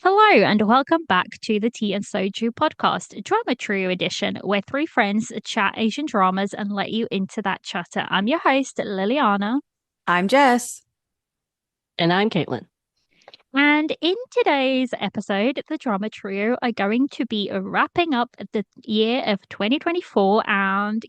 Hello, and welcome back to the Tea and Soju podcast, Drama Trio Edition, where three friends chat Asian dramas and let you into that chatter. I'm your host, Liliana. I'm Jess. And I'm Caitlin. And in today's episode, the drama trio are going to be wrapping up the year of 2024 and,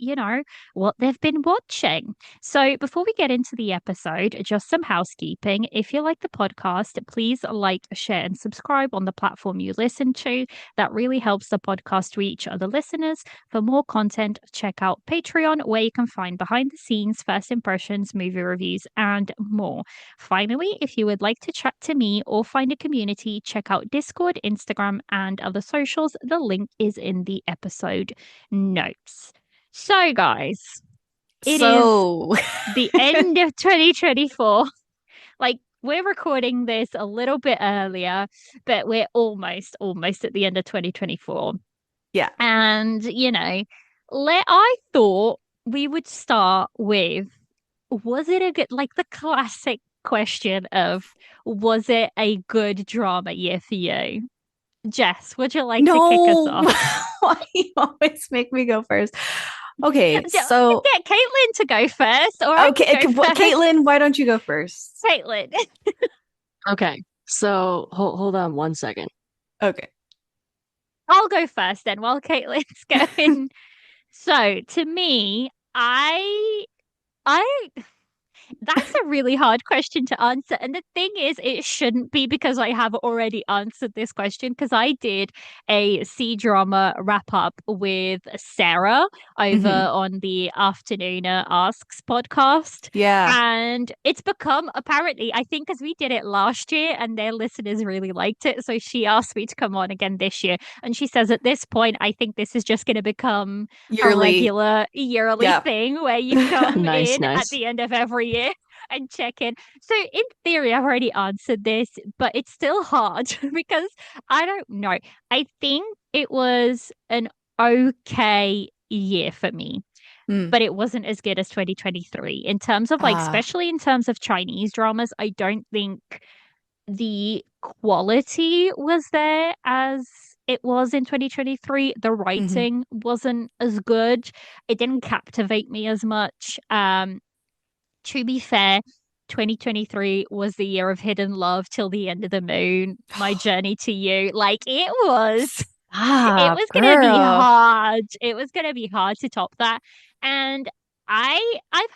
what they've been watching. So, before we get into the episode, just some housekeeping. If you like the podcast, please like, share, and subscribe on the platform you listen to. That really helps the podcast reach other listeners. For more content, check out Patreon, where you can find behind the scenes, first impressions, movie reviews, and more. Finally, if you would like to chat to me or find a community, check out Discord, Instagram, and other socials. The link is in the episode notes. So, guys, it is So, the end of 2024. Like, we're recording this a little bit earlier, but we're almost at the end of 2024. yeah. And, I thought we would start with, was it a good, like the classic question of, was it a good drama year for you? Jess, would you like to kick us No, off? why you always make me go first? Okay, so Get Caitlin to go first, or I okay, can go first. Caitlin, why don't you go first? Caitlin, Okay, so hold on one second. Okay. I'll go first then while Caitlin's going. So, to me, I That's a really hard question to answer. And the thing is, it shouldn't be because I have already answered this question because I did a C drama wrap up with Sarah over Hmm. on the Afternooner Asks podcast. Yeah. And it's become apparently, I think, because we did it last year and their listeners really liked it. So she asked me to come on again this year. And she says at this point, I think this is just going to become a Yearly. regular yearly Yeah. thing where you come Nice, in at nice. the end of every year and check in. So in theory, I've already answered this, but it's still hard because I don't know. I think it was an okay year for me, Mm. but it wasn't as good as 2023 in terms of like, Ah. especially in terms of Chinese dramas. I don't think the quality was there as it was in 2023. The Hmm. writing wasn't as good. It didn't captivate me as much. To be fair, 2023 was the year of hidden love till the end of the moon. My journey to you, like it Stop, was gonna be girl. hard. It was gonna be hard to top that. And I've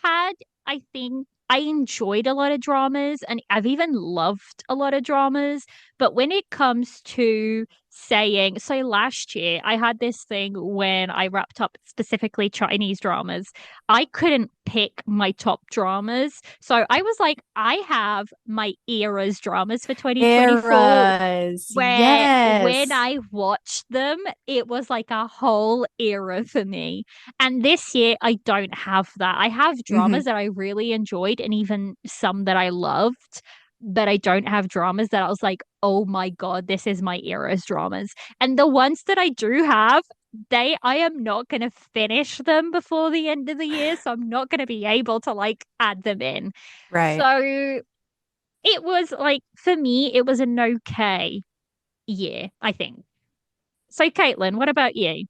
had, I think I enjoyed a lot of dramas and I've even loved a lot of dramas. But when it comes to saying, so last year I had this thing when I wrapped up specifically Chinese dramas. I couldn't pick my top dramas. So I was like, I have my era's dramas for 2024 Eras. where when Yes. I watched them, it was like a whole era for me. And this year, I don't have that. I have dramas Hmm. that I really enjoyed and even some that I loved, but I don't have dramas that I was like, oh my God, this is my era's dramas. And the ones that I do have, I am not going to finish them before the end of the year. So I'm not going to be able to like add them in. Right. So it was like, for me, it was an okay year, I think. So, Caitlin, what about you?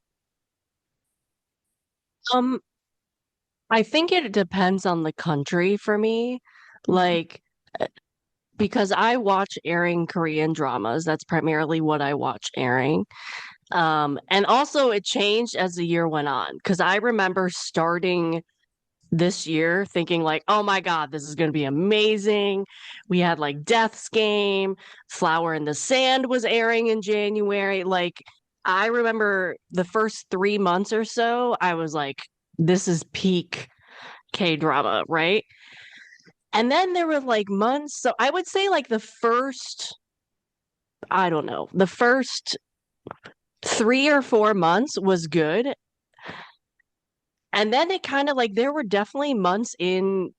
Um, I think it depends on the country for me. Mm. Like, uh, because I watch airing Korean dramas. That's primarily what I watch airing. And also it changed as the year went on. Because I remember starting this year thinking like, oh my God, this is going to be amazing. We had like Death's Game, Flower in the Sand was airing in January. Like, I remember the first 3 months or so, I was like, this is peak K drama, right? And then there were like months. So I would say like the first, I don't know, the first 3 or 4 months was good. And then it kind of like there were definitely months in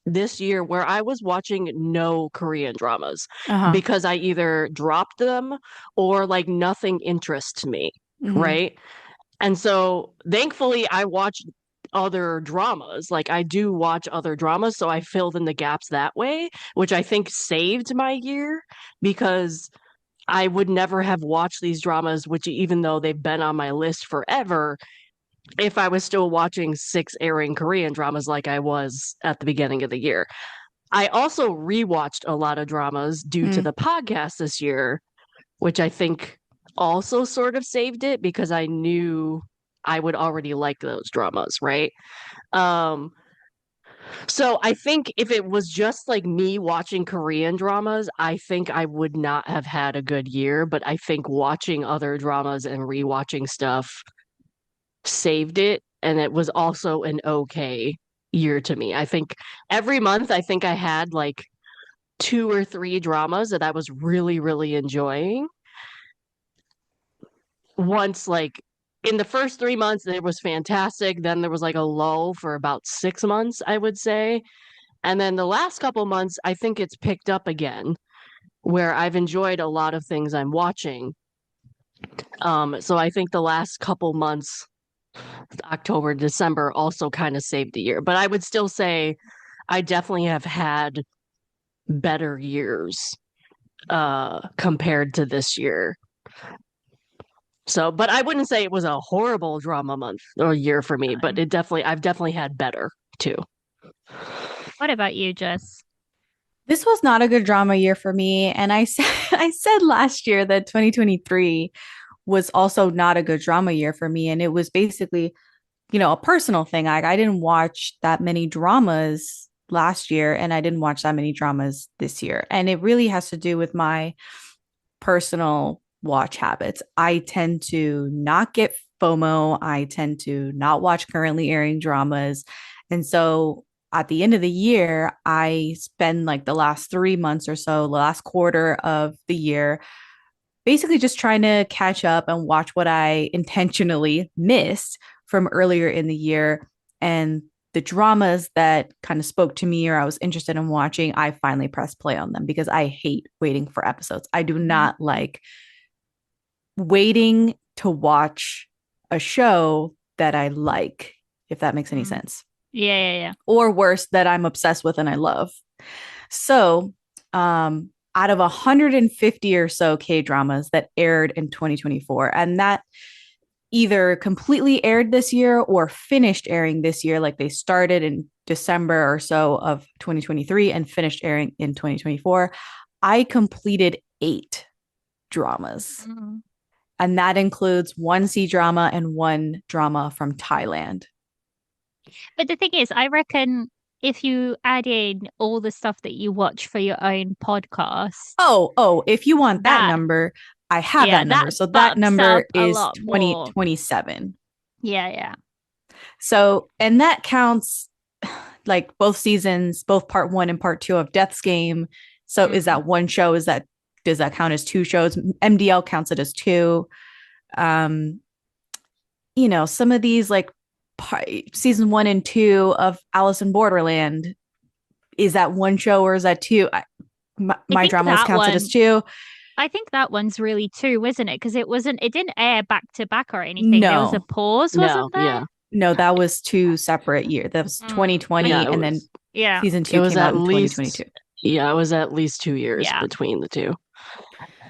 this year where I was watching no Korean dramas Uh-huh. because I either dropped them or like nothing interests me, Hmm. right? And so thankfully I watched other dramas. Like I do watch other dramas, so I filled in the gaps that way, which I think saved my year because I would never have watched these dramas, which even though they've been on my list forever, if I was still watching 6 airing Korean dramas like I was at the beginning of the year. I also rewatched a lot of dramas due to Mm. the podcast this year, which I think also sort of saved it because I knew I would already like those dramas, right? Um, so I think if it was just like me watching Korean dramas, I think I would not have had a good year. But I think watching other dramas and rewatching stuff saved it. And it was also an okay year to me. I think every month, I think I had like 2 or 3 dramas that I was really, really enjoying. Once, like, in the first 3 months, it was fantastic. Then there was like a lull for about 6 months, I would say. And then the last couple months, I think it's picked up again, where I've enjoyed a lot of things I'm watching. So I think the last couple months, October, December, also kind of saved the year. But I would still say I definitely have had better years compared to this year. So, but I wouldn't say it was a horrible drama month or year for me, but I've definitely had better too. What about you, Jess? This was not a good drama year for me. And I said, I said last year that 2023 was also not a good drama year for me. And it was basically, a personal thing. I didn't watch that many dramas last year, and I didn't watch that many dramas this year. And it really has to do with my personal watch habits. I tend to not get FOMO. I tend to not watch currently airing dramas. And so at the end of the year, I spend like the last 3 months or so, the last quarter of the year, basically just trying to catch up and watch what I intentionally missed from earlier in the year. And the dramas that kind of spoke to me or I was interested in watching, I finally pressed play on them because I hate waiting for episodes. I do not like waiting to watch a show that I like, if that makes any sense. Yeah. Or worse, that I'm obsessed with and I love. So, out of 150 or so K dramas that aired in 2024, and that either completely aired this year or finished airing this year, like they started in December or so of 2023 and finished airing in 2024, I completed 8 dramas. Mm. And that includes 1 C drama and 1 drama from Thailand. But the thing is, I reckon if you add in all the stuff that you watch for your own podcast, If you want that that number, I have that number. So that bumps up number a is lot more. 27. Yeah. So, and that counts like both seasons, both part 1 and part 2 of Death's Game. So is that one show? Does that count as 2 shows? MDL counts it as 2. Some of these like season 1 and 2 of Alice in Borderland, is that 1 show or is that 2? My drama list counts it as 2. I think that one's really 2, isn't it? Because it didn't air back to back or anything. No. There was a pause, wasn't there? Yeah. No, that was 2 separate years. That was 2020, and then season 2 came out in 2022. Yeah, it was at least 2 years between the two.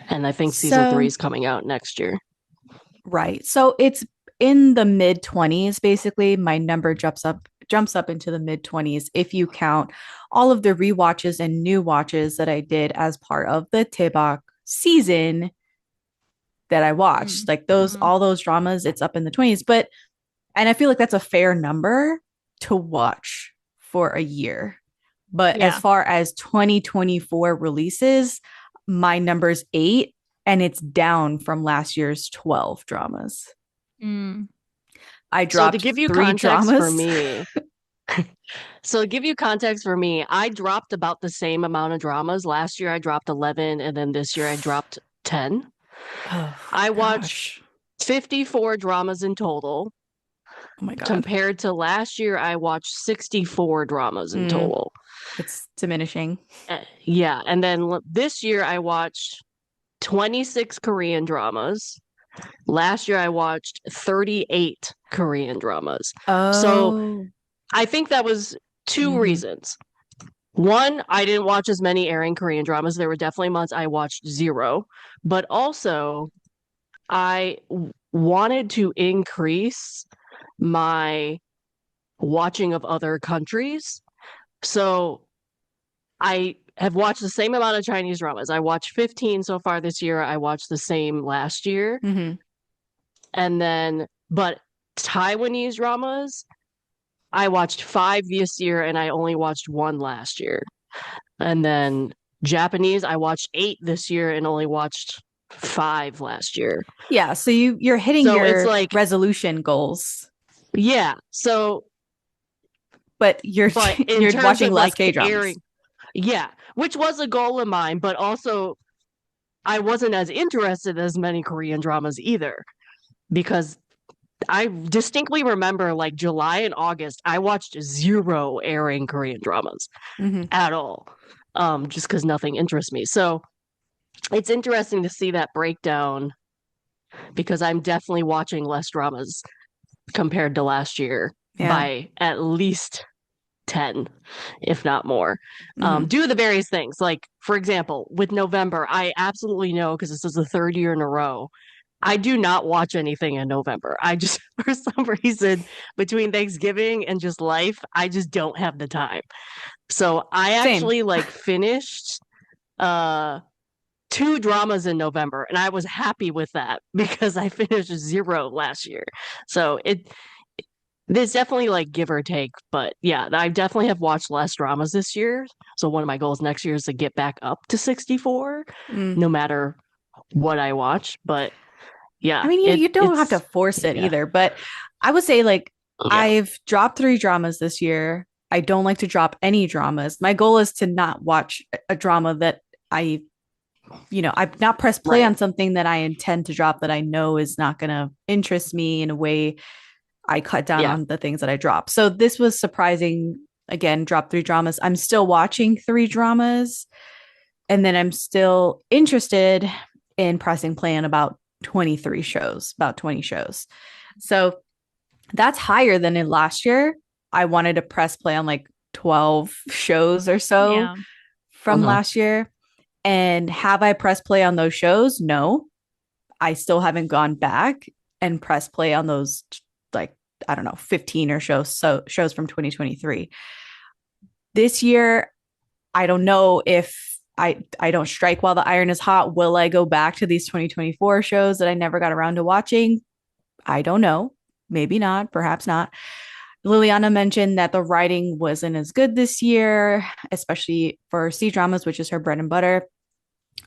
And I think season 3 is coming out next year. Right. So it's in the mid 20s, basically. My number jumps up into the mid 20s if you count all of the rewatches and new watches that I did as part of the Tibok season that I watched. Like all those dramas, it's up in the 20s. And I feel like that's a fair number to watch for a year. But as far as 2024 releases, my number's 8, and it's down from last year's 12 dramas. I dropped to give you 3 context dramas for me. So to give you context for me, I dropped about the same amount of dramas. Last year I dropped 11, and then this year I dropped 10. I watched 54 dramas in total. Oh my God. Compared to last year, I watched 64 dramas in total. It's diminishing. Yeah. And then this year I watched 26 Korean dramas. Last year I watched 38 Korean dramas. So I think that was 2 reasons. One, I didn't watch as many airing Korean dramas. There were definitely months I watched zero, but also wanted to increase my watching of other countries. So I have watched the same amount of Chinese dramas. I watched 15 so far this year. I watched the same last year. Mm-hmm. And then, but Taiwanese dramas, I watched 5 this year and I only watched 1 last year. And then Japanese, I watched 8 this year and only watched 5 last year. Yeah, so you're hitting So it's your like, resolution goals, yeah. So, but you're but in you're terms watching of less like K-dramas. airing, yeah, which was a goal of mine, but also I wasn't as interested as many Korean dramas either because I distinctly remember like July and August, I watched zero airing Korean dramas Mm-hmm. at all, just because nothing interests me. So it's interesting to see that breakdown because I'm definitely watching less dramas compared to last year Yeah. by at least 10, if not more. Mm-hmm. Due to the various things. Like, for example, with November, I absolutely know because this is the 3rd year in a row. I do not watch anything in November. I just, for some reason, between Thanksgiving and just life, I just don't have the time. So I Same. actually like finished uh 2 dramas in November, and I was happy with that because I finished 0 last year. So there's definitely like give or take, but yeah, I definitely have watched less dramas this year. So one of my goals next year is to get back up to 64, Mm. no matter what I watch. But I yeah, mean, you don't have to it's force it yeah, either, but I would say like yeah, I've dropped 3 dramas this year. I don't like to drop any dramas. My goal is to not watch a drama that I, I've not pressed play right, on something that I intend to drop that I know is not going to interest me in a way. I cut down yeah. on the things that I drop. So this was surprising. Again, drop 3 dramas. I'm still watching 3 dramas, and then I'm still interested in pressing play on about 23 shows, about 20 shows. So that's higher than in last year. I wanted to press play on like 12 shows or so Yeah. from Uh-huh. last year. And have I pressed play on those shows? No. I still haven't gone back and pressed play on those, like, I don't know, 15 or so shows from 2023. This year, I don't know if I don't strike while the iron is hot. Will I go back to these 2024 shows that I never got around to watching? I don't know. Maybe not, perhaps not. Liliana mentioned that the writing wasn't as good this year, especially for C dramas, which is her bread and butter.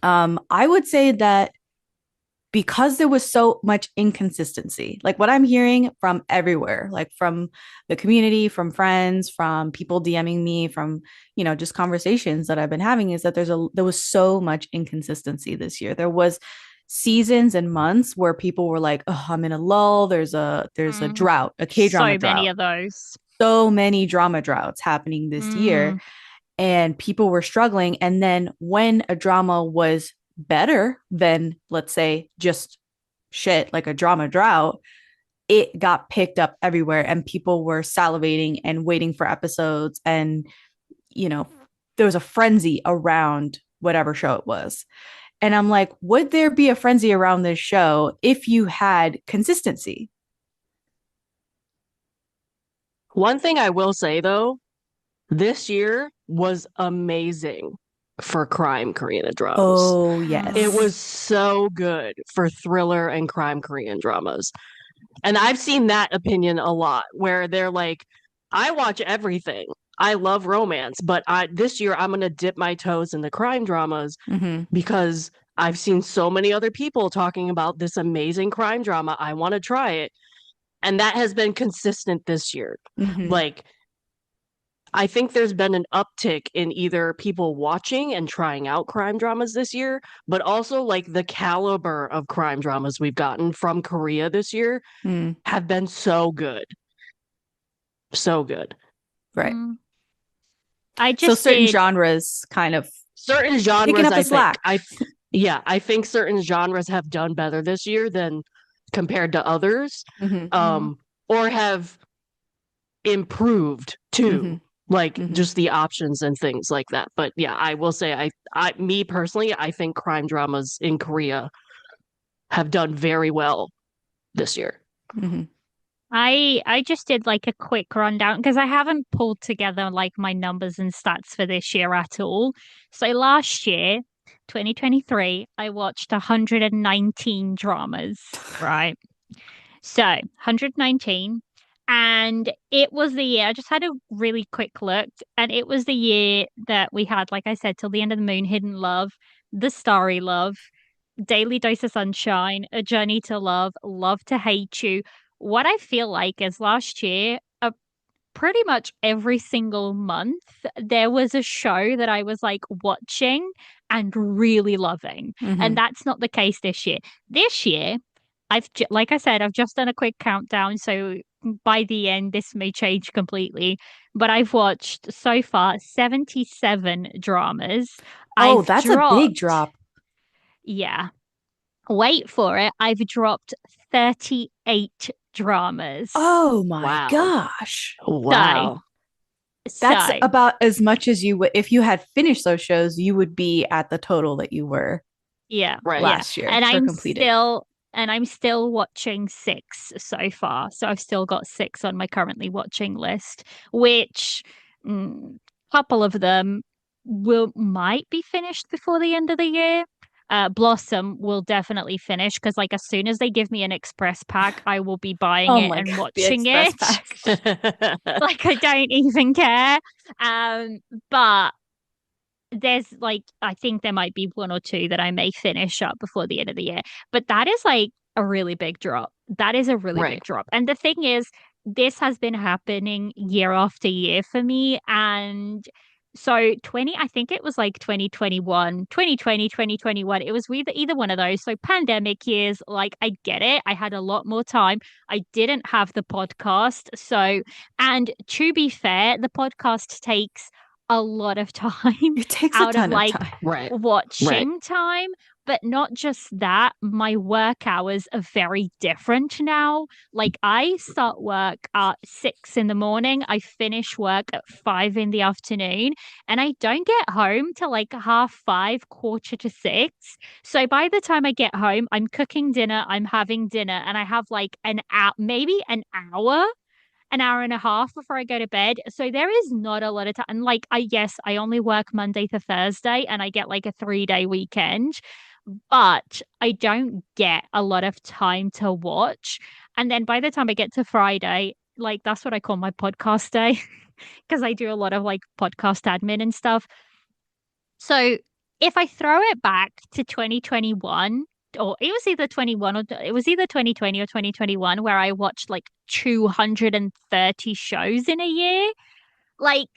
I would say that because there was so much inconsistency, like what I'm hearing from everywhere, like from the community, from friends, from people DMing me, from just conversations that I've been having, is that there was so much inconsistency this year. There was seasons and months where people were like, "Oh, I'm in a lull. There's a Mm. drought, a K drama So many drought." of those. So many drama droughts happening this year, Mm. and people were struggling. And then when a drama was better than, let's say, just shit, like a drama drought, it got picked up everywhere and people were salivating and waiting for episodes. And, you know, there was a frenzy around whatever show it was. And I'm like, would there be a frenzy around this show if you had consistency? One thing I will say though, this year was amazing for crime Korean dramas. Oh, It Mm. was yes. so good for thriller and crime Korean dramas. And I've seen that opinion a lot where they're like, I watch everything. I love romance, but this year I'm going to dip my toes in the crime dramas Mm-hmm. because I've seen so many other people talking about this amazing crime drama. I want to try it. And that has been consistent this year. Mm-hmm. Like, I think there's been an uptick in either people watching and trying out crime dramas this year, but also like the caliber of crime dramas we've gotten from Korea this year Mm. have been so good. So good. Right. Mm. I So just certain did. genres kind of Certain picking genres, up the I think. slack. I think certain genres have done better this year than compared to others. Mm-hmm. Mm. Or have improved Mm-hmm. too. like Hmm. just the options and things like that. But yeah, I will say me personally, I think crime dramas in Korea have done very well this year. Hmm. I just did like a quick rundown because I haven't pulled together like my numbers and stats for this year at all. So last year, 2023, I watched 119 dramas, right? So 119. And it was the year, I just had a really quick look, and it was the year that we had, like I said, Till the End of the Moon, Hidden Love, The Starry Love, Daily Dose of Sunshine, A Journey to Love, Love to Hate You. What I feel like is last year, pretty much every single month, there was a show that I was like watching and really loving. And Hmm. that's not the case this year. This year, like I said, I've just done a quick countdown. So by the end, this may change completely. But I've watched so far 77 dramas. Oh, I've that's a big dropped, drop. yeah, wait for it. I've dropped 38 dramas. Oh my Wow. gosh. So, Wow. That's so about as much as you would if you had finished those shows, you would be at the total that you were yeah, Right. yeah. last year And for I'm completed. still and I'm still watching six so far. So I've still got six on my currently watching list, which couple of them will might be finished before the end of the year. Blossom will definitely finish because like as soon as they give me an express pack, I will be buying Oh it my and God, the watching express it. packs. Like I don't even care. But there's like I think there might be one or two that I may finish up before the end of the year. But that is like a really big drop. That is a really Right. big drop. And the thing is, this has been happening year after year for me. And so 20, I think it was like 2021, 2020, 2021. It was either one of those. So pandemic years, like I get it. I had a lot more time. I didn't have the podcast. So, and to be fair, the podcast takes a lot of time It takes a out of ton of like time. Right. Right. watching time. But not just that, my work hours are very different now. Like I start work at 6 in the morning, I finish work at 5 in the afternoon, and I don't get home till like half five, quarter to six. So by the time I get home, I'm cooking dinner, I'm having dinner, and I have like an hour, maybe an hour and a half before I go to bed. So there is not a lot of time. And like yes, I only work Monday to Thursday and I get like a 3 day weekend, but I don't get a lot of time to watch. And then by the time I get to Friday, like that's what I call my podcast day because I do a lot of like podcast admin and stuff. So if I throw it back to 2021, or it was either 21 or it was either 2020 or 2021 where I watched like 230 shows in a year, like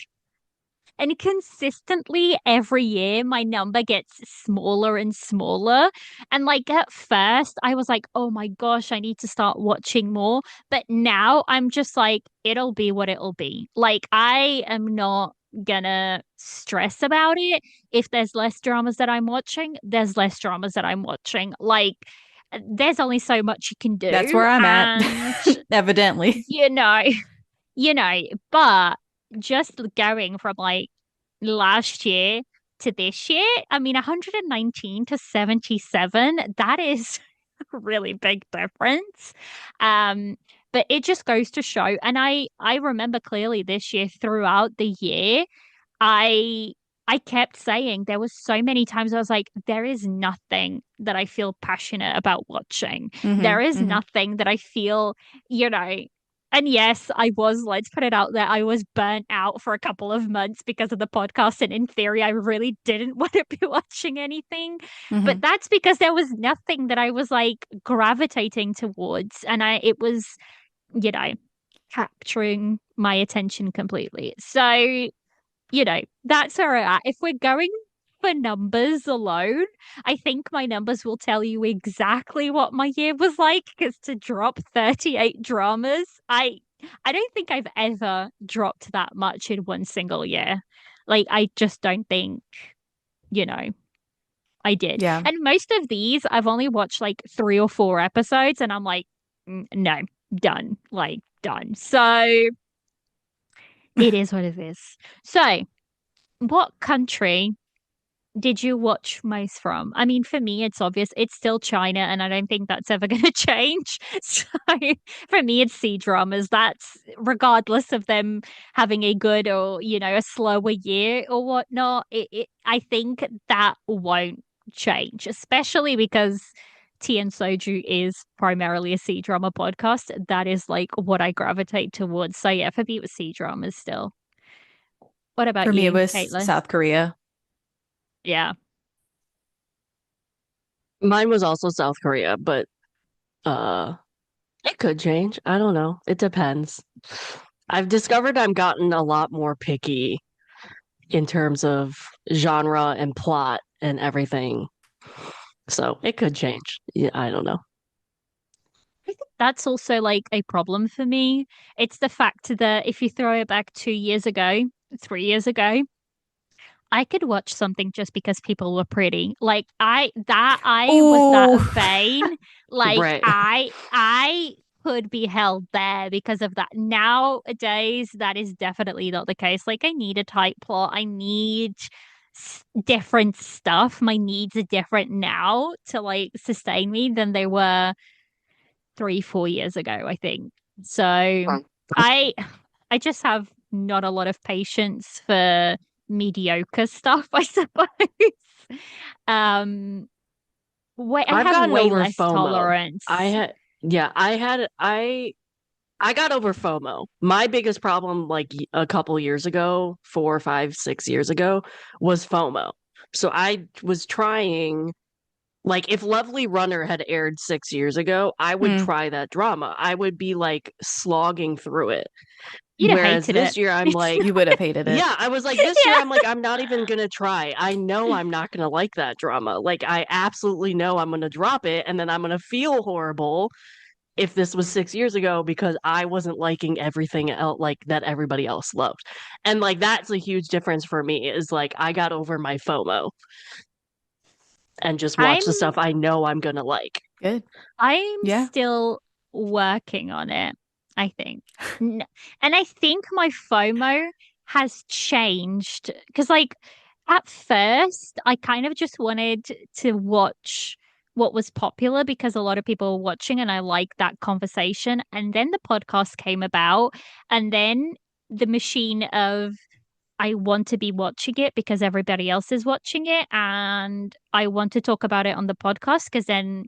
and consistently every year, my number gets smaller and smaller. And like at first, I was like, oh my gosh, I need to start watching more. But now I'm just like, it'll be what it'll be. Like, I am not gonna stress about it. If there's less dramas that I'm watching, there's less dramas that I'm watching. Like, there's only so much you can That's do. where I'm at, And, evidently. you know, you know, but just going from like last year to this year, I mean, 119 to 77, that is a really big difference. Um, but it just goes to show, and I remember clearly this year throughout the year, I I kept saying there was so many times I was like, there is nothing that I feel passionate about watching. Hmm. There is Hmm. nothing that I feel, you know, and yes, I was, let's put it out there, I was burnt out for a couple of months because of the podcast. And in theory, I really didn't want to be watching anything. But Hmm. that's because there was nothing that I was like gravitating towards. And it was, you know, capturing my attention completely. So that's where we're at. If we're going for numbers alone, I think my numbers will tell you exactly what my year was like. Because to drop 38 dramas, I don't think I've ever dropped that much in one single year. Like I just don't think, you know, I did. Yeah. And most of these I've only watched like 3 or 4 episodes and I'm like, no, done. Like done. So It is what it is. So, what country did you watch most from? I mean, for me, it's obvious. It's still China, and I don't think that's ever going to change. So, for me, it's C dramas. That's regardless of them having a good or, a slower year or whatnot. I think that won't change, especially because Tea and Soju is primarily a C drama podcast. That is like what I gravitate towards. So, yeah, for me, it was C dramas still. What about For me, it you, was Caitlin? South Korea. Yeah. Mine was also South Korea, but uh it could change. I don't know. It depends. I've discovered I'm gotten a lot more picky in terms of genre and plot and everything. So it could change. Yeah, I don't know. That's also like a problem for me. It's the fact that if you throw it back 2 years ago, 3 years ago, I could watch something just because people were pretty. Like I was that Oh, vain. Like Right. I could be held there because of that. Nowadays, that is definitely not the case. Like I need a tight plot. I need different stuff. My needs are different now to like sustain me than they were 3, 4 years ago, I think. So I I just have not a lot of patience for mediocre stuff, I suppose. Um I I've have gotten way over less FOMO. I tolerance. had yeah, I got over FOMO. My biggest problem a couple years ago, 4, 5, 6 years ago, was FOMO. So I was trying like if Lovely Runner had aired 6 years ago, I would mm, try that drama. I would be like slogging through it. You'd have Whereas hated it. this year I'm like, you would have hated it. yeah, I was like, this year Yeah. I'm like, I'm not even gonna try. I know I'm not gonna like that drama. Like, I absolutely know I'm gonna drop it and then I'm gonna feel horrible if this was 6 years ago because I wasn't liking everything else like that everybody else loved. And like that's a huge difference for me is like I got over my FOMO and just watch I'm the stuff I know I'm gonna like. Good. I'm Yeah. still working on it, I think. And I think my FOMO has changed because, like, at first, I kind of just wanted to watch what was popular because a lot of people were watching and I liked that conversation. And then the podcast came about, and then the machine of I want to be watching it because everybody else is watching it, and I want to talk about it on the podcast because then,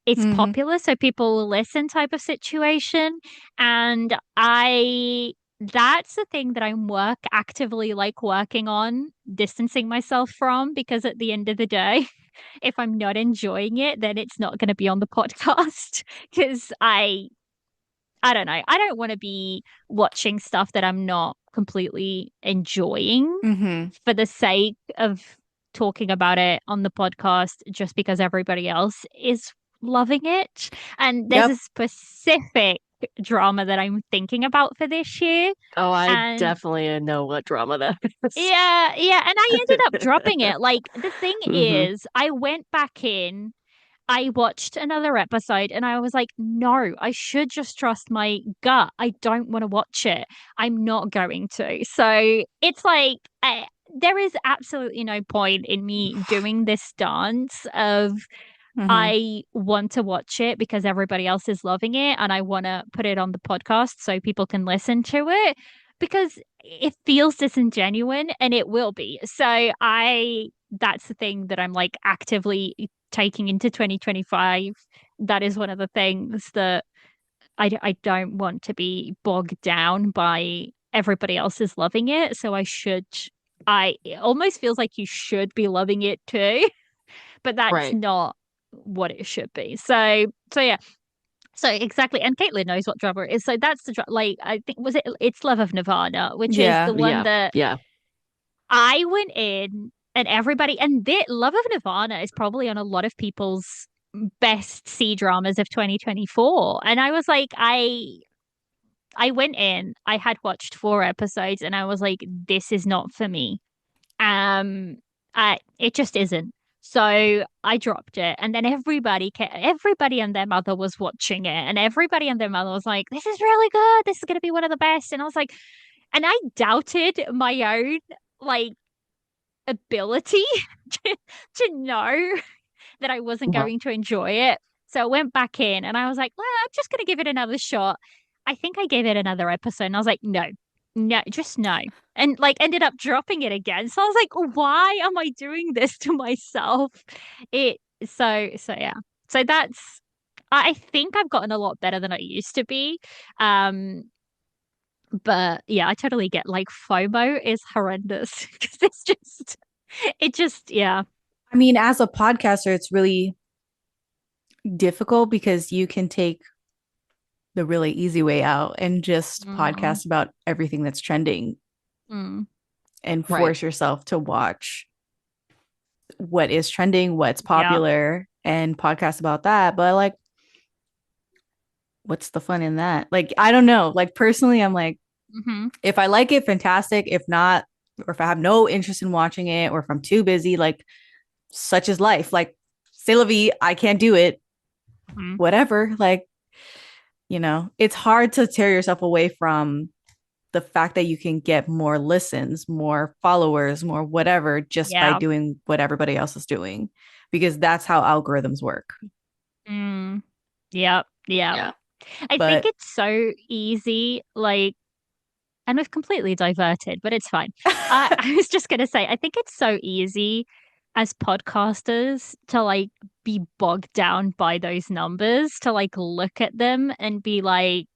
it's Hmm. popular, so people will listen type of situation. And that's the thing that I'm actively like working on distancing myself from because at the end of the day, if I'm not enjoying it, then it's not going to be on the podcast because I don't know. I don't want to be watching stuff that I'm not completely enjoying Hmm. for the sake of talking about it on the podcast just because everybody else is loving it. And there's a Yep. specific drama that I'm thinking about for this year. Oh, I And definitely know what drama that is. yeah, yeah. And I ended up dropping it. Like, the thing Hmm. is, I went back in. I watched another episode and I was like, no, I should just trust my gut. I don't want to watch it. I'm not going to. So it's like, there is absolutely no point in me doing this dance of Hmm. I want to watch it because everybody else is loving it and I want to put it on the podcast so people can listen to it because it feels disingenuine and it will be. So that's the thing that I'm like actively taking into 2025. That is one of the things that I don't want to be bogged down by everybody else is loving it. So it almost feels like you should be loving it too, but that's Right. not what it should be. So yeah. So exactly, and Caitlin knows what drama it is. So that's like I think it's Love of Nirvana, which is Yeah. the one Yeah. that Yeah. I went in and everybody and Love of Nirvana is probably on a lot of people's best C dramas of 2024. And I was like, I went in, I had watched 4 episodes, and I was like, this is not for me. Um, it just isn't. So I dropped it, and then everybody and their mother was watching it, and everybody and their mother was like, "This is really good. This is going to be one of the best." And I was like, And I doubted my own like ability to, to know that I wasn't Right. going to enjoy it. So I went back in and I was like, well, I'm just going to give it another shot. I think I gave it another episode and I was like, no, no, just no. And like ended up dropping it again. So I was like, why am I doing this to myself? It so yeah. So that's I think I've gotten a lot better than I used to be. Um but yeah, I totally get like FOMO is horrendous because yeah. I mean, as a podcaster, it's really difficult because you can take the really easy way out and just Mm, podcast about everything that's trending mm, and Right. force yourself to watch what is trending, what's yeah. popular, and podcast about that. But like, what's the fun in that? Like, I don't know. Like, personally, I'm like, Hmm. if I like it, fantastic. If not, or if I have no interest in watching it, or if I'm too busy, like, such is life. Like, c'est la vie, I can't do it. Hmm. Whatever. Like, it's hard to tear yourself away from the fact that you can get more listens, more followers, more whatever just by Yeah. doing what everybody else is doing, because that's how algorithms work. Mm. Yeah. Yeah. Yeah. I think But it's so easy, like, and we've completely diverted, but it's fine. I was just gonna say, I think it's so easy as podcasters to like be bogged down by those numbers, to like look at them and be like,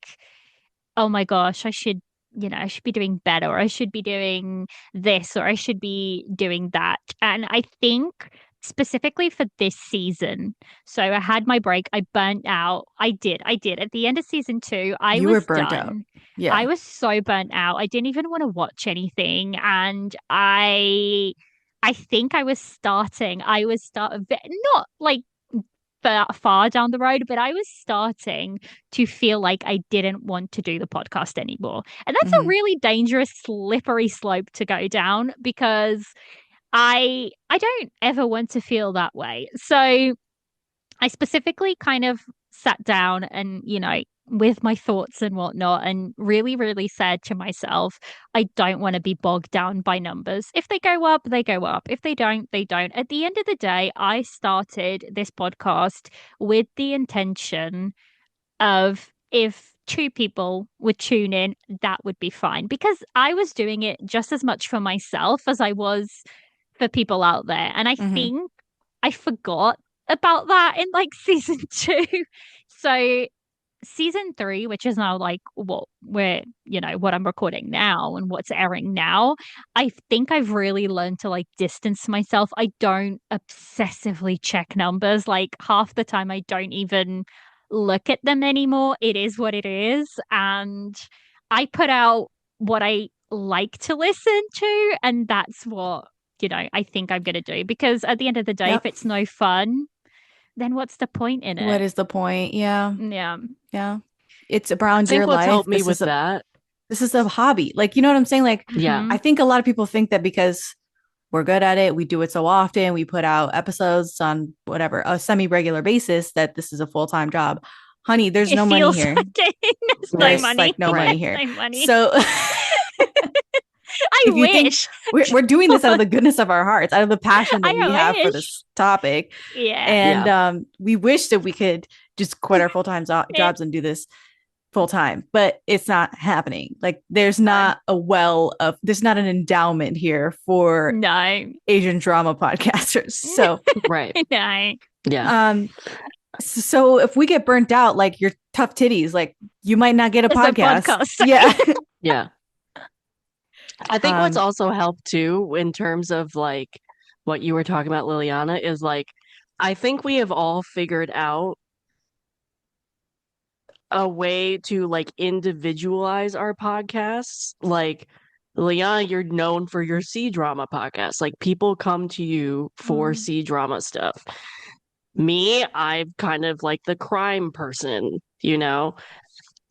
oh my gosh, I should be doing better, or I should be doing this, or I should be doing that. And I think specifically for this season, so I had my break, I burnt out. I did. At the end of season two, I you were was burnt out. done. I Yeah. was so burnt out. I didn't even want to watch anything. And I think I was not like far down the road, but I was starting to feel like I didn't want to do the podcast anymore. And that's a Mm-hmm. really dangerous, slippery slope to go down because I don't ever want to feel that way. So I specifically kind of sat down and, with my thoughts and whatnot, and really, really said to myself, I don't want to be bogged down by numbers. If they go up, they go up. If they don't, they don't. At the end of the day, I started this podcast with the intention of if two people would tune in, that would be fine because I was doing it just as much for myself as I was for people out there. And I Mm-hmm. think I forgot about that in like season two. So season three, which is now like what I'm recording now and what's airing now, I think I've really learned to like distance myself. I don't obsessively check numbers. Like half the time, I don't even look at them anymore. It is what it is. And I put out what I like to listen to, and that's what, I think I'm going to do because at the end of the day, if Yep. it's no fun, then what's the point in What it? is the point? Yeah. Yeah. Yeah. It's I around your think what's life. helped me with that. This is a hobby. Like, you know what I'm saying? Like, Yeah. Hmm. I think a lot of people think that because we're good at it, we do it so often, we put out episodes on whatever, a semi-regular basis, that this is a full-time job. Honey, there's It no money feels here. like it. There's no Right. There's money. like no money Right. here. No money. So I if you think wish. we're doing this out of the goodness of our hearts, out of the passion that we have I for wish. this topic, Yeah. and Yeah. we wish that we could just quit our full-time It, jobs and do this full time, but it's not happening. Like, there's no. not there's not an endowment here for No. Asian drama podcasters. So, Right. No. Yeah. um, so if we get burnt out, like your tough titties, like you might not get a It's a podcast. podcast. Yeah. Yeah. I think what's um, also helped too, in terms of like what you were talking about, Liliana, is like, I think we have all figured out a way to like individualize our podcasts. Like, Liliana, you're known for your C drama podcast. Like, people come to you for Mm. C drama stuff. Me, I'm kind of like the crime person, you know?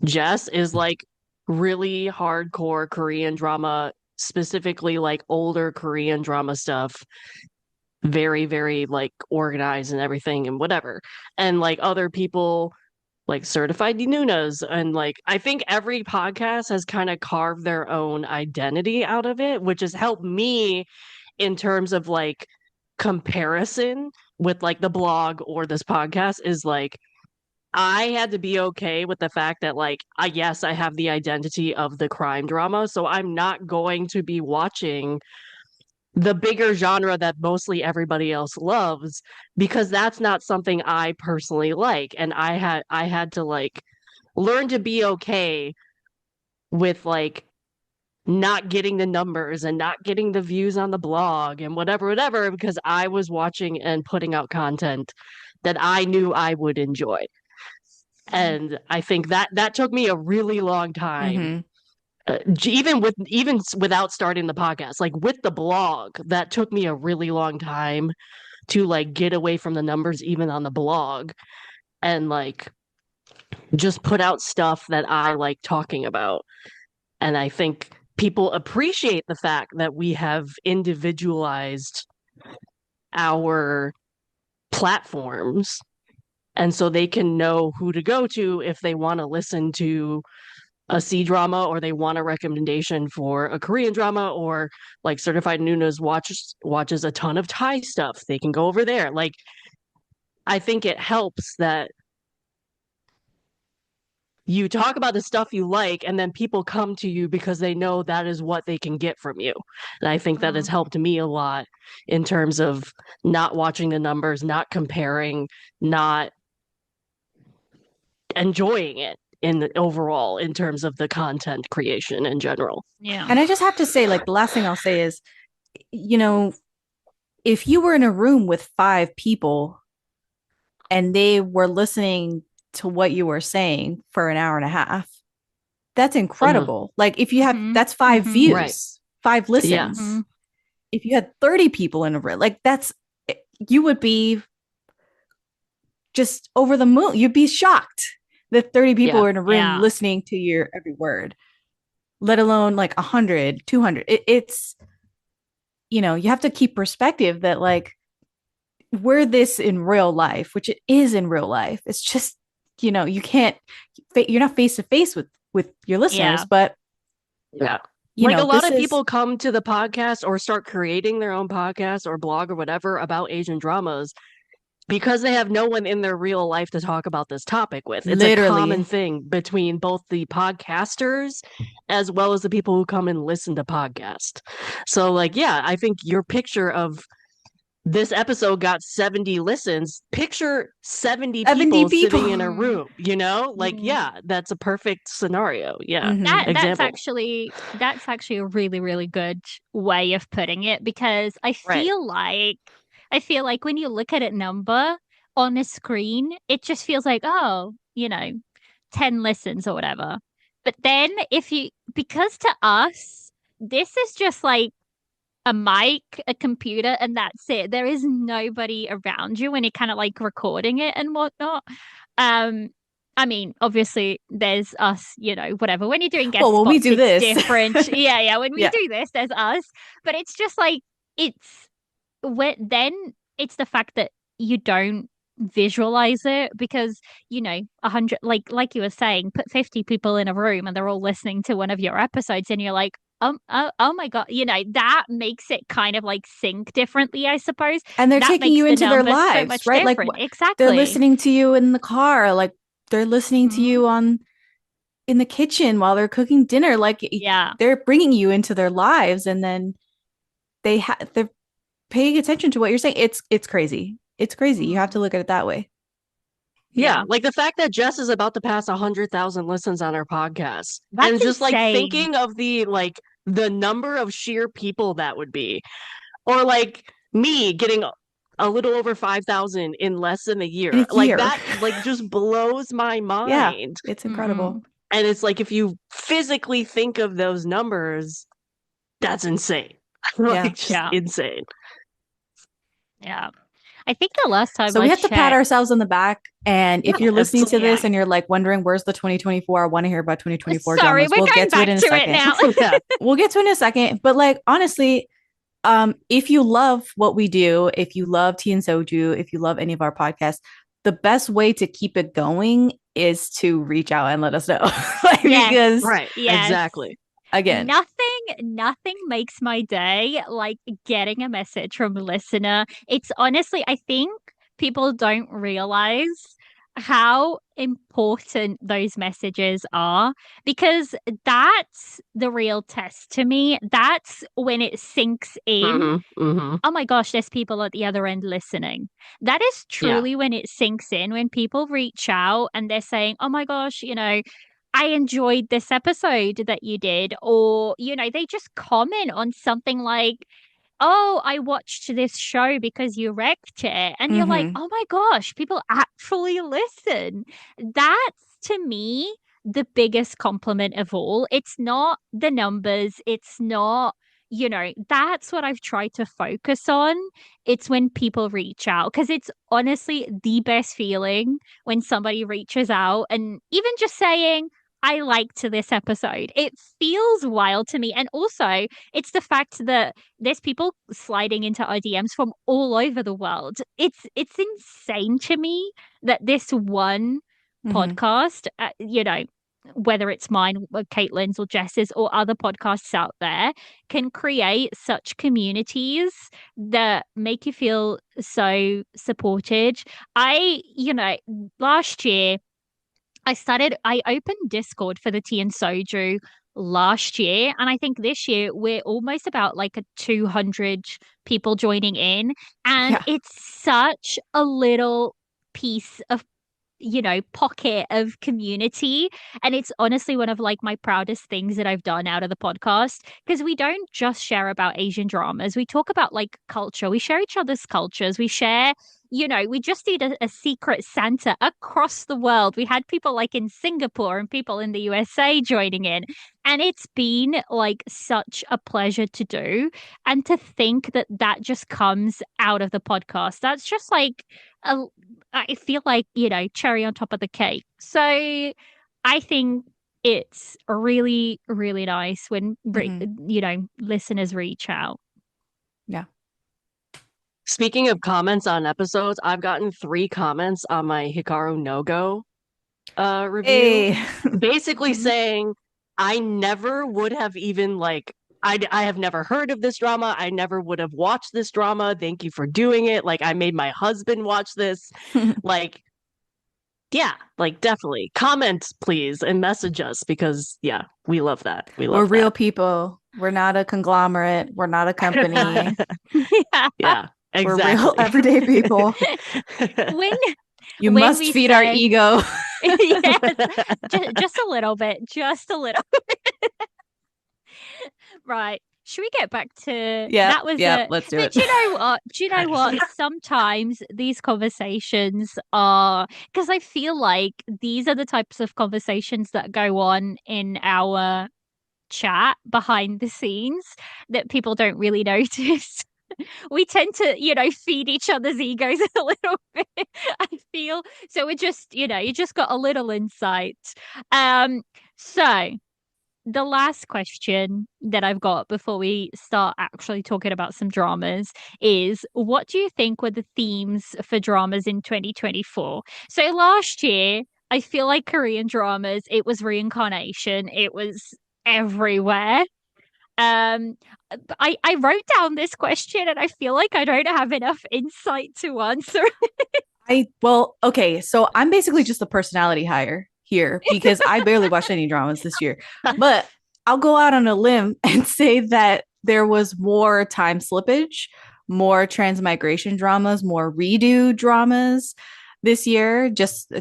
Jess is like really hardcore Korean drama, specifically like older Korean drama stuff, very, very like organized and everything and whatever. And like other people like Certified Nunas. And like, I think every podcast has kind of carved their own identity out of it, which has helped me in terms of like comparison with like the blog or this podcast is like, I had to be okay with the fact that, like, yes, I have the identity of the crime drama. So I'm not going to be watching the bigger genre that mostly everybody else loves because that's not something I personally like. And I had to like learn to be okay with like not getting the numbers and not getting the views on the blog and whatever, because I was watching and putting out content that I knew I would enjoy. And I think that took me a really long time. Even without starting the podcast, like with the blog, that took me a really long time to like get away from the numbers, even on the blog, and like just put out stuff that I like talking about. And I think people appreciate the fact that we have individualized our platforms. And so they can know who to go to if they want to listen to a C drama or they want a recommendation for a Korean drama, or like Certified Nuna's watches a ton of Thai stuff. They can go over there. Like, I think it helps that you talk about the stuff you like and then people come to you because they know that is what they can get from you. And I think that has helped me a lot in terms of not watching the numbers, not comparing, not enjoying it in the overall in terms of the content creation in general. Yeah. And I just have to say, like, the last thing I'll say is, you know, if you were in a room with 5 people and they were listening to what you were saying for an hour and a half, that's incredible. Like, if you have, that's 5 views, Right. 5 listens. Yeah. If you had 30 people in a room, like, you would be just over the moon. You'd be shocked that 30 people were in a room listening to your every word, let alone like 100, 200. It's, you know, you have to keep perspective that like we're this in real life, which it is in real life. It's just, you know, you're not face to face with your listeners, but like a lot of people come to the podcast or start creating their own podcast or blog or whatever about Asian dramas because they have no one in their real life to talk about this topic with. It's a common thing between both the podcasters as well as the people who come and listen to podcasts. So like, yeah, I think your picture of this episode got 70 listens. Picture 70 people sitting in a room, you know? Like, yeah, that's a perfect scenario. Yeah. That's actually a really, really good way of putting it, because I feel like when you look at a number on a screen, it just feels like, oh, you know, 10 listens or whatever. But then because to us, this is just like a mic, a computer, and that's it. There is nobody around you when you're kind of like recording it and whatnot. I mean, obviously there's us, you know, whatever. When you're doing guest spots, we do it's this. different. Yeah. When we do this, there's us. But it's just like then it's the fact that you don't visualize it, because, you know, 100, like you were saying, put 50 people in a room and they're all listening to one of your episodes and you're like, oh my God, you know, that makes it kind of like sync differently, I suppose. And they're taking you into their lives, right? Different. Like, exactly. They're listening to you in the car, like they're listening to you in the kitchen while they're cooking dinner. Like, they're bringing you into their lives, and then they're paying attention to what you're saying. It's crazy. It's crazy. You have to look at it that way. Yeah, like the fact that Jess is about to pass 100,000 listens on her podcast, and just insane. like thinking of the number of sheer people that would be, or like me getting a little over 5,000 in less than a year. Like that, like just blows my mind. Yeah, it's incredible. And it's like, if you physically think of those numbers, that's insane. Like, just insane. Yeah. I think the last time we have to pat ourselves on the back. And if you're listening to this and you're like wondering where's the 2024, I want to hear about 2024 dramas. We'll get to it in a second. We'll get to it in a second. But like, honestly, if you love what we do, if you love Tea and Soju, if you love any of our podcasts, the best way to keep it going is to reach out and let us know. Like, Yes, because Right. yes. Exactly. again, Nothing makes my day like getting a message from a listener. It's honestly, I think people don't realize how important those messages are, because that's the real test to me. That's when it sinks in. Hmm. Hmm. Oh my gosh, there's people at the other end listening. That is Yeah. truly when it sinks in, when people reach out and they're saying, oh my gosh, I enjoyed this episode that you did. Or, they just comment on something like, oh, I watched this show because you wrecked it. And you're like, mm-hmm, oh my gosh, people actually listen. That's to me the biggest compliment of all. It's not the numbers, it's not. That's what I've tried to focus on. It's when people reach out, because it's honestly the best feeling when somebody reaches out and even just saying, I liked this episode. It feels wild to me. And also, it's the fact that there's people sliding into our DMs from all over the world. It's insane to me that this one mm-hmm, podcast, whether it's mine, or Caitlin's, or Jess's, or other podcasts out there, can create such communities that make you feel so supported. Last year I opened Discord for the tea and soju last year. And I think this year we're almost about like a 200 people joining in. And yeah, it's such a little piece of pocket of community. And it's honestly one of like my proudest things that I've done out of the podcast, because we don't just share about Asian dramas. We talk about like culture. We share each other's cultures. We just did a secret Santa across the world. We had people like in Singapore and people in the USA joining in. And it's been like such a pleasure to do. And to think that that just comes out of the podcast. That's just like a I feel like, cherry on top of the cake. So I think it's really, really nice when, mm-hmm, listeners reach out. yeah. Speaking of comments on episodes, I've gotten 3 comments on my Hikaru no Go review, Hey, basically saying I never would have even like I have never heard of this drama. I never would have watched this drama. Thank you for doing it. Like I made my husband watch this. Like yeah, like definitely comment please and message us because yeah, we love that. We we're love real that. people. We're not a conglomerate. We're not a company. Yeah. Yeah, We're real exactly. everyday people. When You when must we feed our say ego. yes, just a little bit, just a little. Right. Should we get back to Yep, that was yep, a let's do but it. do you know what? Do you know what? Sometimes these conversations are, because I feel like these are the types of conversations that go on in our chat behind the scenes that people don't really notice. We tend to, feed each other's egos a little bit, I feel. So we're just, you just got a little insight. So the last question that I've got before we start actually talking about some dramas is, what do you think were the themes for dramas in 2024? So last year, I feel like Korean dramas, it was reincarnation. It was everywhere. Um, I wrote down this question and I feel like I don't have enough insight to answer. Okay, so I'm basically just a personality hire here because I barely watched any dramas this year. But I'll go out on a limb and say that there was more time slippage, more transmigration dramas, more redo dramas this year, just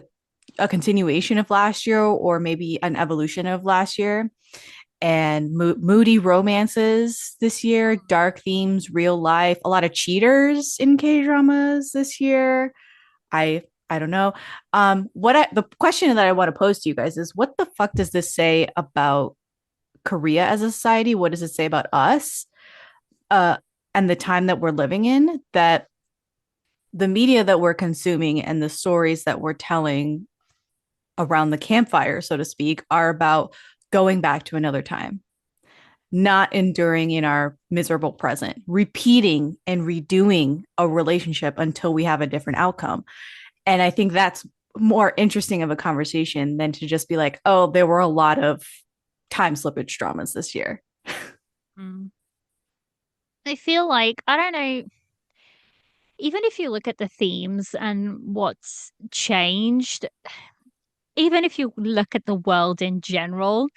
a continuation of last year or maybe an evolution of last year. And moody romances this year, dark themes, real life, a lot of cheaters in K dramas this year. I don't know. The question that I want to pose to you guys is, what the fuck does this say about Korea as a society? What does it say about us? Uh, and the time that we're living in, that the media that we're consuming and the stories that we're telling around the campfire, so to speak, are about going back to another time, not enduring in our miserable present, repeating and redoing a relationship until we have a different outcome. And I think that's more interesting of a conversation than to just be like, oh, there were a lot of time slippage dramas this year. Mm. I feel like, I don't know, even if you look at the themes and what's changed, even if you look at the world in general,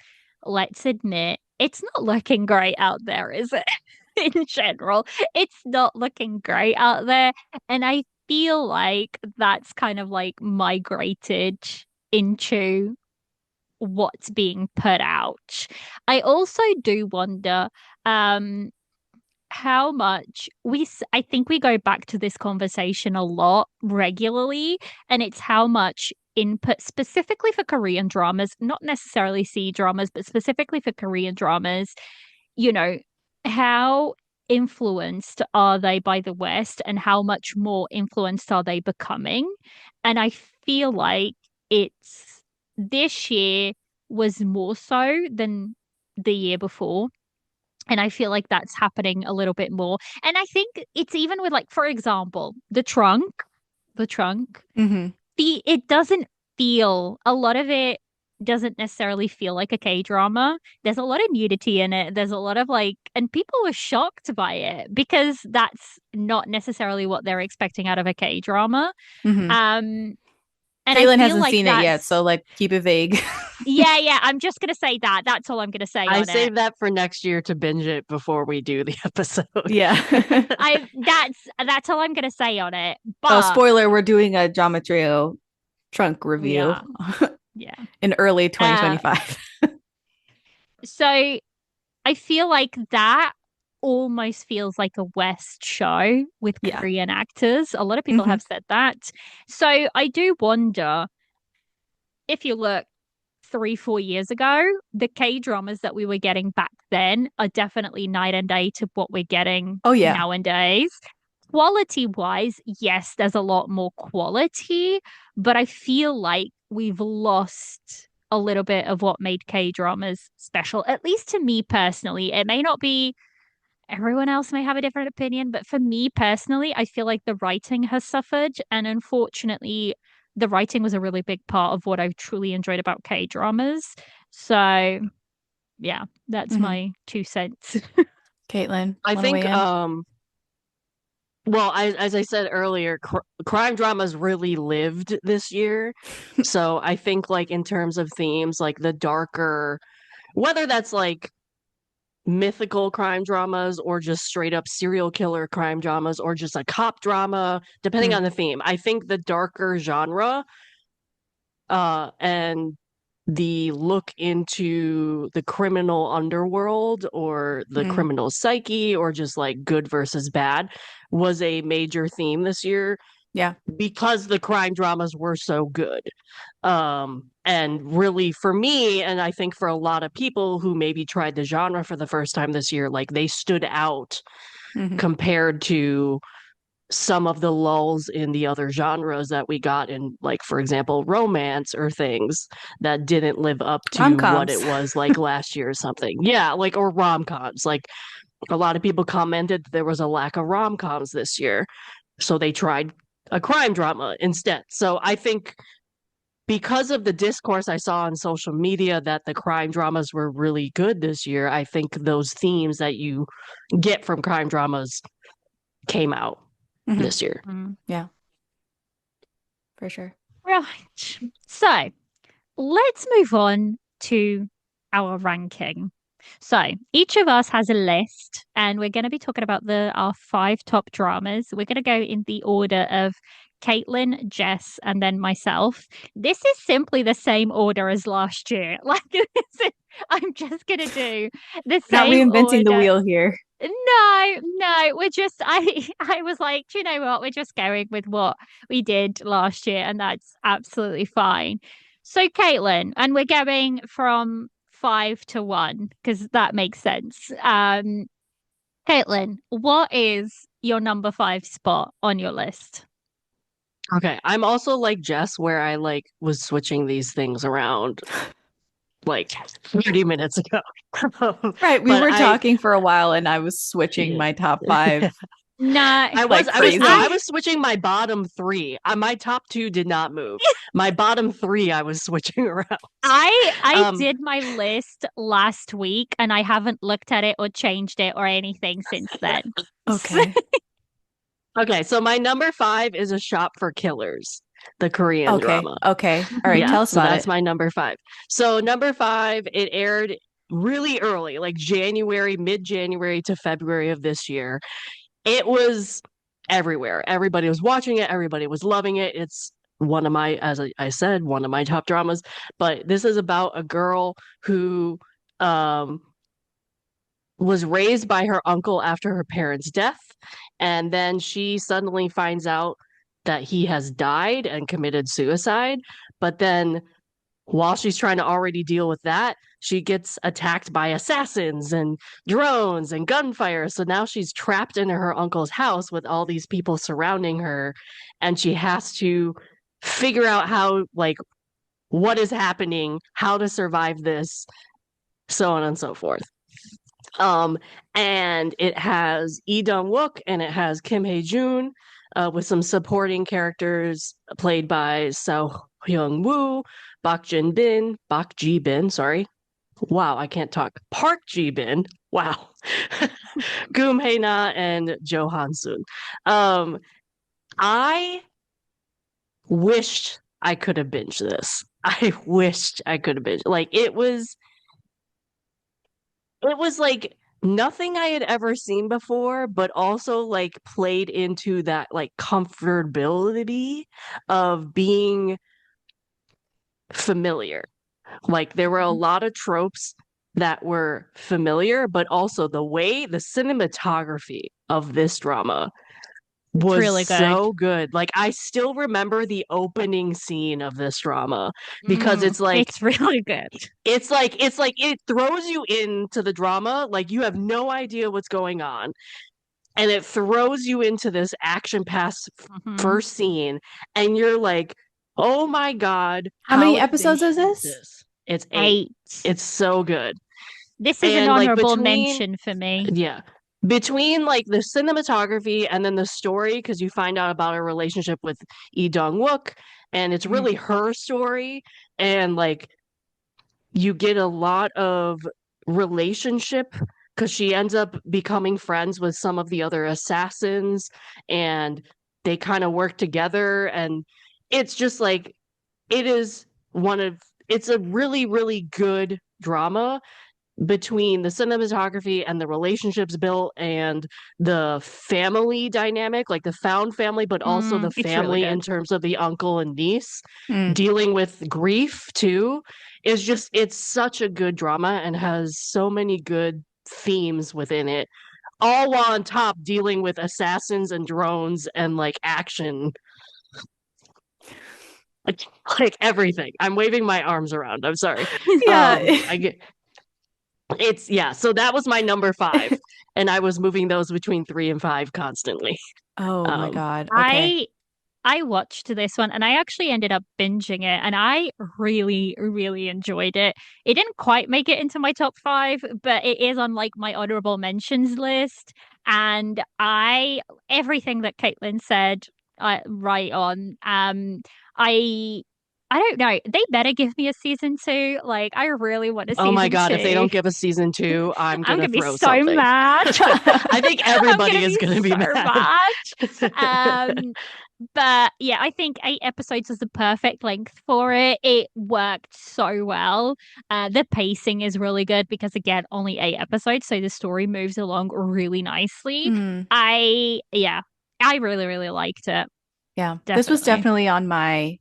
let's admit it's not looking great out there, is it? In general, it's not looking great out there. And I feel like that's kind of like migrated into what's being put out. I also do wonder, um, how much I think we go back to this conversation a lot regularly, and it's how much input specifically for Korean dramas, not necessarily C dramas, but specifically for Korean dramas, you know, how influenced are they by the West and how much more influenced are they becoming? And I feel like it's this year was more so than the year before. And I feel like that's happening a little bit more. And I think it's even with, like, for example, the trunk, Mm-hmm. it doesn't feel, a lot of it doesn't necessarily feel like a K drama. There's a lot of nudity in it. There's a lot of like, and people were shocked by it because that's not necessarily what they're expecting out of a K drama. Mm-hmm. Um, and I Caitlin feel hasn't like seen it yet, that's, so like keep it vague. yeah, yeah. I'm just gonna say that. That's all I'm gonna say I on it. saved that for next year to binge it before we do the episode. Yeah. I that's all I'm gonna say on it. Oh, But spoiler, we're doing a drama trio trunk review yeah, yeah. in early Uh, 2025. so I feel like that almost feels like a West show with Yeah. Korean actors. A lot of people Mm-hmm. have said that. So I do wonder, if you look 3, 4 years ago, the K dramas that we were getting back then are definitely night and day to what we're getting Oh yeah. nowadays. Quality wise, yes, there's a lot more quality, but I feel like we've lost a little bit of what made K dramas special, at least to me personally. It may not be, everyone else may have a different opinion, but for me personally, I feel like the writing has suffered. And unfortunately, the writing was a really big part of what I truly enjoyed about K dramas. So, yeah, that's Mm-hmm. my 2 cents. Caitlin, I want to think weigh in? well, as I said earlier, crime dramas really lived this year. So I think, like, in terms of themes, like the darker, whether that's like mythical crime dramas or just straight up serial killer crime dramas or just a cop drama, depending Mm, on the theme, I think the darker genre and the look into the criminal underworld or the mm, criminal psyche or just like good versus bad was a major theme this year yeah. because the crime dramas were so good. And really for me, and I think for a lot of people who maybe tried the genre for the first time this year, like they stood out Mm-hmm. compared to some of the lulls in the other genres that we got in, like, for example, romance or things that didn't live up to what Rom-coms. it was like last year or something. Yeah, like, or rom-coms. Like, a lot of people commented there was a lack of rom-coms this year. So they tried a crime drama instead. So I think because of the discourse I saw on social media that the crime dramas were really good this year, I think those themes that you get from crime dramas came out Mm-hmm. this year. Mm. Yeah, for sure. Right. So let's move on to our ranking. So each of us has a list, and we're going to be talking about our 5 top dramas. We're going to go in the order of Caitlin, Jess, and then myself. This is simply the same order as last year. Like, I'm just going to do the Not same reinventing the order. wheel here. No, no, we're just I was like, do you know what? We're just going with what we did last year, and that's absolutely fine. So, Caitlin, and we're going from 5 to 1 because that makes sense. Caitlin, what is your number 5 spot on your list? Okay, I'm also like Jess, where I like was switching these things around like 30 minutes ago. Right. We But were I, talking for a while and I was switching yeah. my top five. Nah, Like I crazy. was switching my bottom three. My top two did not move. My bottom three, I was switching around. I Um, did my list last week and I haven't looked at it or changed it or anything since then. Okay. okay, so my number five is A Shop for Killers, the Korean Okay. drama. Okay. All right. Yeah, Tell us so about that's it. my number five. So number five, it aired really early, like January, mid-January to February of this year. It was everywhere. Everybody was watching it. Everybody was loving it. It's one of my, as I said, one of my top dramas. But this is about a girl who um, was raised by her uncle after her parents' death. And then she suddenly finds out that he has died and committed suicide. But then while she's trying to already deal with that, she gets attacked by assassins and drones and gunfire. So now she's trapped in her uncle's house with all these people surrounding her, and she has to figure out how, like, what is happening, how to survive this, so on and so forth. Um, and it has Lee Dong Wook and it has Kim Hae Jun, with some supporting characters played by Seo Hyung Woo, Bak Ji Bin, sorry. Wow, I can't talk. Park Ji Bin. Wow. Goom Hae Na and Jo Han Soon. Um, I wished I could have binged this. I wished I could have binged. Like it was like nothing I had ever seen before, but also like played into that like comfortability of being familiar. Like there were a lot of tropes that were familiar, but also the cinematography of this drama It's was really good. so good. Like I still remember the opening scene of this drama because It's really good. it's like it throws you into the drama like you have no idea what's going on, and it throws you into this action past Mhm. first scene, and you're like, oh my god, How many how did they episodes is shoot this? this? It's 8. 8. It's so good. This is an And like honorable between mention for me. yeah, between like the cinematography and then the story, because you find out about her relationship with Lee Dong Wook, and it's Mm. really her story, and like you get a lot of relationship because she ends up becoming friends with some of the other assassins, and they kind of work together, and it's just like it is one of it's a really really good drama between the cinematography and the relationships built and the family dynamic, like the found family, but also the It's really family in good. terms of the uncle and niece Mm. dealing with grief too, is just, it's such a good drama and has so many good themes within it, all while on top dealing with assassins and drones and like action. Like, like everything. I'm waving my arms around. I'm sorry. Yeah. I get It's yeah, so that was my number five, and I was moving those between three and five constantly. Oh my Um, God. Okay. I I watched this one and I actually ended up binging it and I really, really enjoyed it. It didn't quite make it into my top 5, but it is on like my honorable mentions list. And everything that Caitlin said, right on. I, I don't know. They better give me a season 2. Like, I really want a oh my season god, if they 2. don't give a season two, I'm I'm gonna gonna be throw so something. mad. I think I'm everybody gonna is be gonna be so mad. mad. Um, but yeah, I think 8 episodes is the perfect length for it. It worked so well. The pacing is really good because again, only 8 episodes, so the story moves along really nicely. Mm. Yeah, I really, really liked it. Yeah. This was Definitely. definitely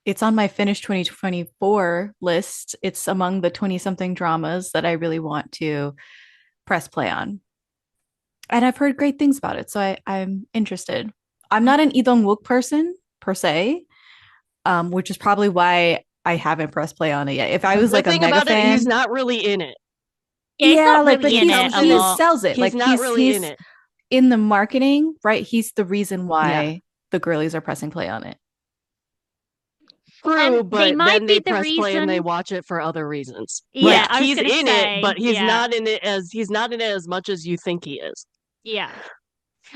it's on my finished 2024 list. It's among the 20 something dramas that I really want to press play on. And I've heard great things about it, so I'm interested. I'm not an Lee Dong-wook person per se, which is probably why I haven't pressed play on it yet. If I was The like a thing mega about it, he's fan, not really in it. Yeah, he's yeah, not like, but really He in he's it comes a in he as lot. sells it. he's Like not really in he's it. in the marketing, right? He's the reason Yeah. why the girlies are pressing play on it. True, And they but might then be they the press play and they reason. watch it for other reasons. Yeah, Like Yeah. I was he's gonna in it, say, but yeah, he's not in it as much as you think he is. yeah.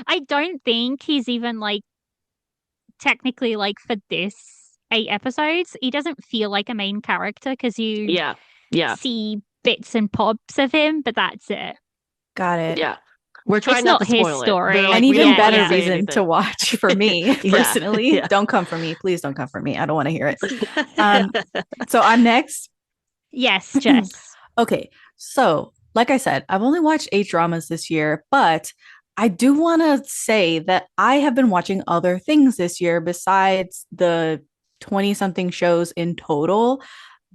I don't think he's even like technically like for this 8 episodes, he doesn't feel like a main character because you Yeah. Yeah. see bits and bobs of him, but that's it. Got it. Yeah. We're It's trying not not to his spoil it. They're story. An like, we even don't Yeah, want to better yeah. say reason to anything. watch for me Yeah. personally. Yeah. Don't come for me. Please don't come for me. I don't want to hear it. Um, so I'm next. Yes, Jess. Okay. So, like I said, I've only watched 8 dramas this year, but I do want to say that I have been watching other things this year besides the 20 something shows in total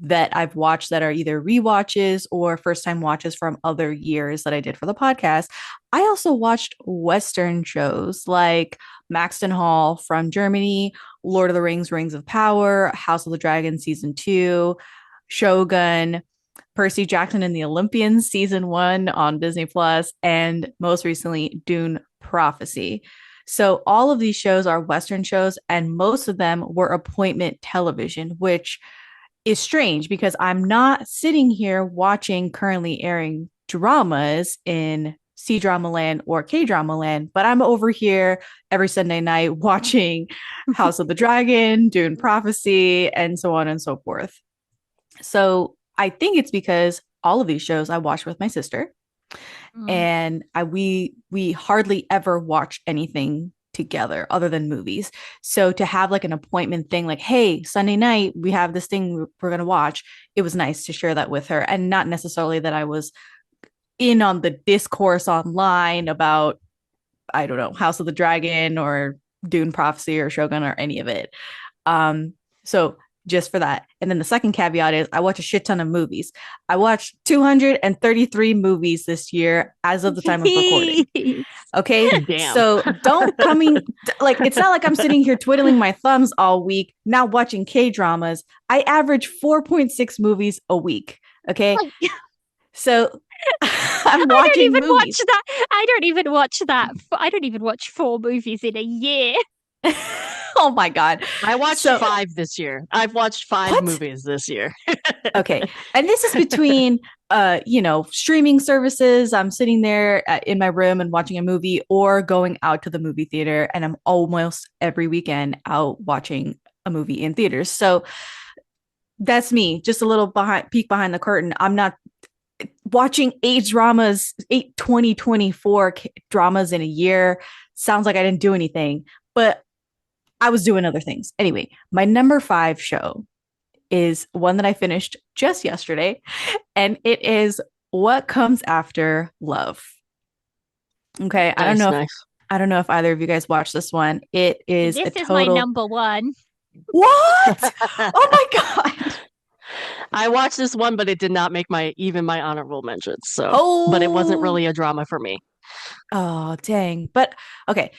that I've watched that are either rewatches or first time watches from other years that I did for the podcast. I also watched Western shows like Maxton Hall from Germany, Lord of the Rings, Rings of Power, House of the Dragon season 2, Shogun, Percy Jackson and the Olympians season 1 on Disney Plus, and most recently Dune Prophecy. So all of these shows are Western shows, and most of them were appointment television, which is strange because I'm not sitting here watching currently airing dramas in C drama land or K drama land, but I'm over here every Sunday night watching House of the Dragon, Dune Prophecy, and so on and so forth. So I think it's because all of these shows I watch with my sister, Mm. and we hardly ever watch anything together other than movies. So to have like an appointment thing, like, hey, Sunday night we have this thing we're gonna watch, it was nice to share that with her, and not necessarily that I was in on the discourse online about, I don't know, House of the Dragon or Dune Prophecy or Shogun or any of it. So just for that. And then the second caveat is I watch a shit ton of movies. I watched 233 movies this year as of the time of recording. Okay. Damn. So don't coming like, it's not like I'm sitting here twiddling my thumbs all week, not watching K dramas. I average 4.6 movies a week. Okay. So I'm I don't watching even watch movies. that. I don't even watch that. I don't even watch 4 movies in a year. Oh my God. I watched So- 5 this year. I've watched 5 What? movies this year. Okay. And this is between streaming services. I'm sitting there in my room and watching a movie, or going out to the movie theater, and I'm almost every weekend out watching a movie in theaters. So that's me, just a little peek behind the curtain. I'm not watching 2024 dramas in a year. Sounds like I didn't do anything, but I was doing other things. Anyway, my number 5 show is one that I finished just yesterday, and it is What Comes After Love. Okay, Nice. I don't know if either of you guys watched this one. It is This a is my total number one. What? Oh my God. I watched this one, but it did not make my honorable mentions. So, Oh, but it wasn't really a drama for me. Oh, dang. But okay.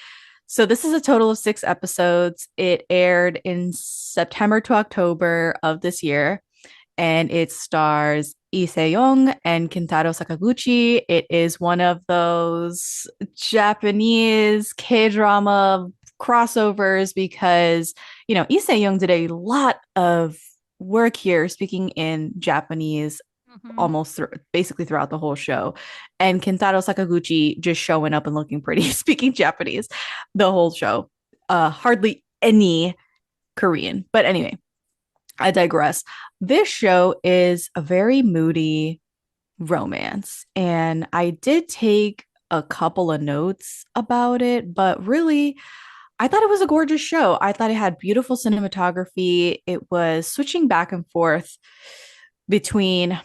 So this is a total of 6 episodes. It aired in September to October of this year, and it stars Lee Se-young and Kentaro Sakaguchi. It is one of those Japanese K-drama crossovers because, Lee Se-young did a lot of work here speaking in Japanese almost basically throughout the whole show. And Kentaro Sakaguchi just showing up and looking pretty, speaking Japanese the whole show. Hardly any Korean. But anyway, I digress. This show is a very moody romance. And I did take a couple of notes about it, but really, I thought it was a gorgeous show. I thought it had beautiful cinematography. It was switching back and forth between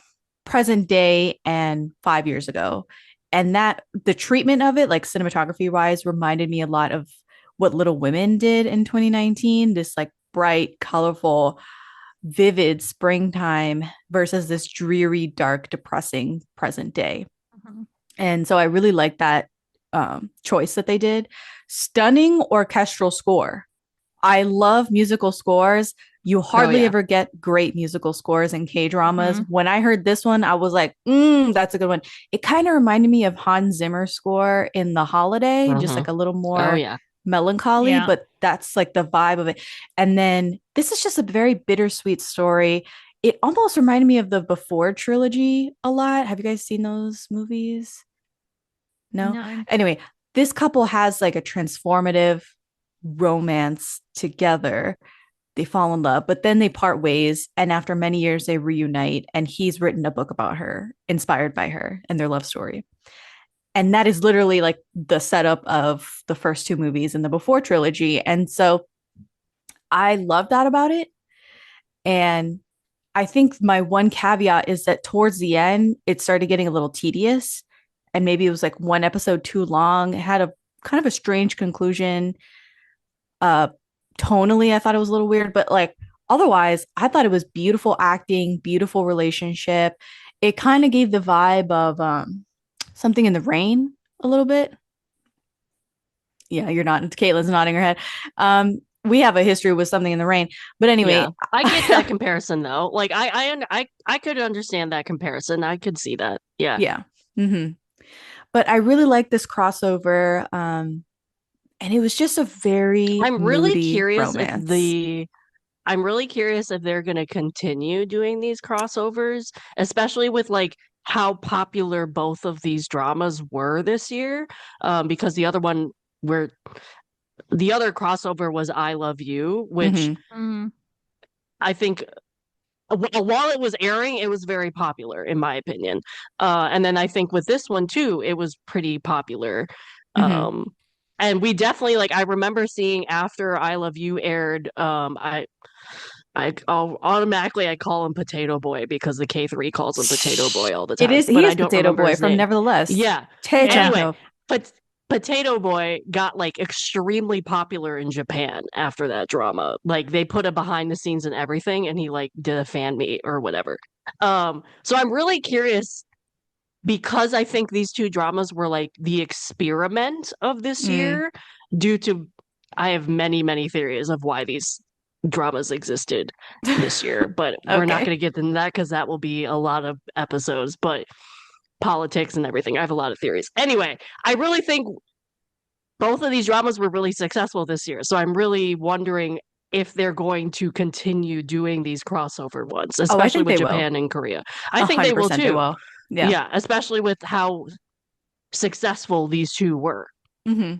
present day and 5 years ago. And that the treatment of it, like cinematography wise, reminded me a lot of what Little Women did in 2019. This like bright, colorful, vivid springtime versus this dreary, dark, depressing present day. And so I really like that choice that they did. Stunning orchestral score. I love musical scores. You hardly ever get great musical scores in K-dramas. When I heard this one, I was like, that's a good one. It kind of reminded me of Hans Zimmer's score in The Holiday, just like a little more melancholy, but that's like the vibe of it. And then this is just a very bittersweet story. It almost reminded me of the Before trilogy a lot. Have you guys seen those movies? No? No. Anyway, this couple has like a transformative romance together. They fall in love, but then they part ways. And after many years, they reunite. And he's written a book about her, inspired by her and their love story. And that is literally like the setup of the first two movies in the Before trilogy. And so I love that about it. And I think my one caveat is that towards the end, it started getting a little tedious. And maybe it was like one episode too long. It had a kind of a strange conclusion. Uh, Tonally, I thought it was a little weird, but like otherwise, I thought it was beautiful acting, beautiful relationship. It kind of gave the vibe of something in the rain a little bit. Yeah, you're not. Caitlin's nodding her head. We have a history with something in the rain, but Yeah, anyway, I get that comparison though. Like I could understand that comparison. I could see that. Yeah. yeah. Hmm. But I really like this crossover. And it was just a very I'm really moody curious if romance. I'm really curious if they're going to continue doing these crossovers, especially with like how popular both of these dramas were this year. Because the other one where the other crossover was I Love You, which Hmm. Mm. I think while it was airing, it was very popular in my opinion. And then I think with this one too, it was pretty popular. Hmm. Um, and we definitely like I remember seeing after I Love You aired, I'll automatically I call him Potato Boy because the K3 calls him Potato Boy all the It time, is, but he I is don't Potato remember Boy his from name. Nevertheless. Yeah. Yeah. Anyway, Potato. but Potato Boy got like extremely popular in Japan after that drama. Like they put a behind the scenes and everything, and he like did a fan meet or whatever. So I'm really curious because I think these two dramas were like the experiment of this Mm, year due to I have many, many theories of why these dramas existed this year, but we're not okay. going to get into that because that will be a lot of episodes, but politics and everything. I have a lot of theories. Anyway, I really think both of these dramas were really successful this year. So I'm really wondering if they're going to continue doing these crossover ones, Oh, I especially think with they will. Japan and Korea. I think they will 100% they too. will. Yeah. Yeah, especially with how successful these two were. Hmm.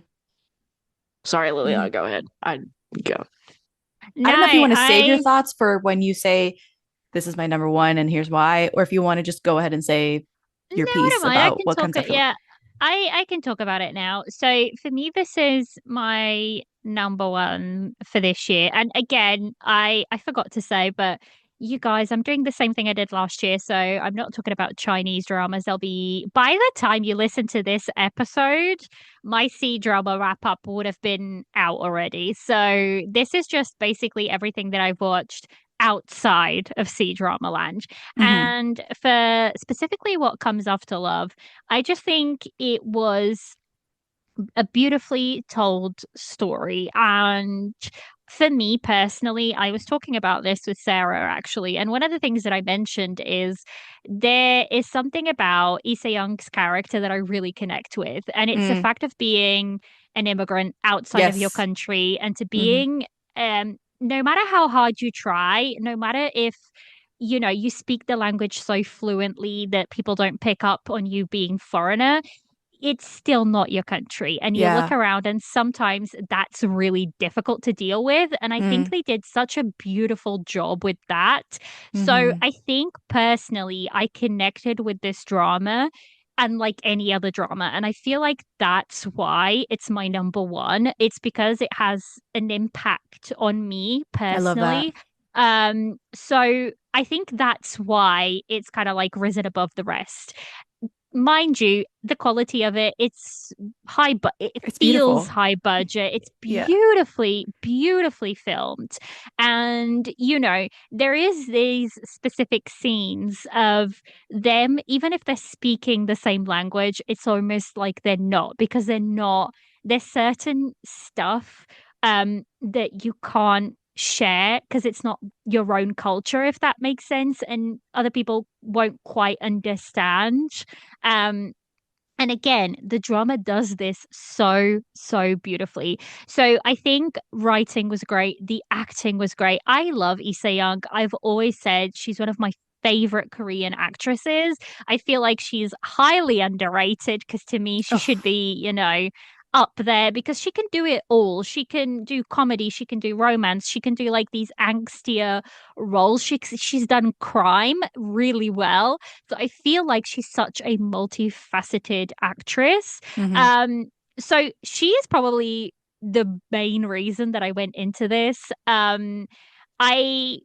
Sorry, Hmm. Liliana, go ahead. I go. I No, don't know if you want to save your I thoughts for when you say, this is my number one and here's why, or if you want to just go ahead and say no, your I don't piece mind. I about can what talk it. comes Yeah, I can talk about it now. So for me, this is my number one for this year. And again, I forgot to say, but you guys, I'm doing the same thing I did last year. So I'm not talking about Chinese dramas. They'll be by the time you listen to this episode, my C drama wrap up would have been out already. So this is just basically everything that I've watched outside of C drama land. from. And for specifically what comes after love, I just think it was a beautifully told story. And for me personally, I was talking about this with Sarah actually. And one of the things that I mentioned is there is something about Issa Young's character that I really connect with. And it's the Mm, fact of being an immigrant outside of your yes. country and to Hmm. being, no matter how hard you try, no matter if you speak the language so fluently that people don't pick up on you being foreigner, it's still not your country. And you look Yeah. around, and sometimes that's really difficult to deal with. And I think Mm, they did such a beautiful job with that. So hmm. I think personally, I connected with this drama unlike any other drama. And I feel like that's why it's my number one. It's because it has an impact on me I love that. personally. So I think that's why it's kind of like risen above the rest. Mind you, the quality of it, it's high, but it It's feels beautiful. high budget. It's Yeah. beautifully, beautifully filmed. And, there is these specific scenes of them, even if they're speaking the same language, it's almost like they're not because they're not, there's certain stuff that you can't share because it's not your own culture, if that makes sense, and other people won't quite understand. um, and again, the drama does this so, so beautifully. So I think writing was great. The acting was great. I love Issa Young. I've always said she's one of my favorite Korean actresses. I feel like she's highly underrated because to me, she Oh, should be, up there because she can do it all. She can do comedy, she can do romance, she can do like these angstier roles. She's done crime really well. So I feel like she's such a multifaceted actress. Hmm. Um, so she is probably the main reason that I went into this. I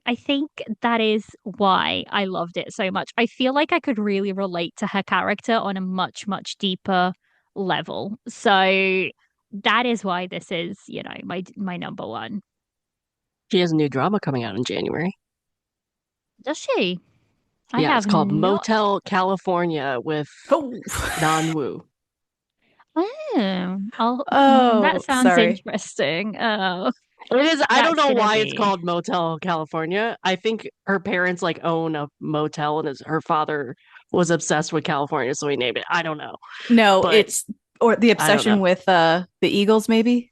I think that is why I loved it so much. I feel like I could really relate to her character on a much, much deeper level. So that is why this is, my number one. She has a new drama coming out in January. Does she? I Yeah, it's have called not. Motel California with Oh. Non-Woo. That Oh, sounds sorry. interesting. Oh, It is, I don't that's know gonna why it's be. called Motel California. I think her parents like own a motel and her father was obsessed with California, so he named it. I don't know, No, but it's or the I don't know. obsession with the Eagles, maybe.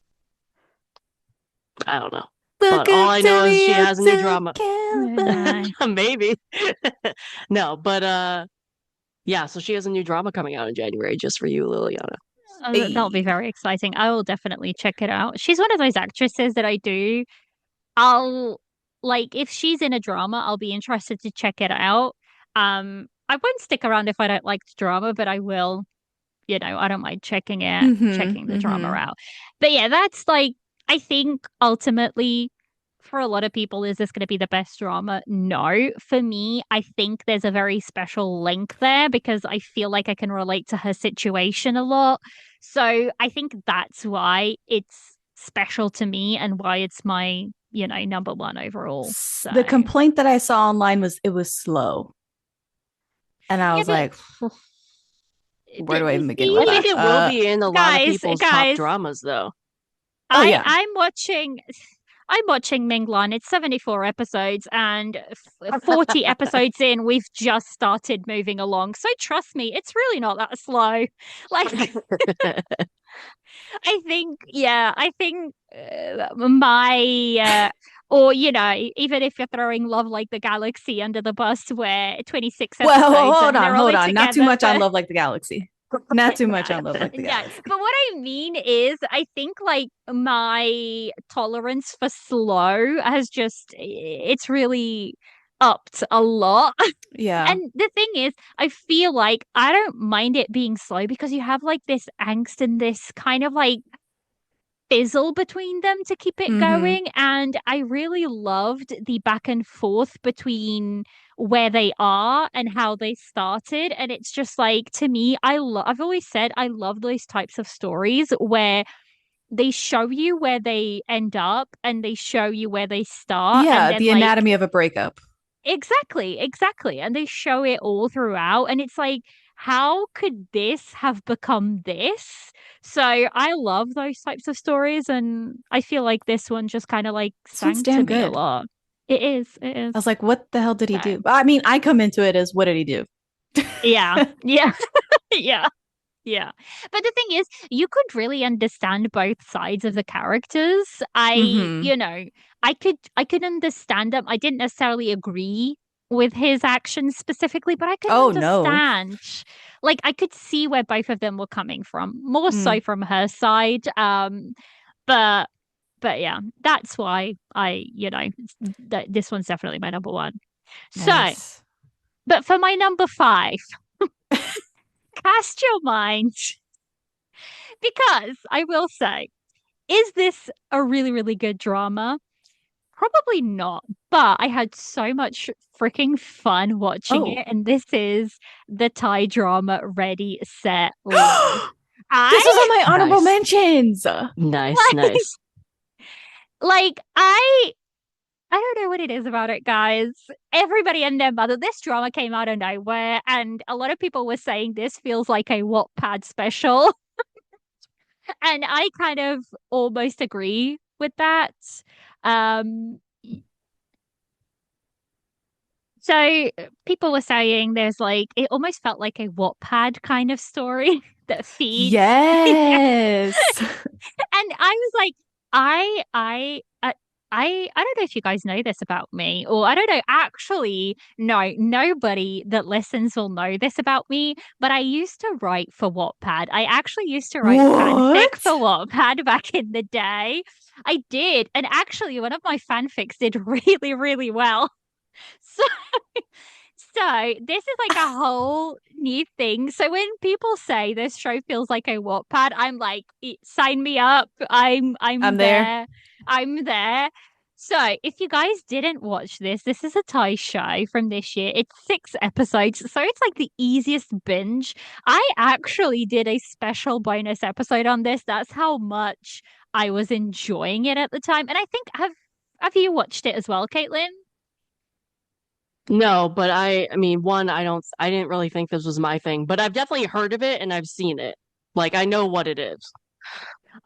I don't know. But all Welcome I to know is she the has a new Hotel drama. No. Maybe. No, but yeah, so she has a new drama coming out in January just for you, Liliana. That'll be Hey. very exciting. I will definitely check it out. She's one of those actresses that I do. I'll like if she's in a drama, I'll be interested to check it out. I won't stick around if I don't like the drama, but I will, I don't mind Mm-hmm. checking the drama Mm-hmm. out. But yeah, that's like I think ultimately for a lot of people, is this going to be the best drama? No. For me, I think there's a very special link there because I feel like I can relate to her situation a lot. So I think that's why it's special to me and why it's my, number one overall. So The complaint that I saw online was it was slow. And I yeah, was but like, where do I even begin with I see, think that? it will be in a lot of guys, people's top guys, dramas, though. Oh I yeah. I'm watching I'm watching Minglan. It's 74 episodes and 40 episodes in, we've just started moving along. So trust me, it's really not that slow. Like I think or even if you're throwing Love Like the Galaxy under the bus where 26 Well, episodes hold and on, they're hold only on. Not too together much for on Love Like the Galaxy. Not too much no, on Love Like the no. Galaxy. But what I mean is, I think like my tolerance for slow it's really upped a lot. Yeah. And the thing is, I feel like I don't mind it being slow because you have like this angst and this kind of like fizzle between them to keep it Mm-hmm. going. And I really loved the back and forth between where they are and how they started. And it's just like, to me, I've always said I love those types of stories where they show you where they end up and they show you where they start. And Yeah, then, the like, anatomy of a breakup. exactly, exactly. And they show it all throughout. And it's like, how could this have become this? So I love those types of stories. And I feel like this one just kind of like This one's sang to damn me a good. lot. It is, it I was is. like, what the hell did he So, do? I mean, I come into it as what did he do? yeah, yeah, yeah. Yeah. But the thing is, you could really understand both sides of the characters. Mm-hmm. I could understand them. I didn't necessarily agree with his actions specifically, but I could Oh no. understand. Like I could see where both of them were coming from, more Mm, so from her side. But yeah, that's why this one's definitely my number one. So, nice. but for my number five, cast your mind because I will say, is this a really, really good drama? Probably not, but I had so much freaking fun watching Oh. it, and this is the Thai drama Ready, Set, Live. This was on I my honorable Nice. mentions. Nice, nice. like I don't know what it is about it, guys. Everybody and their mother. This drama came out of nowhere, and a lot of people were saying this feels like a Wattpad special. And I kind of almost agree with that. Um, so people were saying there's like it almost felt like a Wattpad kind of story that feeds. Yeah. Yes. And I was like, I I don't know if you guys know this about me, or I don't know. Actually, no, nobody that listens will know this about me. But I used to write for Wattpad. I actually used to write fanfic for What? Wattpad back in the day. I did, and actually, one of my fanfics did really, really well. So So this is like a whole new thing. So when people say this show feels like a Wattpad, I'm like, sign me up. I'm I'm there. there. I'm there. So if you guys didn't watch this, this is a Thai show from this year. It's 6 episodes, so it's like the easiest binge. I actually did a special bonus episode on this. That's how much I was enjoying it at the time. And I think have you watched it as well, Caitlin? No, but I mean, one, I didn't really think this was my thing, but I've definitely heard of it and I've seen it. Like, I know what it is.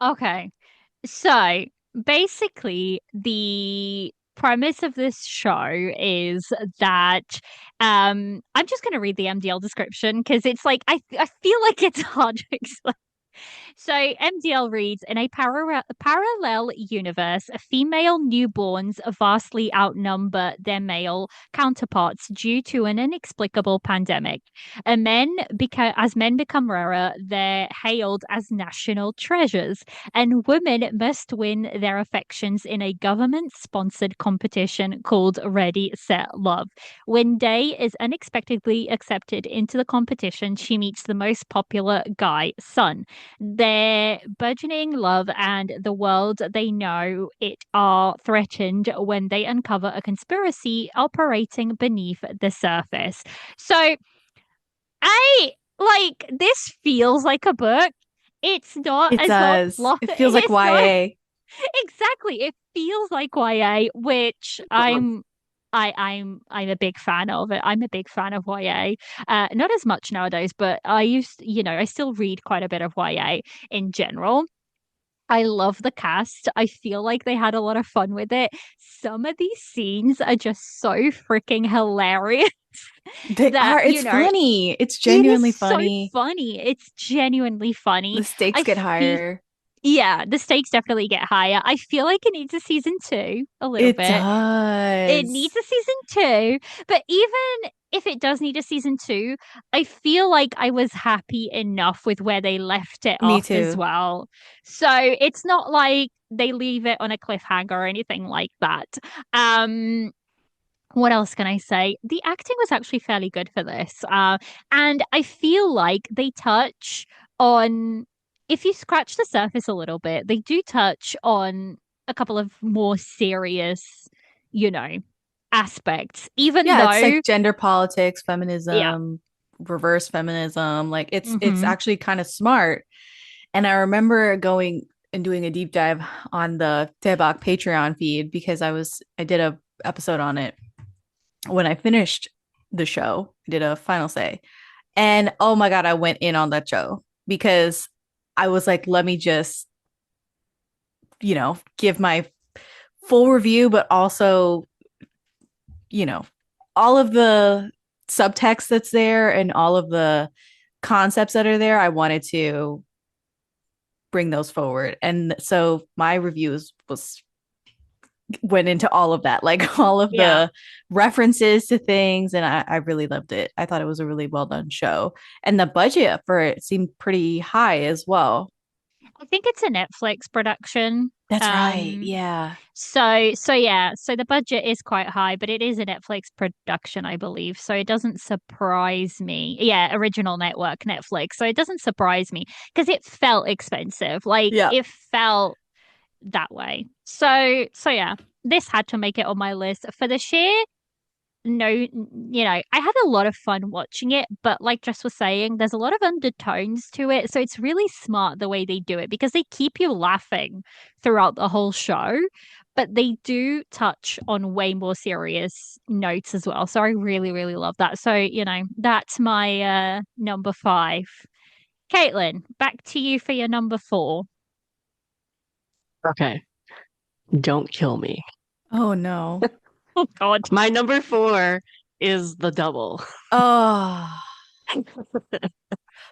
Okay. So basically, the premise of this show is that I'm just going to read the MDL description because it's like I feel like it's hard to explain. So MDL reads in a parallel universe, female newborns vastly outnumber their male counterparts due to an inexplicable pandemic. As men become rarer, they're hailed as national treasures, and women must win their affections in a government-sponsored competition called Ready, Set, Love. When Day is unexpectedly accepted into the competition, she meets the most popular guy, Sun. Their burgeoning love and the world they know it are threatened when they uncover a conspiracy operating beneath the surface. So I like this feels like a book. It's not It as not does. plot. It feels like It's not YA. exactly. It feels like YA, which I'm a big fan of it. I'm a big fan of YA. Not as much nowadays, but I still read quite a bit of YA in general. I love the cast. I feel like they had a lot of fun with it. Some of these scenes are just so freaking hilarious They that, are. It's funny. It's it is genuinely so funny. funny. It's genuinely funny. The stakes I get feel higher. yeah, the stakes definitely get higher. I feel like it needs a season two a little It bit. It does. needs a season two, but even if it does need a season two, I feel like I was happy enough with where they left it Me off as too. well. So it's not like they leave it on a cliffhanger or anything like that. Um, what else can I say? The acting was actually fairly good for this. And I feel like they touch on, if you scratch the surface a little bit, they do touch on a couple of more serious, you know, aspects, even Yeah, it's though, like gender politics, yeah. feminism, reverse feminism. Like it's Hmm. actually kind of smart. And I remember going and doing a deep dive on the Tebak Patreon feed because I did a episode on it when I finished the show. I did a final say. And oh my God, I went in on that show because I was like, let me just, give my full review, but also, you know, all of the subtext that's there and all of the concepts that are there, I wanted to bring those forward. And so my reviews was went into all of that, like all of Yeah. the references to things, and I really loved it. I thought it was a really well done show, and the budget for it seemed pretty high as well. I think it's a Netflix production. That's right. Um, Yeah. so yeah, so the budget is quite high, but it is a Netflix production, I believe. So it doesn't surprise me. Yeah, original network, Netflix. So it doesn't surprise me because it felt expensive. Like Yeah. it felt that way. So yeah, this had to make it on my list for the sheer no, I had a lot of fun watching it, but like Jess was saying, there's a lot of undertones to it. So it's really smart the way they do it because they keep you laughing throughout the whole show, but they do touch on way more serious notes as well. So I really, really love that. So, that's my number five. Caitlin, back to you for your number four. Okay. Don't kill me. Oh no. Oh God. My number four is The Double. Oh,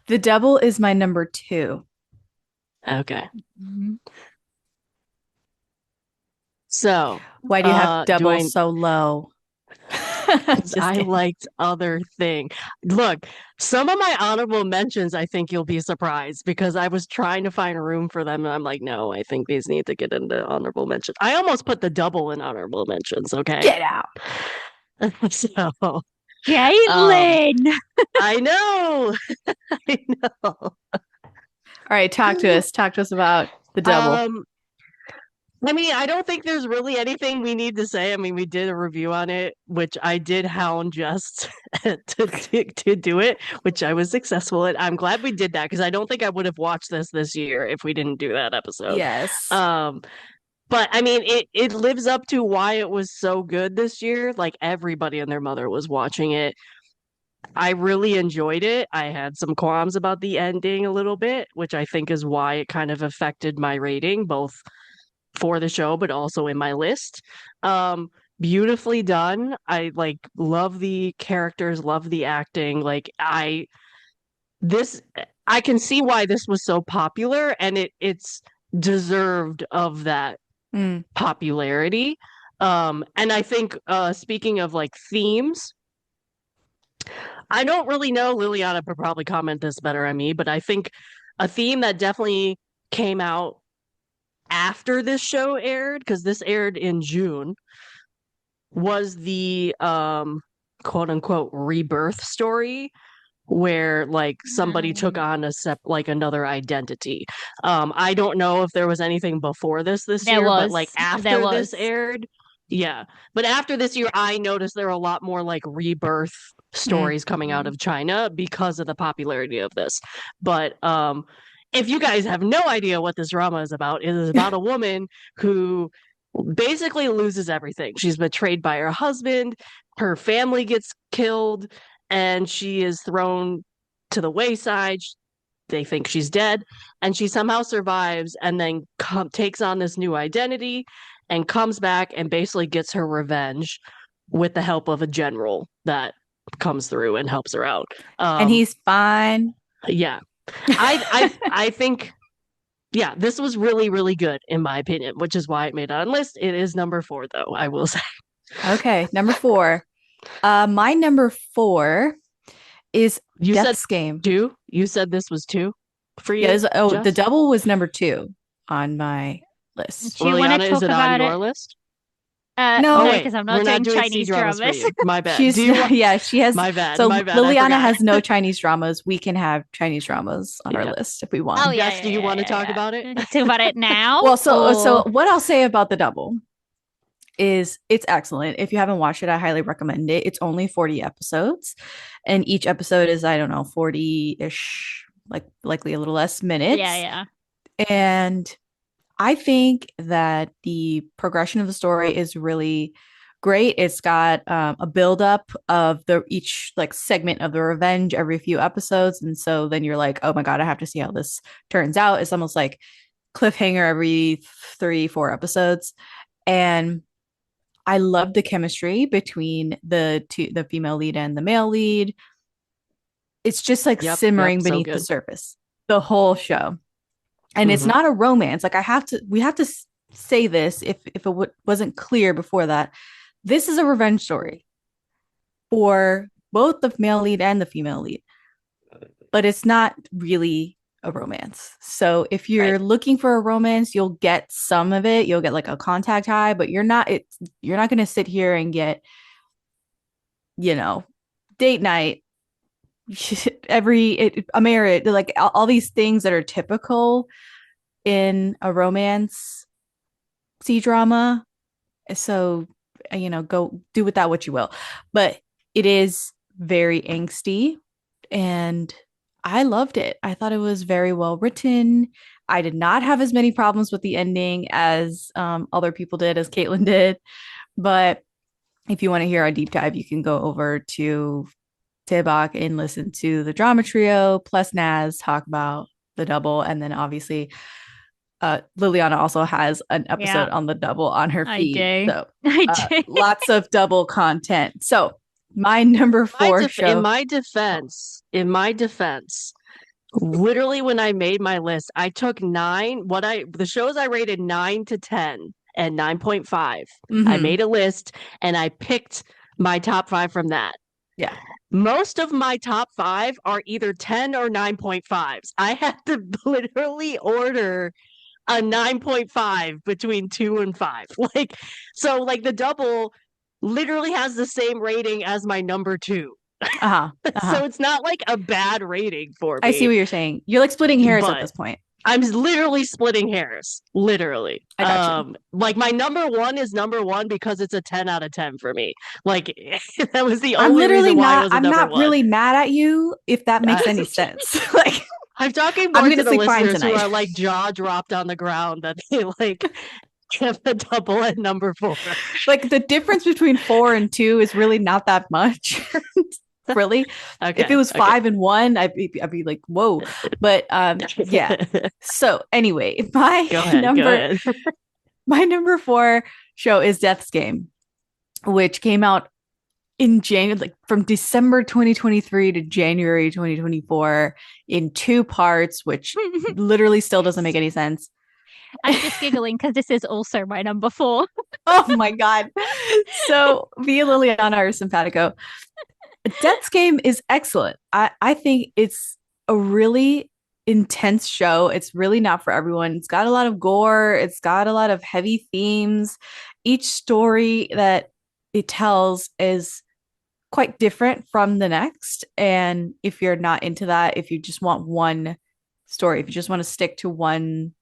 the devil is my number two. Okay. Mhm. So, Why do you have do double I? so low? Just I kidding. liked other thing. Look, some of my honorable mentions, I think you'll be surprised because I was trying to find room for them, and I'm like, no, I think these need to get into honorable mentions. I almost put the double in honorable mentions. Okay, Get out. so um, Caitlin. I know, I know. All right, talk to us. Talk to us about the double. Um, I mean, I don't think there's really anything we need to say. I mean, we did a review on it, which I did hound just to do it, which I was successful at. I'm glad we did that because I don't think I would have watched this year if we didn't do that episode. Yes. Um, but I mean, it lives up to why it was so good this year. Like everybody and their mother was watching it. I really enjoyed it. I had some qualms about the ending a little bit, which I think is why it kind of affected my rating, both for the show, but also in my list. Um, Beautifully done. I like love the characters, love the acting. This I can see why this was so popular and it's deserved of that Mm. popularity. And I think speaking of like themes, I don't really know. Liliana could probably comment this better on me, but I think a theme that definitely came out after this show aired, because this aired in June, was the quote unquote rebirth story where like somebody took on like another identity. I don't know if there was anything before this There year, but like was. There after this was. aired, yeah. But after this year, I noticed there are a lot more like rebirth Mm. stories coming out Mm. of China because of the popularity of this. But if you guys have no idea what this drama is about, it is about a woman who basically loses everything. She's betrayed by her husband, her family gets killed, and she is thrown to the wayside. They think she's dead, and she somehow survives and then takes on this new identity and comes back and basically gets her revenge with the help of a general that comes through and helps her out. And Um, he's fine. yeah, I think yeah, this was really, really good in my opinion, which is why it made it on list. It is number 4, though, I will say. Okay, number 4. My number 4 is You said Death's Game. 2? You said this was 2 for Yeah, you, the Jess? double was number 2 on my list. Do you want to Liliana, is talk it on about your it? list? No, Oh, No, wait, because I'm we're not not doing doing C Chinese dramas for dramas. you. My bad. Do she's you want? yeah, she has. My bad. So My bad. I Liliana forgot. has no Chinese dramas. We can have Chinese dramas on our Yeah. list if we Oh want. yeah, Jess, do yeah, you want to yeah, talk yeah, about it? yeah. Talk about it now, Well, so or what I'll say about the double is it's excellent. If you haven't watched it, I highly recommend it. It's only 40 episodes, and each episode is, I don't know, 40-ish, like likely a little less yeah, minutes. yeah. And I think that the progression of the story is really great. It's got a buildup of the each like segment of the revenge every few episodes, and so then you're like, oh my god, I have to see how this turns out. It's almost like cliffhanger every 3-4 episodes, and I love the chemistry between the female lead and the male lead. It's just like Yep. Yep. simmering So beneath the good. surface the whole show. And it's Hmm. not a romance. Like we have to say this if it wasn't clear before that. This is a revenge story for both the male lead and the female lead, but it's not really a romance. So if Right. you're looking for a romance, you'll get some of it. You'll get like a contact high, but you're not going to sit here and get, you know, date night a marriage, like all these things that are typical in a romance C drama. So, go do with that what you will. But it is very angsty, and I loved it. I thought it was very well written. I did not have as many problems with the ending as other people did, as Caitlin did. But if you want to hear a deep dive, you can go over to Tibok and listen to the drama trio plus Naz talk about the double. And then obviously Liliana also has an Yeah, episode on the double on her I feed. do. So I do. lots of double content. So my number four In show. my defense, literally when I made my list, I took the shows I rated 9 to 10, and 9.5. I Mm-hmm. made a list and I picked my top 5 from that. Yeah. Most of my top 5 are either 10 or 9.5s. I had to literally order a 9.5 between 2 and 5. Like, so like the double literally has the same rating as my number 2. Uh-huh. Uh-huh. So it's not like a bad rating for I see me, what you're saying. You're like splitting hairs at but this point. I'm literally splitting hairs. Literally. I got you. Like my number 1 is number 1 because it's a 10 out of 10 for me. Like that was the I'm only literally reason why it not, was a I'm number not 1. really mad at you if that makes any sense. Like, I'm talking I'm more gonna to the sleep fine listeners who tonight. are like jaw dropped on the ground that they like give the double at number 4. Like the difference between 4 and 2 is really not that much. Really. If it Okay. was Okay. 5 and 1, I'd be like, whoa. But yeah. So anyway, Go ahead. Go ahead. my number 4 show is Death's Game, which came out in January, like from December 2023 to January 2024 in 2 parts, which literally still doesn't make any sense. I'm just giggling because this is also my number 4. Oh my God. So me and Liliana are simpatico. Death's Game is excellent. I think it's a really intense show. It's really not for everyone. It's got a lot of gore, it's got a lot of heavy themes. Each story that it tells is quite different from the next. And if you're not into that, if you just want one story, if you just want to stick to one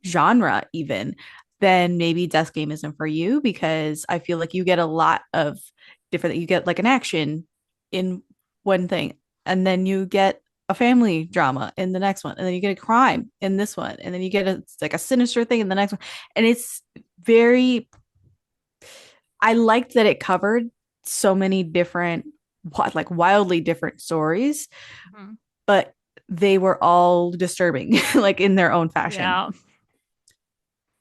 genre, even, then maybe Death Game isn't for you because I feel like you get a lot of different, you get like an action in one thing, and then you get a family drama in the next one, and then you get a crime in this one, and then you get a like a sinister thing in the next one. And it's very, I liked that it covered so many different, like wildly different stories, Mhm. but they were all disturbing, like in their own fashion. Yeah.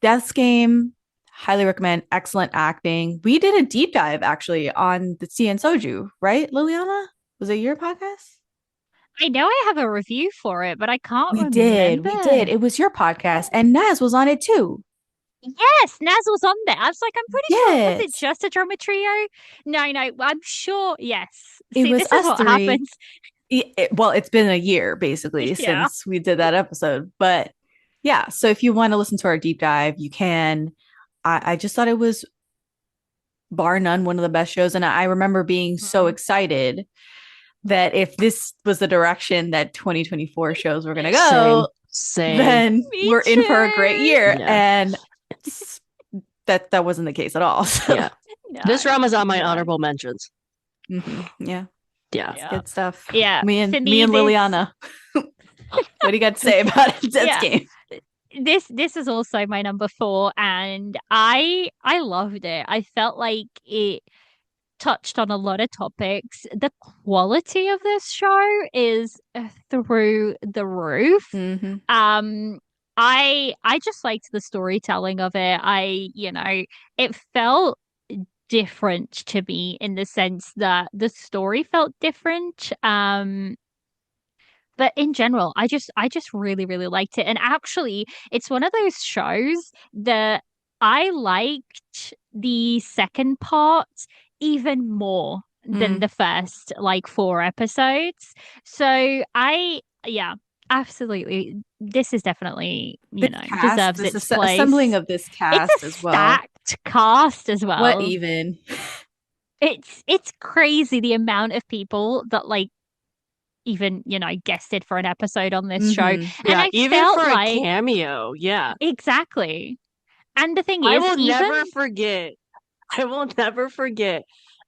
Death's Game, highly recommend. Excellent acting. We did a deep dive actually on the tea and soju, right, Liliana? Was it your podcast? I know I have a review for it, but I can't We did. We did. remember. It was your podcast, and Naz was on it too. Yes, Naz was on there. I was like, I'm pretty sure. Was it Yes. just a drama trio? No, no, I'm sure. Yes. It See, was this is us what three. happens. Well, it's been a year basically Yeah. since we did that episode. But yeah, so if you want to listen to our deep dive, you can. I just thought it was bar none one of the best shows. And I remember being so Mhm. excited that if this was the direction that 2024 shows were going to Same. go, Same. then Me we're in for a great too. year. Yeah. And that wasn't the case at all. So, Yeah. No, This drama's on my no. honorable mentions. yeah, Yeah. Yeah. good stuff. Yeah. Me For and me, this. Liliana. What do you got to say about it? Death's Yeah. Game? This is also my number 4, and I loved it. I felt like it touched on a lot of topics. The quality of this show is through the roof. Mm-hmm. I just liked the storytelling of it. It felt different to me in the sense that the story felt different. But in general, I just really, really liked it. And actually, it's one of those shows that I liked the second part even more than Mm. the first like 4 episodes. So yeah, absolutely. This is definitely, This cast, deserves this its assembling place. of this It's cast a as well. stacked cast as What well. even? It's crazy the amount of people that like even, guested for an episode on this show. Mm-hmm. And Yeah. I Even felt for a like cameo. Yeah. exactly. And the thing I is, will even never forget. I will never forget.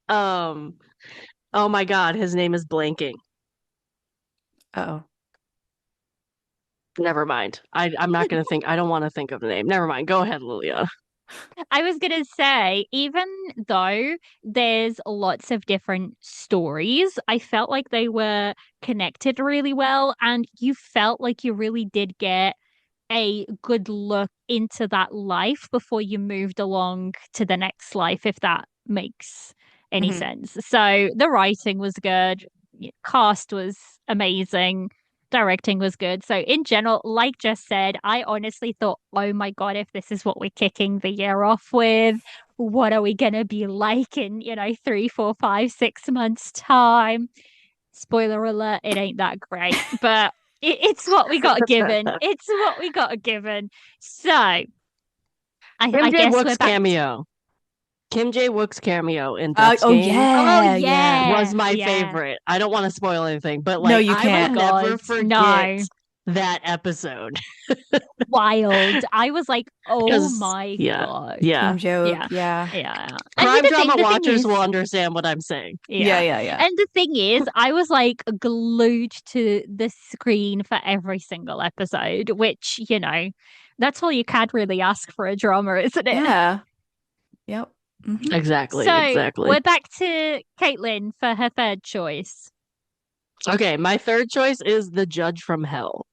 Um, oh my God, his name is blanking. Oh, Never mind. I'm not gonna think. I don't want to think of the name. Never mind. Go ahead, Lilia. I was gonna say, even though there's lots of different stories, I felt like they were connected really well, and you felt like you really did get a good look into that life before you moved along to the next life, if that makes any mm-hmm. sense. So the writing was good, cast was amazing. directing was good. So in general, like Jess said, I honestly thought, oh my God, if this is what we're kicking the year off with, what are we gonna be like in, 3, 4, 5, 6 months time? Spoiler alert, it ain't that great, but it's what we got given. It's what we got given. So Kim I J guess we're Wook's back. cameo. Kim J Wook's cameo in Death's Oh Game Oh yeah. was yeah, my yeah. favorite. I don't want to spoil anything, but No, like you I Oh my will can't. never God, forget no. that episode. Wild. I was like, oh Because my yeah, God. yeah. Kim Joke, Yeah. yeah. Yeah. And Crime the thing, drama the thing watchers will is, understand what I'm saying. Yeah, yeah. yeah, yeah. And the thing is, I was like glued to the screen for every single episode, which, that's all you can really ask for a drama, isn't it? Yeah. Yep. Hmm. Exactly, So exactly. we're back to Caitlin for her third choice. Okay, my third choice is The Judge from Hell.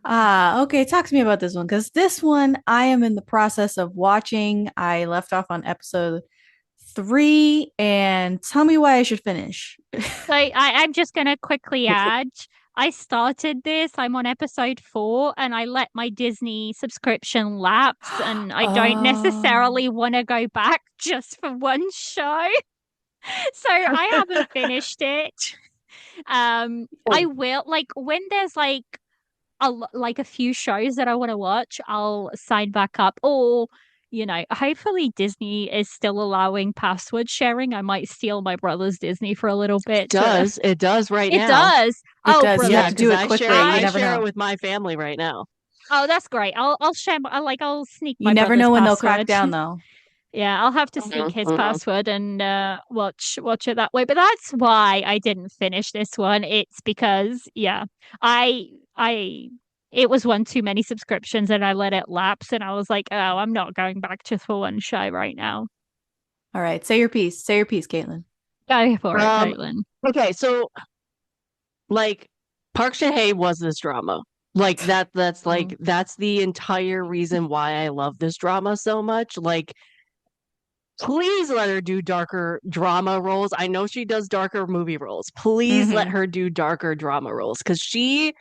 Okay. Talk to me about this one because this one I am in the process of watching. I left off on episode 3, and tell me why I should finish. So I'm just going to quickly add, I started this, I'm on episode 4, and I let my Disney subscription lapse, and I don't Oh. necessarily want to go back just for one show. So I haven't finished it. I will, like, when there's like a few shows that I want to watch, I'll sign back up. Or, hopefully Disney is still allowing password sharing. I might steal my brother's Disney for a little bit to It does right It now. does. It Oh, does. You have Yeah, to brilliant. do because it quickly. You I never share it know. with my family right now. Oh, that's great. I'll share I'll sneak You my never brother's know when they'll crack password. down, though. Yeah, I'll have to sneak Mhm, his mhm. password and watch it that way. But that's why I didn't finish this one. It's because I it was one too many subscriptions and I let it lapse and I was like, oh, I'm not going back just for one show right now. All right. Say your piece. Say your piece, Caitlin. Go for it, Um, Caitlin. okay, so like Park Shin-hye was this drama. Like Mm. that's the entire reason why I love this drama so much. Like please let her do darker drama roles. I know she does darker movie roles. Please let Hmm. her do darker drama roles cuz she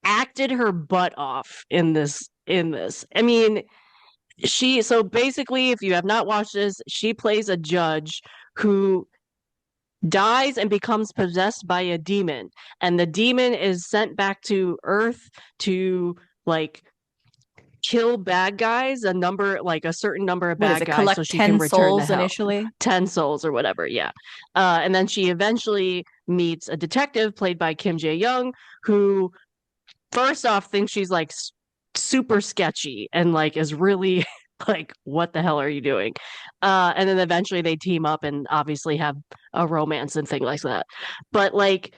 acted her butt off in this. I mean, she so basically if you have not watched this, she plays a judge who dies and becomes possessed by a demon, and the demon is sent back to earth to like kill bad guys, a certain number of What is bad it? guys so Collect she can 10 return to souls hell. initially? 10 souls or whatever, yeah. And then she eventually meets a detective played by Kim Jae-young who first off thinks she's like super sketchy and like is really like what the hell are you doing, and then eventually they team up and obviously have a romance and things like that, but like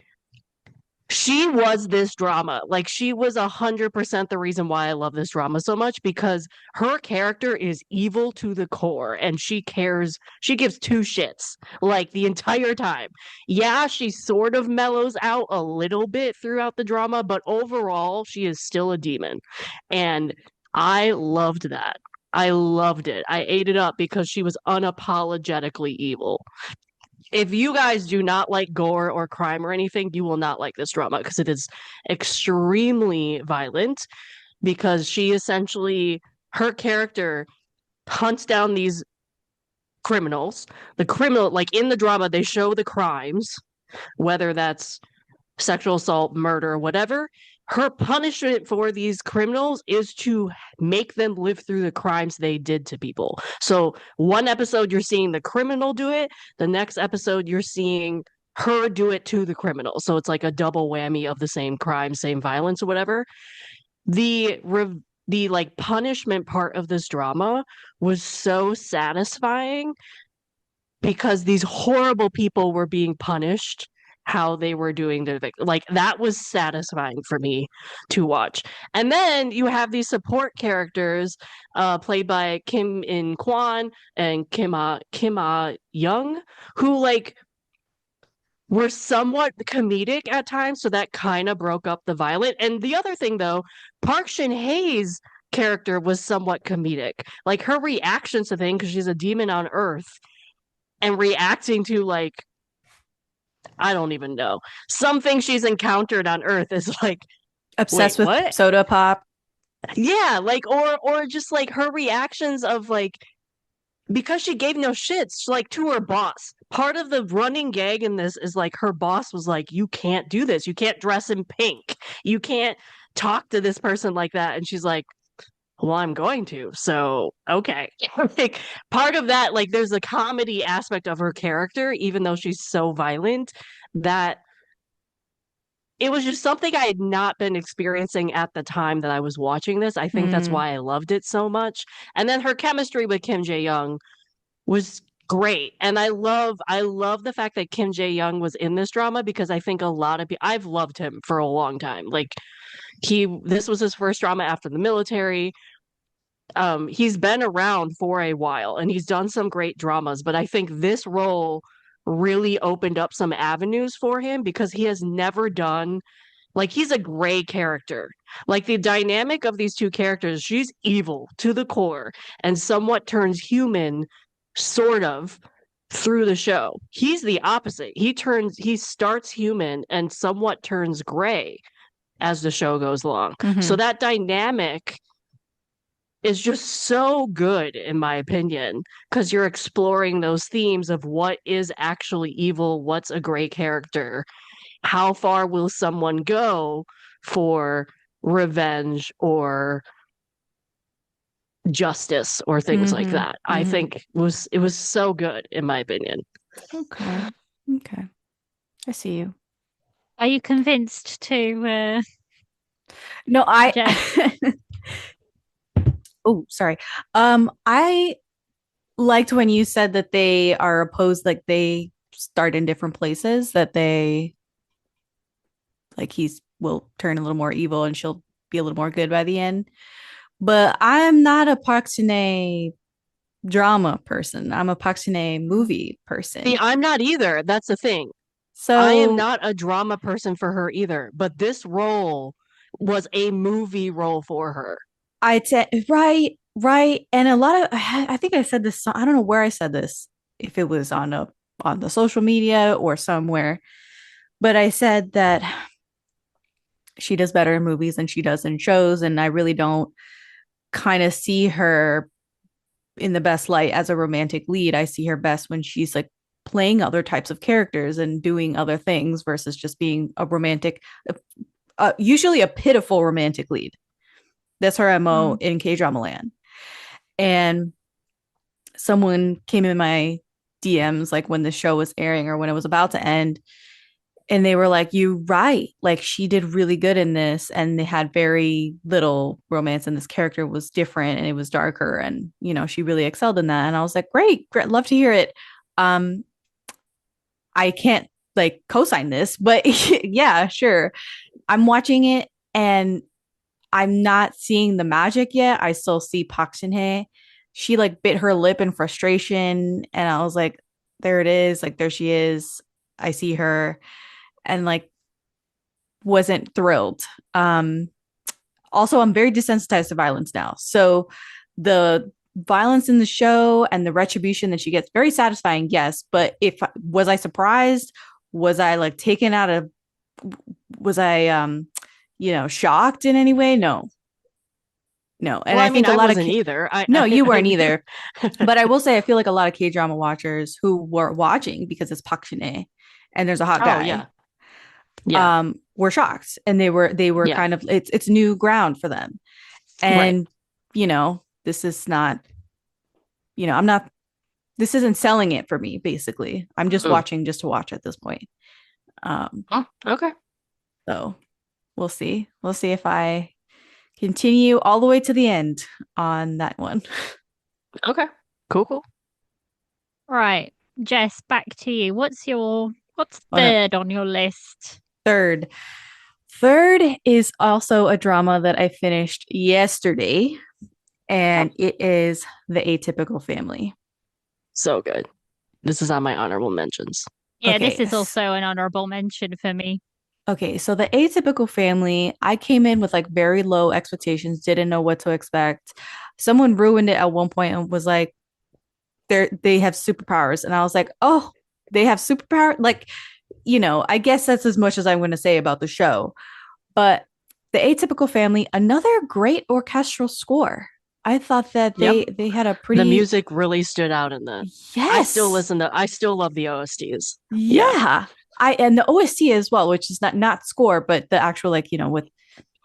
she was this drama. Like she was 100% the reason why I love this drama so much because her character is evil to the core and she cares. She gives two shits like the entire time. Yeah, she sort of mellows out a little bit throughout the drama, but overall, she is still a demon. And I loved that. I loved it. I ate it up because she was unapologetically evil. If you guys do not like gore or crime or anything, you will not like this drama because it is extremely violent because she essentially her character hunts down these criminals. The criminal like in the drama they show the crimes, whether that's sexual assault, murder, whatever. Her punishment for these criminals is to make them live through the crimes they did to people. So, one episode you're seeing the criminal do it, the next episode you're seeing her do it to the criminal. So, it's like a double whammy of the same crime, same violence, or whatever. The the like punishment part of this drama was so satisfying because these horrible people were being punished how they were doing their thing. Like that was satisfying for me to watch. And then you have these support characters played by Kim In Kwan and Kim Young who like were somewhat comedic at times, so that kind of broke up the violent. And the other thing though, Park Shin Hye's character was somewhat comedic. Like her reactions to things because she's a demon on Earth and reacting to like I don't even know. Something she's encountered on Earth is like, Obsessed wait, with what? soda pop. Yeah, like or just like her reactions of like because she gave no shits like to her boss. Part of the running gag in this is like her boss was like, "You can't do this. You can't dress in pink. You can't talk to this person like that." And she's like, "Well, I'm going to." So, okay. Like part of that, like there's a comedy aspect of her character, even though she's so violent, that it was just something I had not been experiencing at the time that I was watching this. I think that's Mm, why I loved it so much. And then her chemistry with Kim Jae Young was great. And I love the fact that Kim Jae Young was in this drama because I think a lot of people I've loved him for a long time. Like this was his first drama after the military. He's been around for a while and he's done some great dramas, but I think this role really opened up some avenues for him because he has never done like he's a gray character. Like the dynamic of these two characters, she's evil to the core and somewhat turns human, sort of, through the show. He's the opposite. He starts human and somewhat turns gray as the show goes along. So hmm that dynamic is just so good, in my opinion, because you're exploring those themes of what is actually evil, what's a gray character, how far will someone go for revenge or justice or things like hmm that. I hmm think it was so good in my opinion. Okay. Okay. I see you. Are you convinced to No, I Jess? oh, sorry. I liked when you said that they are opposed, like they start in different places, that they like he's will turn a little more evil and she'll be a little more good by the end. But I'm not a Park Chan drama person. I'm a Park Chan movie See, person. I'm not either. That's the thing. I am So not a drama person for her either, but this role was a movie role for her. I'd say right, right, and a lot of I think I said this. I don't know where I said this. If it was on the social media or somewhere, but I said that she does better in movies than she does in shows, and I really don't kind of see her in the best light as a romantic lead. I see her best when she's like playing other types of characters and doing other things versus just being a romantic, usually a pitiful romantic lead. That's her MO Mm. in K drama land. And someone came in my DMs like when the show was airing or when it was about to end, and they were like, "You right, like she did really good in this, and they had very little romance, and this character was different, and it was darker, and she really excelled in that." And I was like, "Great, great, love to hear it." Um, I can't like co-sign this, but yeah, sure. I'm watching it, and I'm not seeing the magic yet. I still see Park Shin-hye. She like bit her lip in frustration, and I was like, "There it is, like there she is. I see her." And like wasn't thrilled. Also, I'm very desensitized to violence now. So the violence in the show and the retribution that she gets, very satisfying, yes. But if was I surprised? Was I like taken out of was I shocked in any way? No. No. And Well, I I mean, think a I lot of wasn't either. no, you I weren't mean, either. But I will say I feel like a lot of K-drama watchers who were watching because it's Park Shin-hye and there's a hot oh yeah, guy yeah, were shocked, and they were yeah, kind of it's new ground for them. right. And this is not, I'm not, this isn't selling it for me. Basically, I'm just Mm. watching just to watch at this point. um Oh, okay, so we'll see if I continue all the way to the end on that one. okay, cool, cool. Right. Jess, back to you. What's Oh no, third on your list? third third is also a drama that I finished yesterday, Oh, and it is The Atypical Family. so good. This is on my honorable mentions. Yeah, this Okay. is also an honorable mention for me. Okay, so The Atypical Family, I came in with like very low expectations, didn't know what to expect. Someone ruined it at one point and was like, they have superpowers. And I was like, oh, they have superpower? Like, I guess that's as much as I'm going to say about the show. But the Atypical Family, another great orchestral score. I thought that Yep. they had a The pretty music really stood out in that. yes, I still love the OSTs. Yeah. yeah. And the OST as well, which is not score, but the actual with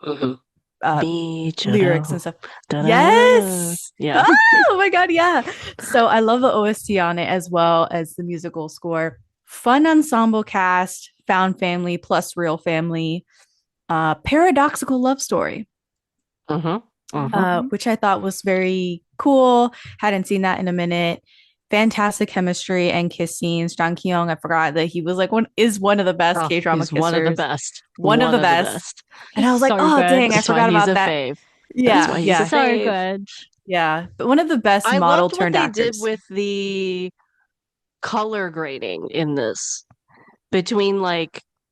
Mhm. uh Me, lyrics and Jodo. stuff. Da-da-da-da. Yes. Yeah. Oh my God, yeah. So I love the OST on it as well as the musical score. Fun ensemble cast, found family plus real family, paradoxical love story, Mm-hmm. Mm-hmm. which I thought was very cool. Hadn't seen that in a minute. Fantastic chemistry and kiss scenes. Jang Kyung, I forgot that he was like one of the best Oh, K drama he's one of the kissers, best. one of One the of the best. best. And I He's was like, so oh good. dang, I That's why forgot he's about a that. fave. That's Yeah, why he's a yeah, So fave. good. yeah. But one of the best I model loved what turned they did actors. with the color grading in this between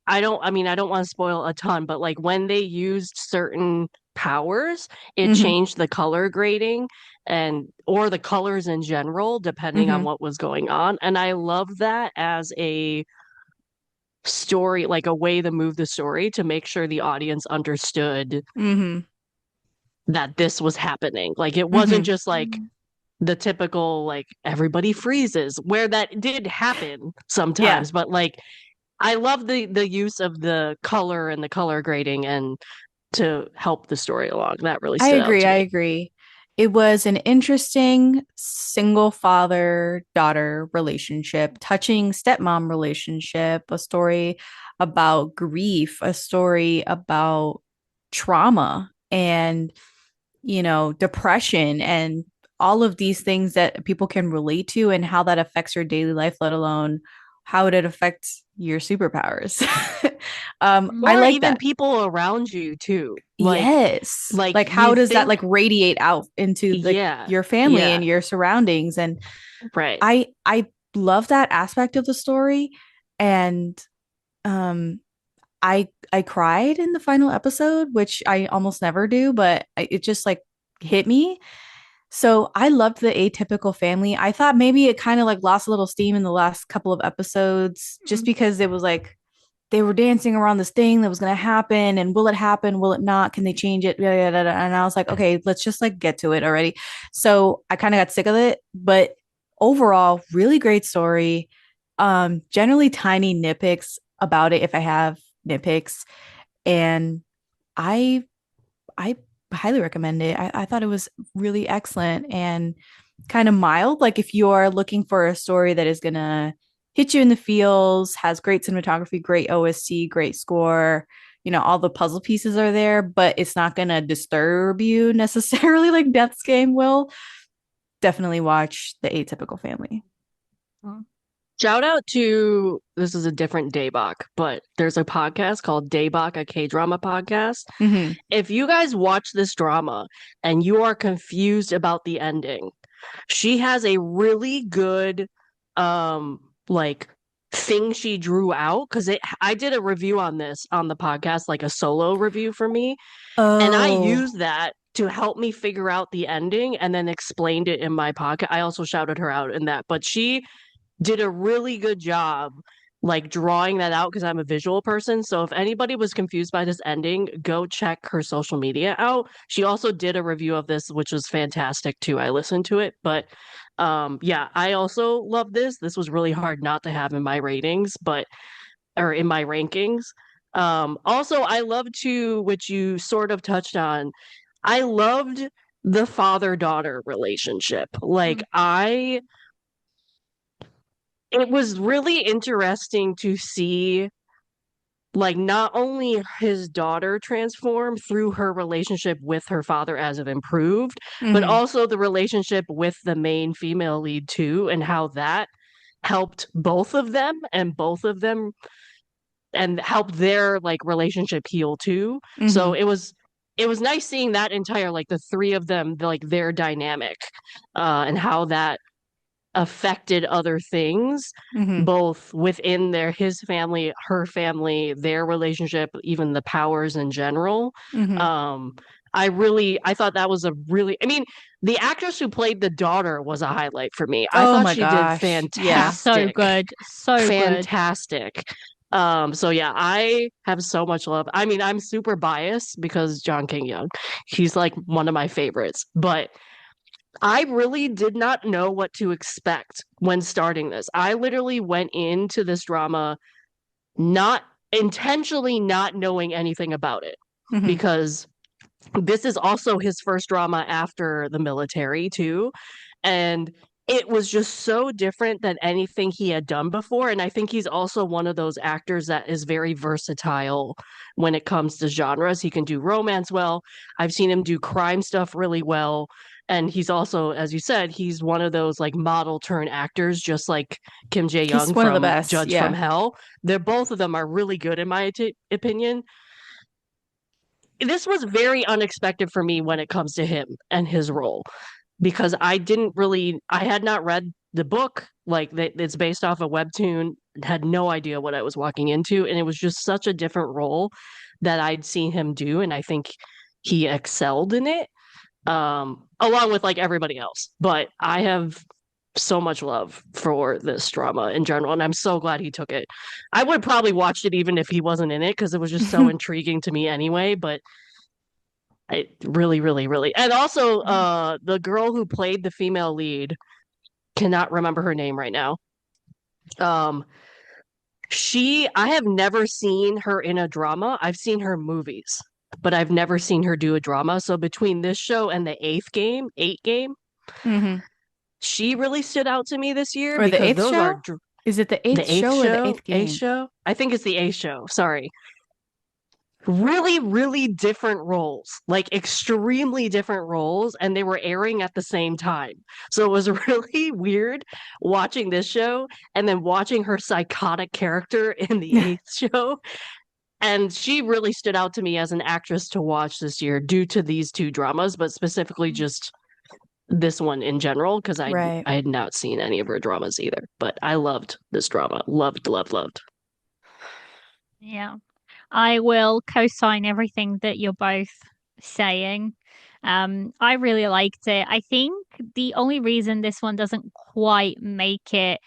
I don't want to spoil a ton, but like when they used certain powers, it Hmm. changed the color grading and or the colors in general depending on Hmm. what was going on. And I love that as a story, like a way to move the story to make sure the audience understood Hmm. that this was happening. Like it wasn't Hmm. just like the typical like everybody freezes where that did happen Yeah, sometimes, but like I love the use of the color and the color grading and to help the story along. That really I stood out agree. to I me. agree. It was an interesting single father daughter relationship, touching stepmom relationship, a story about grief, a story about trauma and, depression and all of these things that people can relate to and how that affects your daily life, let alone how would it affect your superpowers. I Or like even that. people around you too. Yes. Like Like how you does that think, like radiate out into like yeah, your family yeah, and your surroundings? And right. I love that aspect of the story. And um I cried in the final episode, which I almost never do, but it just like hit me. So I loved the Atypical Family. I thought maybe it kind of like lost a little steam in the last couple of episodes just because it was like they were dancing around this thing that was going to happen and will it happen, will it not, can they change it, and I was like, okay, let's just like get to it already. So I kind of got sick of it, but overall really great story. Generally tiny nitpicks about it if I have nitpicks, and i I highly recommend it. I thought it was really excellent and kind of mild. Like if you're looking for a story that is gonna hit you in the feels, has great cinematography, great OST, great score, all the puzzle pieces are there, but it's not gonna disturb you necessarily like Death's Game will. Definitely watch The Atypical Family. Shout out to this is a different Daybach, but there's a podcast called Daybach, a K-drama podcast. Mm-hmm. If you guys watch this drama and you are confused about the ending, she has a really good like thing she drew out because it I did a review on this on the podcast, like a solo review for me, and I Oh. used that to help me figure out the ending and then explained it in my podcast. I also shouted her out in that, but she did a really good job like drawing that out because I'm a visual person. So if anybody was confused by this ending, go check her social media out. She also did a review of this, which was fantastic too. I listened to it, but yeah, I also love this. This was really hard not to have in my ratings, but or in my rankings. Also I love to, which you sort of touched on, I loved the father-daughter relationship. Like I it was really interesting to see like not only his daughter transform through her relationship with her father as it improved, but Mm-hmm. also the relationship with the main female lead too, and how that helped both of them and helped their like relationship heal too. Mm-hmm. So it was nice seeing that entire like the three of them like their dynamic and how that affected other things Mm-hmm. both within his family, her family, their relationship, even the powers in general. Mm-hmm. um I thought that was a really, I mean, the actress who played the daughter was a highlight for me. I Oh thought my she did gosh. Yeah. So fantastic. good. So good. Fantastic. So yeah, I have so much love. I mean, I'm super biased because John King Young, he's like one of my favorites, but I really did not know what to expect when starting this. I literally went into this drama not intentionally not knowing anything about it Hmm. because this is also his first drama after the military too, and it was just so different than anything he had done before. And I think he's also one of those actors that is very versatile when it comes to genres. He can do romance well. I've seen him do crime stuff really well. And he's also, as you said, he's one of those like model turn actors, just like Kim Jae He's Young one of the from best. Judge from Yeah. Hell. They're both of them are really good in my opinion. This was very unexpected for me when it comes to him and his role because I had not read the book. Like it's based off a webtoon, had no idea what I was walking into. And it was just such a different role that I'd seen him do. And I think he excelled in it, along with like everybody else. But I have so much love for this drama in general. And I'm so glad he took it. I would have probably watched it even if he wasn't in it because it was just so intriguing to me anyway. But I really, really, really, and also the girl who played the female lead, cannot remember her name right now. Um, I have never seen her in a drama. I've seen her movies, but I've never seen her do a drama. So between this show and the eight game, Hmm. she really stood out to me this year For the because eighth those are show? Is it the eighth the eighth show or the show, eighth game? I think it's the eighth show. Sorry, really, really different roles, like extremely different roles, and they were airing at the same time. So it was really weird watching this show and then watching her psychotic character in the eighth show. And she really stood out to me as an actress to watch this year due to these two dramas, but specifically just this one in general, because Right. I had not seen any of her dramas either. But I loved this drama. Loved, loved, loved. Yeah. I will co-sign everything that you're both saying. I really liked it. I think the only reason this one doesn't quite make it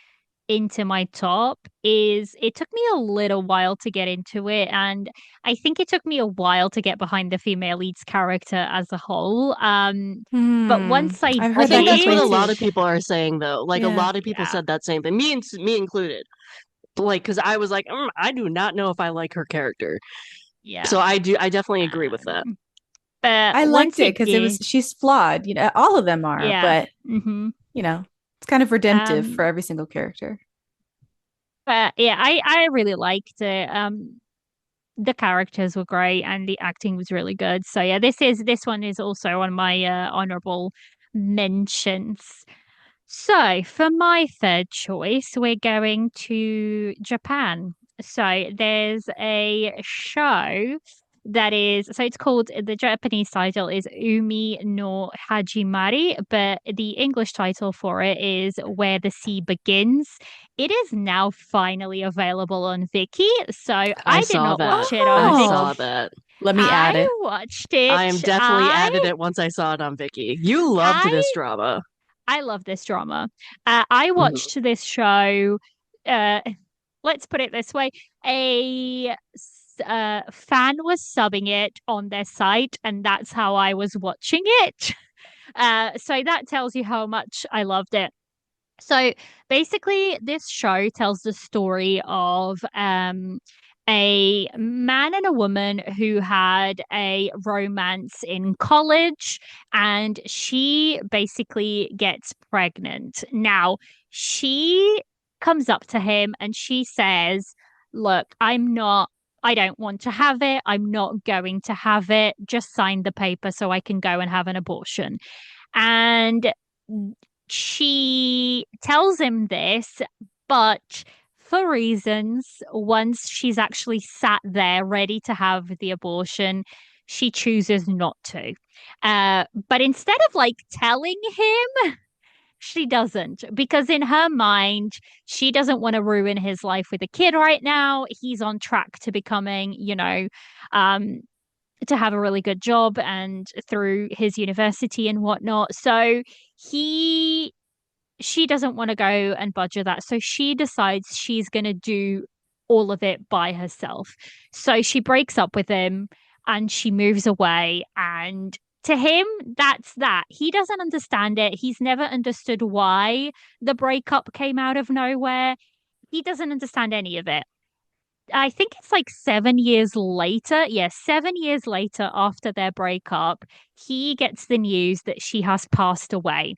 into my top is it took me a little while to get into it, and I think it took me a while to get behind the female lead's character as a whole. But once I I've I heard think that that's what complaint a did, lot too. of people are saying though. Like a Yeah. lot of people yeah, said that same thing. Me included. Like because I was like, I do not know if I like her character. yeah. So I definitely agree with that. But I liked once it it because it was did, she's flawed. All of them are, yeah. but hmm you know, it's kind of redemptive for Um, every single character. but yeah, I really liked it. The characters were great and the acting was really good. So yeah, this one is also on my honorable mentions. So for my third choice, we're going to Japan. So there's a show that is, so it's called, the Japanese title is Umi no Hajimari, but the English title for it is Where the Sea Begins. It is now finally available on Viki. So I I did saw not that. watch it on I Viki. Oh, saw that. let me add I it. watched I am it. definitely added it once I saw it on Vicky. You loved this I drama. I love this drama. I Mhm. watched this show. Uh, let's put it this way: fan was subbing it on their site, and that's how I was watching it. So that tells you how much I loved it. So basically, this show tells the story of a man and a woman who had a romance in college, and she basically gets pregnant. Now, she comes up to him and she says, "Look, I don't want to have it. I'm not going to have it. Just sign the paper so I can go and have an abortion." And she tells him this, but for reasons, once she's actually sat there ready to have the abortion, she chooses not to. But instead of like telling him, she doesn't, because in her mind, she doesn't want to ruin his life with a kid right now. He's on track to becoming, um, to have a really good job and through his university and whatnot. So he she doesn't want to go and budge that. So she decides she's going to do all of it by herself. So she breaks up with him and she moves away. And to him, that's that. He doesn't understand it. He's never understood why the breakup came out of nowhere. He doesn't understand any of it. I think it's like 7 years later. Yes, 7 years later after their breakup, he gets the news that she has passed away.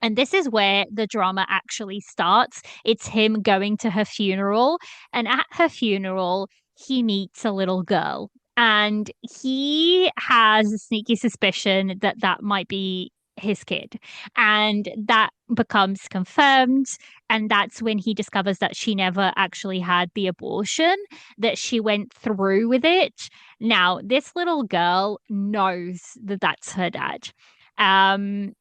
And this is where the drama actually starts. It's him going to her funeral. And at her funeral, he meets a little girl. And he has a sneaky suspicion that that might be his kid. And that becomes confirmed. And that's when he discovers that she never actually had the abortion, that she went through with it. Now, this little girl knows that that's her dad. Um,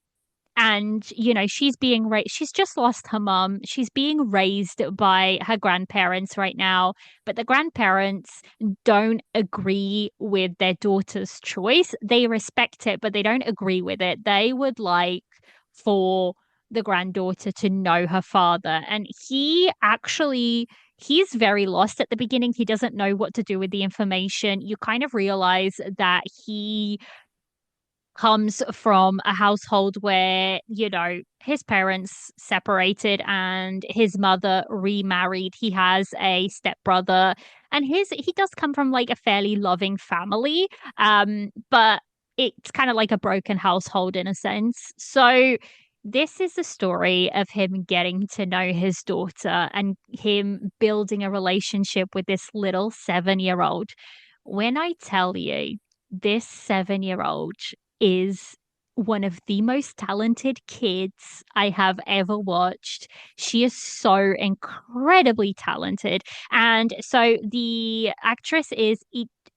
and she's being raised, she's just lost her mum, she's being raised by her grandparents right now, but the grandparents don't agree with their daughter's choice. They respect it, but they don't agree with it. They would like for the granddaughter to know her father, and he's very lost at the beginning. He doesn't know what to do with the information. You kind of realize that he comes from a household where, his parents separated and his mother remarried. He has a stepbrother, and he does come from like a fairly loving family. But it's kind of like a broken household in a sense. So this is the story of him getting to know his daughter and him building a relationship with this little 7-year old. When I tell you, this 7-year old is one of the most talented kids I have ever watched. She is so incredibly talented. And so the actress is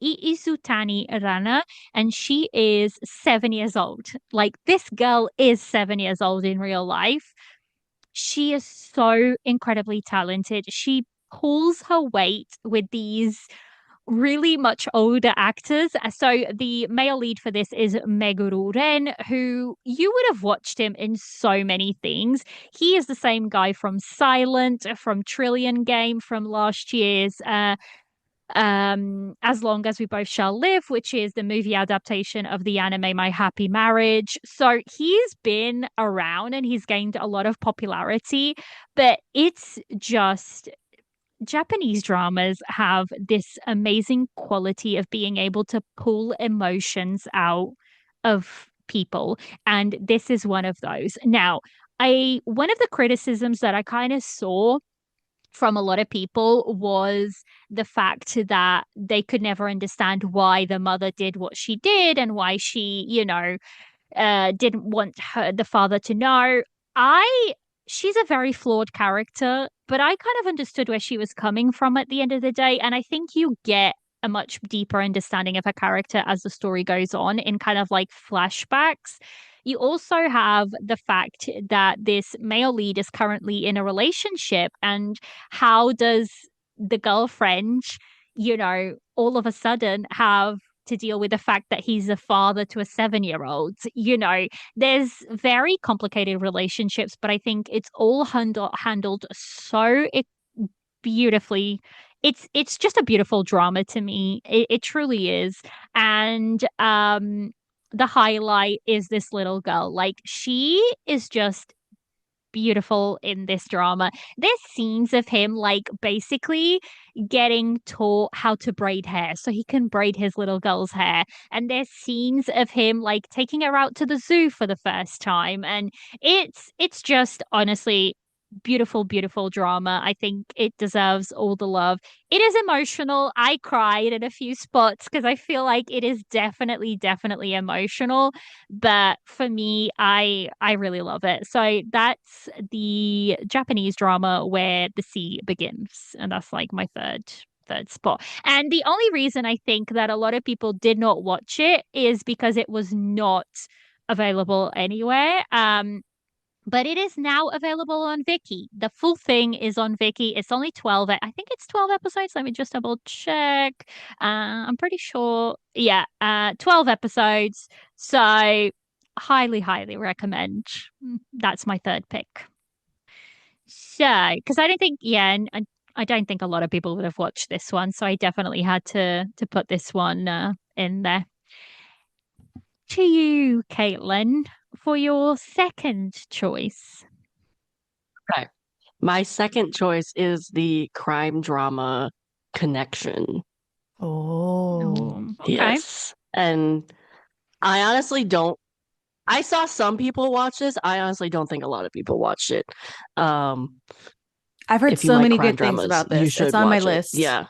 Izutani Rana, and she is 7 years old. Like, this girl is 7 years old in real life. She is so incredibly talented. She pulls her weight with these really much older actors. So the male lead for this is Meguru Ren, who you would have watched him in so many things. He is the same guy from Silent, from Trillion Game, from last year's As Long as We Both Shall Live, which is the movie adaptation of the anime My Happy Marriage. So he's been around and he's gained a lot of popularity, but it's just Japanese dramas have this amazing quality of being able to pull emotions out of people. And this is one of those. Now, one of the criticisms that I kind of saw from a lot of people was the fact that they could never understand why the mother did what she did and why she, didn't want the father to know. I She's a very flawed character, but I kind of understood where she was coming from at the end of the day, and I think you get a much deeper understanding of her character as the story goes on in kind of like flashbacks. You also have the fact that this male lead is currently in a relationship, and how does the girlfriend, all of a sudden have to deal with the fact that he's a father to a 7-year old. There's very complicated relationships, but I think it's all handled so beautifully. It's just a beautiful drama to me. It truly is. And the highlight is this little girl. Like, she is just beautiful in this drama. There's scenes of him like basically getting taught how to braid hair so he can braid his little girl's hair. And there's scenes of him like taking her out to the zoo for the first time. And it's just honestly beautiful, beautiful drama. I think it deserves all the love. It is emotional. I cried in a few spots because I feel like it is definitely, definitely emotional. But for me, I really love it. So that's the Japanese drama Where the Sea Begins, and that's like my third spot. And the only reason I think that a lot of people did not watch it is because it was not available anywhere. But it is now available on Viki. The full thing is on Viki. It's only 12. I think it's 12 episodes. Let me just double check. I'm pretty sure. Yeah, 12 episodes. So highly, highly recommend. That's my third pick. So, because I don't think, yeah, and I don't think a lot of people would have watched this one, so I definitely had to put this one in there. To you, Caitlin, for your second choice. Okay. My second choice is the crime drama Connection. Oh. Oh, okay. Yes. And I honestly don't I saw some people watch this. I honestly don't think a lot of people watched it. Um, I've heard if you so like many crime good things dramas, about you this. It's should on my watch it. list. Yeah.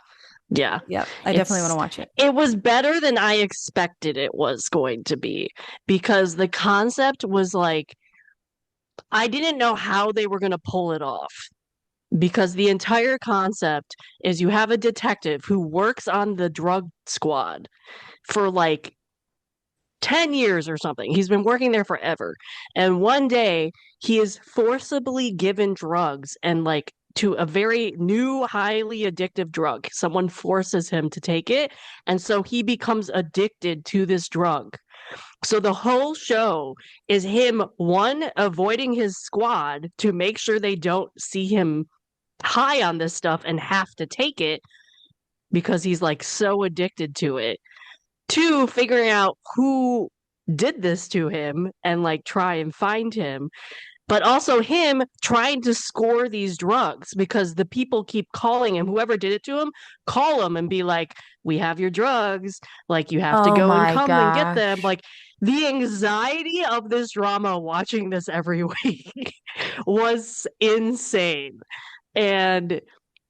Yeah. Yep, I definitely want to It's watch it. it was better than I expected it was going to be because the concept was like I didn't know how they were going to pull it off because the entire concept is you have a detective who works on the drug squad for like 10 years or something. He's been working there forever. And one day he is forcibly given drugs and like to a very new, highly addictive drug. Someone forces him to take it. And so he becomes addicted to this drug. So the whole show is him, one, avoiding his squad to make sure they don't see him high on this stuff and have to take it because he's like so addicted to it. Two, figuring out who did this to him and like try and find him, but also him trying to score these drugs because the people keep calling him, whoever did it to him, call him and be like, we have your drugs, like you have to Oh go and my come and get them. gosh. Like the anxiety of this drama watching this every week was insane. And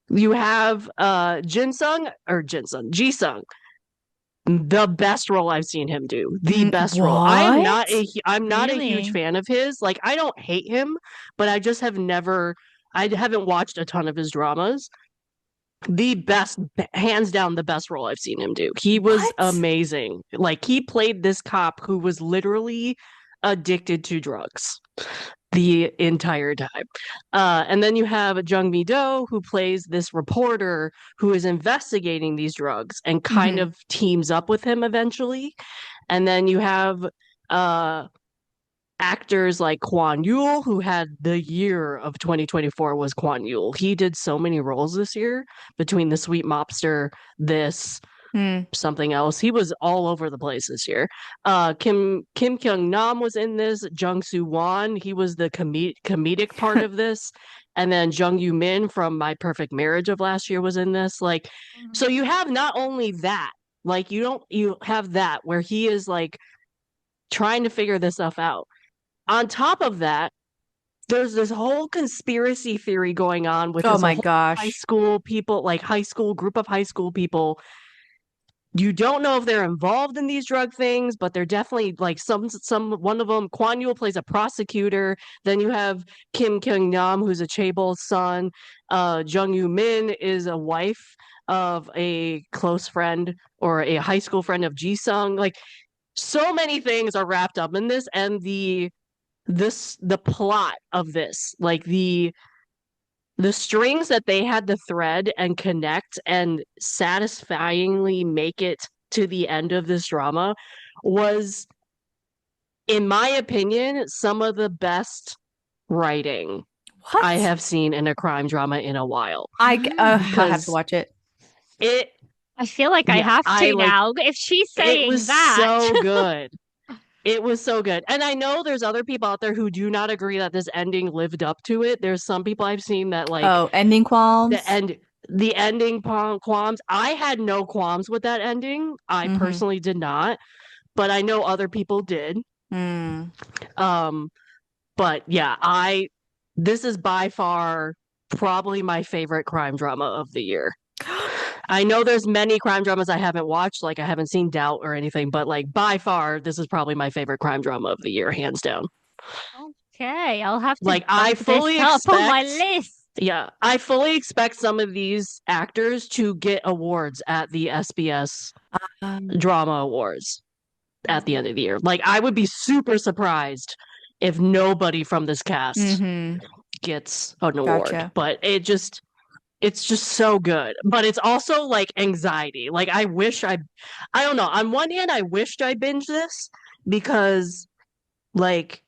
you have Jinsung or Jinsung, Jisung, the best role I've seen him do. The best role. What? I'm not a huge Really? fan of his. Like I don't hate him, but I just have never I haven't watched a ton of his dramas. The best, hands down, the best role I've seen him do. He was What? amazing. Like he played this cop who was literally addicted to drugs the entire time. And then you have Jung Mi Do, who plays this reporter who is investigating these drugs and kind Hmm. of teams up with him eventually. And then you have uh, actors like Kwan Yul, who had the year of 2024 was Kwan Yul. He did so many roles this year between The Sweet Mobster, this, Hmm. something else. He was all over the place this year. Kim Kyung Nam was in this. Jung Soo Won, he was the comedic part of this, and then Jung Yoo Min from My Perfect Marriage of last year was in this. Like, so Mhm. you have not only that, like you have that where he is like trying to figure this stuff out. On top of that, there's this whole conspiracy theory going on with Oh this my whole high gosh. school people, like high school group of high school people. You don't know if they're involved in these drug things, but they're definitely like some one of them. Kwan Yul plays a prosecutor. Then you have Kim Kyung Nam, who's a chaebol's son. Jung Yoo Min is a wife of a close friend or a high school friend of Ji Sung. Like so many things are wrapped up in this, and the plot of this, like the strings that they had to thread and connect and satisfyingly make it to the end of this drama was, in my opinion, some of the best writing I What? have seen in a crime drama in a while. I have to Because watch it. it, I feel like I yeah, have I to like now. If she's it was saying that. so good. It was so good. And I know there's other people out there who do not agree that this ending lived up to it. There's some people I've seen that like Oh, ending the qualms. end the ending qualms. I had no qualms with that ending. I Mm-hmm. personally did not, but I know other people did. Mm. Um, but yeah, I this is by far probably my favorite crime drama of the year. I know there's many crime dramas I haven't watched, like I haven't seen Doubt or anything, but like by far, this is probably my favorite crime drama of the year, hands down. Okay, I'll have to Like I bump this fully up on my expect list. Yeah, I fully expect some of these actors to get awards at the SBS Um, Drama Awards at the end of the year. Like, I would be super surprised if nobody from this cast mm-hmm. gets an award. Gotcha. But it's just so good. But it's also like anxiety. Like, I don't know. On one hand, I wished I binged this because, like,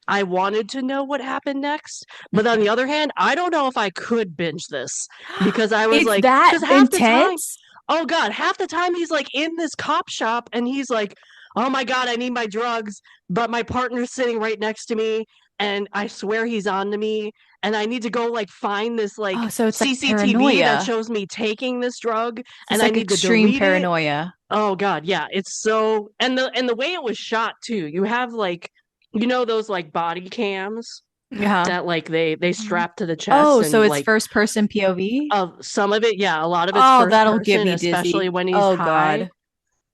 I wanted to know what happened next. But on the other hand, I don't know if I could binge this because I was It's like, that because half the time, intense? oh God, half the time he's like in this cop shop and he's like, oh my God, I need my drugs, but my partner's sitting right next to me and I swear he's on to me and I need to go like find this like Oh, so it's like CCTV that paranoia. shows me taking this drug So and it's I like need to extreme delete it. paranoia. Oh God, yeah, it's so and the way it was shot too. You have like those like body cams Yeah. that like they Mhm. strap to the chest Oh, so and it's like first person POV? of some of it, yeah, a lot of it's Oh, first that'll get person, me especially dizzy. when he's Oh high.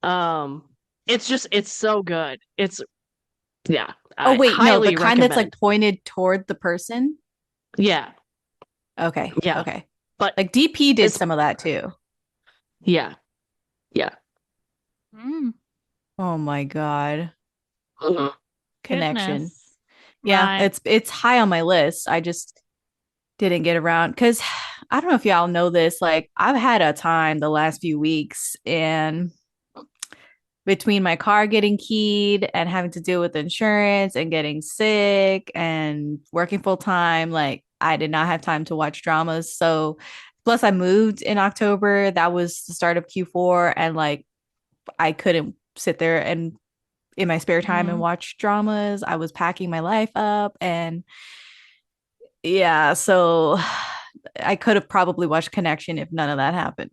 God. Um, it's so good. It's yeah, Oh I wait, no, the highly kind that's like recommend. pointed toward the person. Yeah, Okay. yeah, Okay. but Like DP did it's some of that too. yeah, yeah. Mm, Oh my God. Mhm. Connection. goodness. Yeah, Right. it's high on my list. I just didn't get around because I don't know if y'all know this. Like I've had a time the last few weeks and between my car getting keyed and having to deal with insurance and getting sick and working full time, like I did not have time to watch dramas. So plus I moved in October. That was the start of Q4 and like I couldn't sit there and in my spare time and Mm. watch dramas. I was packing my life up and yeah, so I could have probably watched Connection if none of that happened.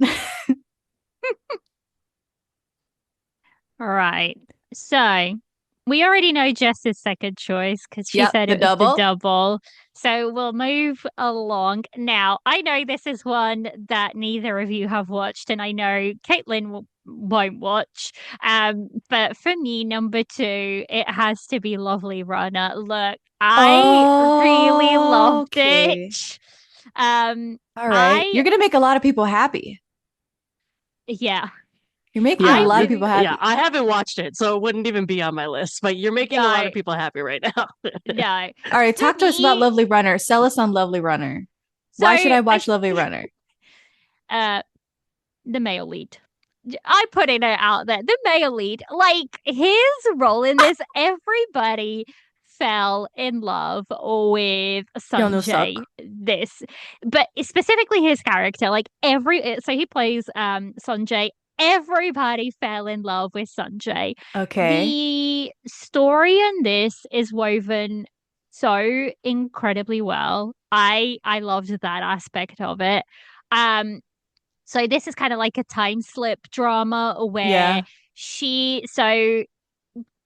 All right. So we already know Jess's second choice because she Yep, said the it was the double. double. So we'll move along. Now, I know this is one that neither of you have watched, and I know Caitlin won't watch. But for me, number two, it has to be Lovely Runner. Look, I really loved it. Okay. Um, All right. I You're gonna make a lot of people happy. yeah, You're making a I lot of really people Yeah, happy. I haven't watched it, so it wouldn't even be on my list. But you're making a lot no, of people happy right now. no. All right, For talk to us about me, Lovely Runner. Sell us on Lovely Runner. so Why should I I watch Lovely Runner? uh the male lead. I put it out there. The male lead, like his role in this, everybody fell in love with Y'all know Sanjay. suck. This, but specifically his character, like so he plays Sanjay. Everybody fell in love with Sanjay. Okay. The story in this is woven so incredibly well. I loved that aspect of it. Um, so this is kind of like a time slip drama where Yeah. so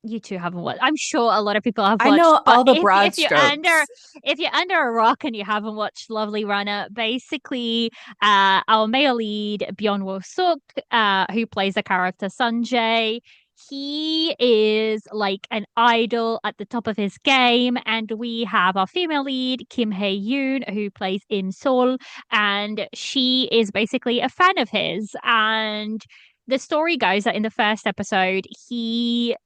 you two haven't watched. I'm sure a lot of people have I watched, know but all the broad strokes. if you're under a rock and you haven't watched Lovely Runner, basically, our male lead Byeon Woo Suk, who plays the character Sanjay, he is like an idol at the top of his game, and we have our female lead Kim Hae Yoon, who plays Im Sol, and she is basically a fan of his. And the story goes that in the first episode, he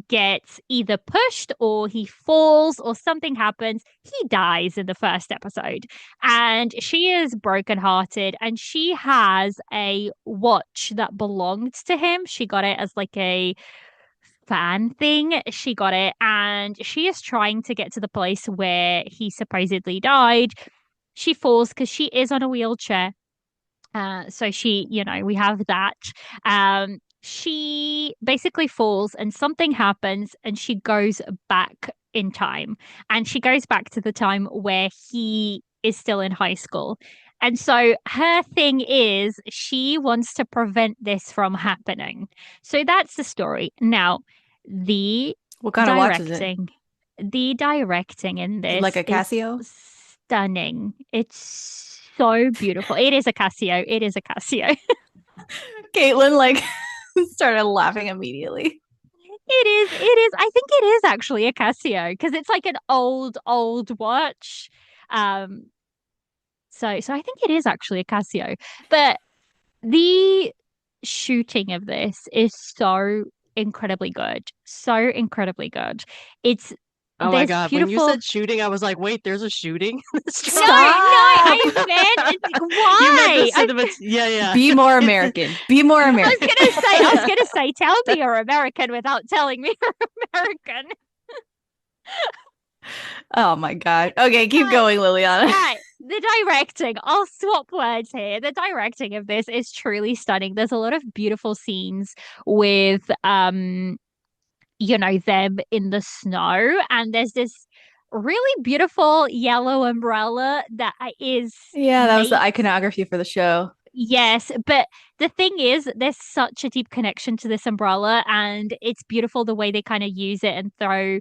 gets either pushed or he falls or something happens. He dies in the first episode. And she is brokenhearted and she has a watch that belonged to him. She got it as like a fan thing. She got it and she is trying to get to the place where he supposedly died. She falls because she is on a wheelchair, so she, we have that. She basically falls and something happens and she goes back in time. And she goes back to the time where he is still in high school. And so her thing is she wants to prevent this from happening. So that's the story. Now, the What kind of watch is it? directing, the directing in Is it like this a is Casio? stunning. It's so beautiful. It is a Casio. It is a Casio. Caitlin like started laughing immediately. It is. It is. I think it is actually a Casio because it's like an old watch. Um. So I think it is actually a Casio. But the shooting of this is so incredibly good. So incredibly good. It's Oh my There's God, when you beautiful. said shooting, I was like, wait, there's a shooting in this No, drama? Stop. I meant You meant the why? cinema. Yeah, yeah. Be more American. Be more American. I was gonna say, tell me you're American without telling me you're American. Oh my God. Okay, keep But going, Liliana. right, the directing, I'll swap words here. The directing of this is truly stunning. There's a lot of beautiful scenes with them in the snow, and there's this really beautiful yellow umbrella that is Yeah, that was the made. iconography for the show. Yes, but the thing is, there's such a deep connection to this umbrella, and it's beautiful the way they kind of use it and throw,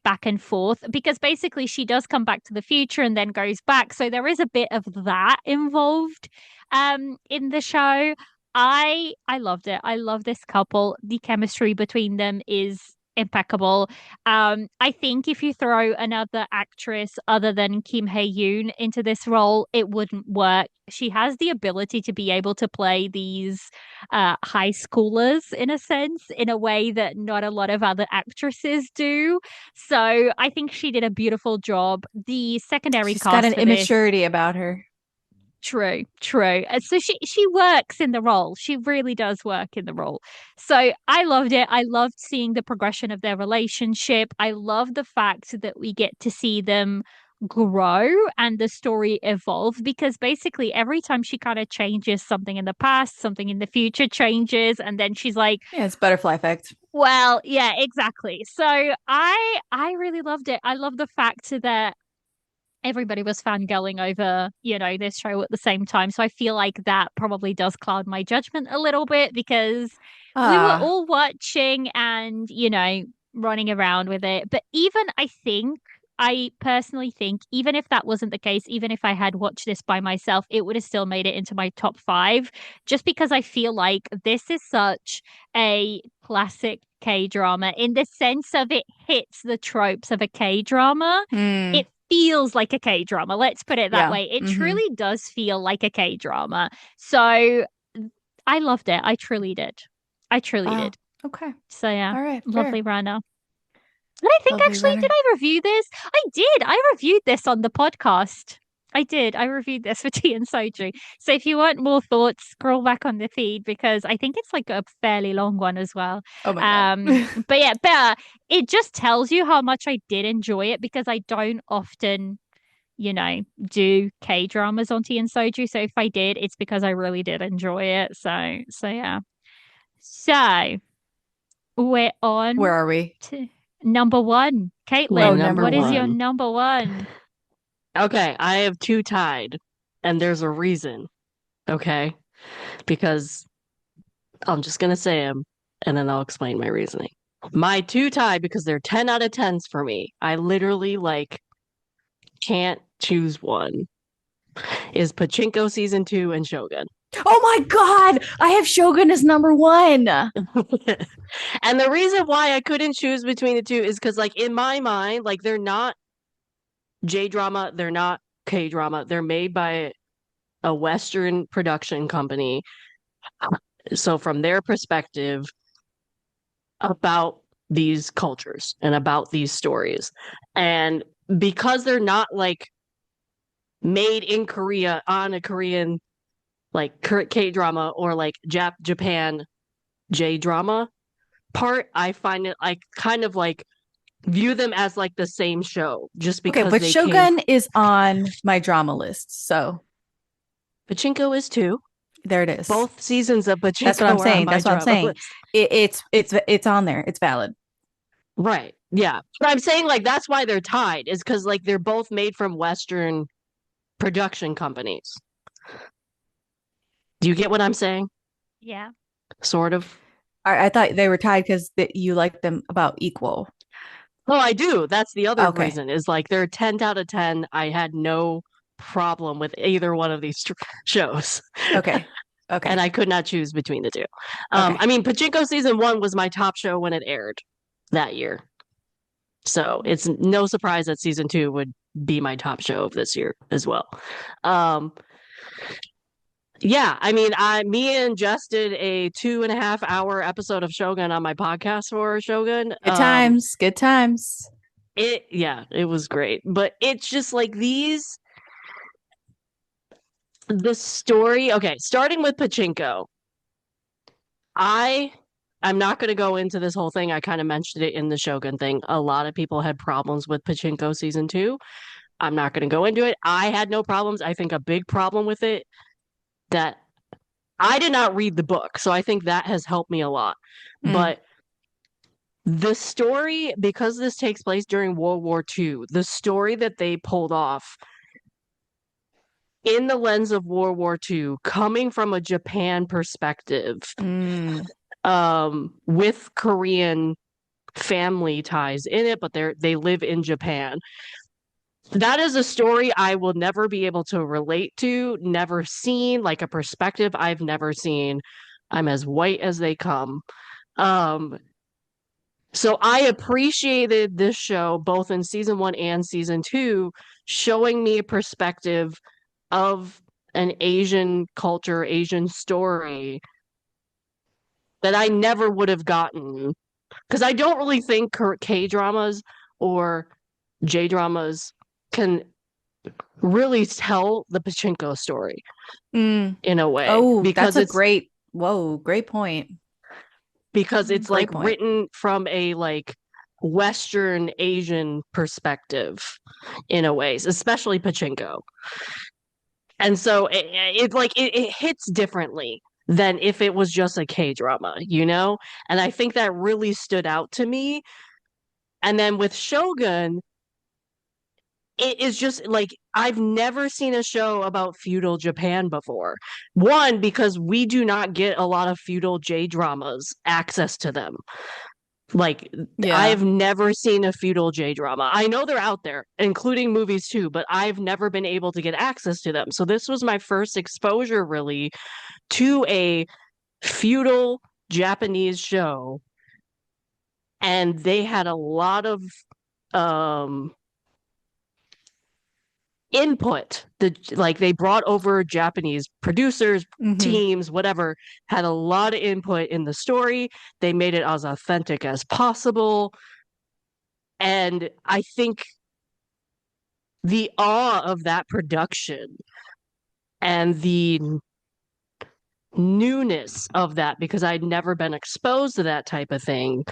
back and forth. Because basically, she does come back to the future and then goes back. So there is a bit of that involved, in the show. I loved it. I love this couple. The chemistry between them is impeccable. I think if you throw another actress other than Kim Hae Yoon into this role, it wouldn't work. She has the ability to be able to play these high schoolers in a sense, in a way that not a lot of other actresses do. So I think she did a beautiful job. The secondary She's got cast an for this. immaturity about her. True, true. So she works in the role. She really does work in the role. So I loved it. I loved seeing the progression of their relationship. I love the fact that we get to see them grow and the story evolve, because basically every time she kind of changes something in the past, something in the future changes, and then she's like, Yeah, it's butterfly effect. well, yeah, exactly. So I really loved it. I love the fact that everybody was fangirling over, this show at the same time. So I feel like that probably does cloud my judgment a little bit, because we were Ah, all watching and, running around with it. But even I personally think, even if that wasn't the case, even if I had watched this by myself, it would have still made it into my top five, just because I feel like this is such a classic K drama in the sense of it hits the tropes of a K drama. hmm. It feels like a K drama. Let's put it that Yeah. way. It Mm-hmm. truly does feel like a K drama. So I loved it. I truly did. I truly Wow. did. Okay. So yeah, All right. lovely Fair. runner. And I think Lovely actually, did runner. I review this? I did. I reviewed this on the podcast. I did. I reviewed this for tea and soju. So if you want more thoughts, scroll back on the feed, because I think it's like a fairly long one as well. Oh my God. But yeah, but it just tells you how much I did enjoy it, because I don't often, do K dramas on tea and soju. So if I did, it's because I really did enjoy it. So yeah. So we're Where on are we? to number one. My Oh, Caitlin, number number what is one. your one. number one? Okay, I have two tied, and there's a reason. Okay, because I'm just gonna say them, and then I'll explain my reasoning. My two tied because they're 10 out of 10s for me. I literally can't choose one. Is Pachinko season 2 and Shogun. Oh my God. I have Shogun as number one. And the reason why I couldn't choose between the two is because, in my mind, they're not J drama, they're not K drama. They're made by a Western production company. So, from their perspective about these cultures and about these stories, and because they're not made in Korea on a Korean K drama or Japan J drama part, I find it kind of view them as the same show just Okay, because but they came. Shogun is on my drama list. So Pachinko is too. there it is. Both seasons of That's what I'm Pachinko are on saying. my That's what I'm drama saying. list. It's on there. It's valid. Right. Yeah. But I'm saying that's why they're tied, is because they're both made from Western production companies. Do you get what I'm saying? Yeah. Sort of. I thought they were tied because you like them about equal. Oh, I do. That's the other Okay. reason, is they're 10 out of 10. I had no problem with either one of these shows. Okay. And Okay. I could not choose between the two. Okay. I mean, Pachinko season 1 was my top show when it aired that year. So it's no surprise that season 2 would be my top show of this year as well. Yeah, I mean, me and Jess did a 2.5 hour episode of Shogun on my podcast for Shogun. Good times. Good times. It was great. But it's just the story. Okay, starting with Pachinko. I I'm not going to go into this whole thing. I kind of mentioned it in the Shogun thing. A lot of people had problems with Pachinko season two. I'm not going to go into it. I had no problems. I think a big problem with it that I did not read the book, so I think that has helped me a lot. Mm, But the story, because this takes place during World War II, the story that they pulled off in the lens of World War II, coming from a Japan perspective, mm, with Korean family ties in it, but they live in Japan. That is a story I will never be able to relate to, never seen, like a perspective I've never seen. I'm as white as they come. Um, so I appreciated this show both in season one and season two, showing me a perspective of an Asian culture, Asian story that I never would have gotten. Because I don't really think K dramas or J dramas can really tell the Pachinko story mm. in a way Oh, that's a great, whoa, great point. because it's like Great point. written from a like Western Asian perspective in a way, especially Pachinko. And so it hits differently than if it was just a K drama, you know? And I think that really stood out to me. And then with Shogun, it is just like I've never seen a show about feudal Japan before. One, because we do not get a lot of feudal J dramas access to them. Like Yeah. I've never seen a feudal J drama. I know they're out there, including movies too, but I've never been able to get access to them. So this was my first exposure really to a feudal Japanese show, and they had a lot of um input. They brought over Japanese producers, Hmm. teams, whatever, had a lot of input in the story. They made it as authentic as possible. And I think the awe of that production and the newness of that, because I'd never been exposed to that type of thing,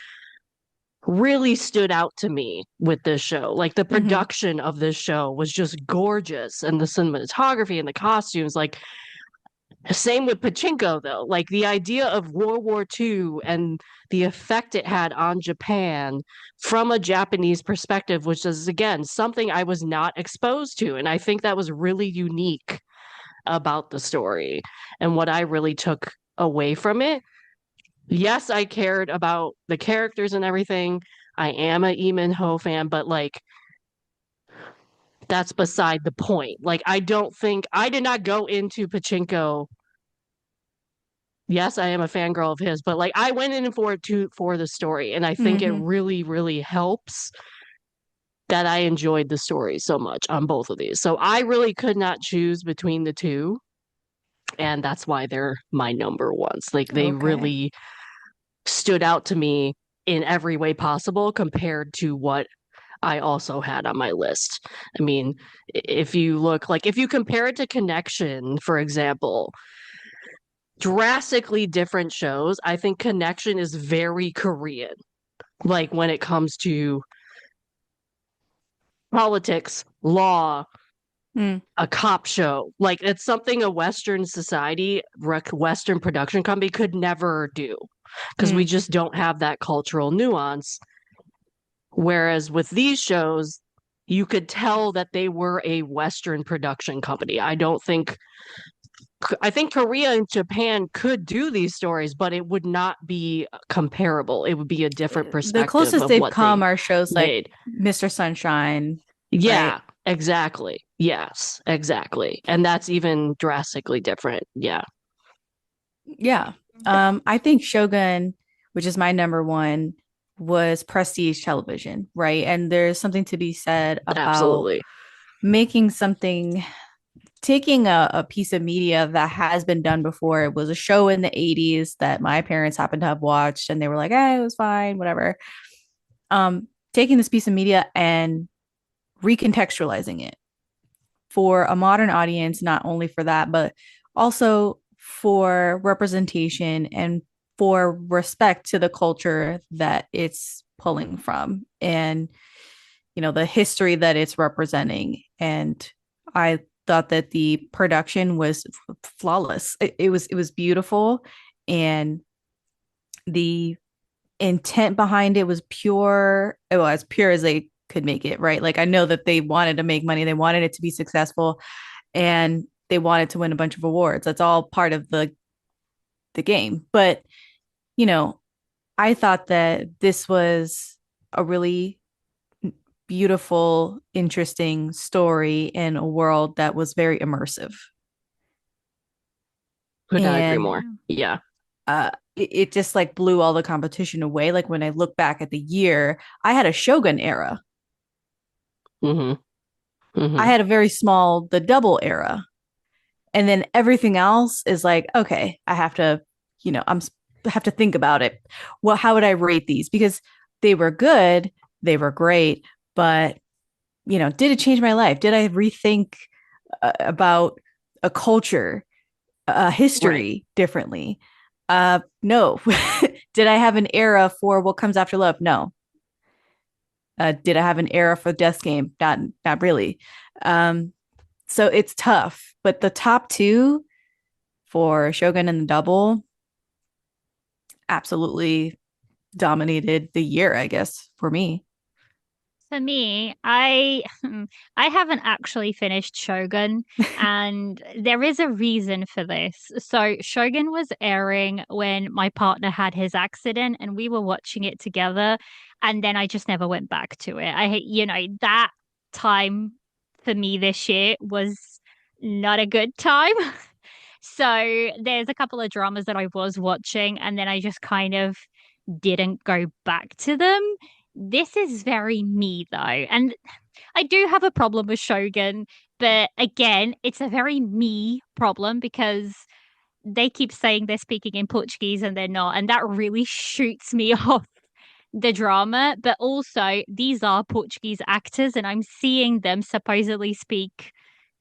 really stood out to me with this show. Like the Hmm. production of this show was just gorgeous, and the cinematography and the costumes, like same with Pachinko, though. Like the idea of World War II and the effect it had on Japan from a Japanese perspective, which is, again, something I was not exposed to. And I think that was really unique about the story and what I really took away from it. Yes, I cared about the characters and everything. I am a Lee Min-ho fan, but like that's beside the point. Like I don't think I did not go into Pachinko. Yes, I am a fangirl of his, but like I went in for it too for the story, and I think it Hmm. really, really helps that I enjoyed the story so much on both of these. So I really could not choose between the two, and that's why they're my number ones. Like they Okay. really stood out to me in every way possible compared to what I also had on my list. I mean, if you look like if you compare it to Connection, for example, drastically different shows. I think Connection is very Korean, like when it comes to politics, law, Mm, a cop show. Like it's something a Western society, Western production company could never do because we mm. just don't have that cultural nuance. Whereas with these shows, you could tell that they were a Western production company. I think Korea and Japan could do these stories, but it would not be comparable. It would be a different The perspective closest of they've what they come are shows like made. Mr. Sunshine, right? Yeah, exactly. Yes, exactly. And that's even drastically different. Yeah, Yeah. I think Shogun, which is my number one, was prestige television, right? And there's something to be said about absolutely. making something, taking a piece of media that has been done before. It was a show in the 80s that my parents happened to have watched, and they were like, it was fine, whatever. Taking this piece of media and recontextualizing it for a modern audience, not only for that, but also for representation and for respect to the culture that it's pulling from and, the history that it's representing. And I thought that the production was flawless. It was beautiful, and the intent behind it was pure. Well, as pure as they could make it, right? Like I know that they wanted to make money, they wanted it to be successful, and they wanted to win a bunch of awards. That's all part of the game. But, you know, I thought that this was a really beautiful, interesting story in a world that was very immersive. Could not agree And more. Yeah. it just like blew all the competition away. Like when I look back at the year, I had a Shogun era. Mm-hmm. I Mm-hmm. had a very small The Double era. And then everything else is like, okay, I have to, have to think about it. Well, how would I rate these? Because they were good, they were great, but did it change my life? Did I rethink about a culture, a Right. history differently? No. Did I have an era for what comes after love? No. Did I have an era for Death's Game? Not really. So it's tough, but the top two for Shogun and the Double absolutely dominated the year, I guess, for me. For me, I I haven't actually finished Shogun, and there is a reason for this. So Shogun was airing when my partner had his accident, and we were watching it together, and then I just never went back to it. That time for me this year was not a good time. So there's a couple of dramas that I was watching, and then I just kind of didn't go back to them. This is very me though. And I do have a problem with Shogun, but again, it's a very me problem because they keep saying they're speaking in Portuguese and they're not. And that really shoots me off the drama. But also, these are Portuguese actors, and I'm seeing them supposedly speak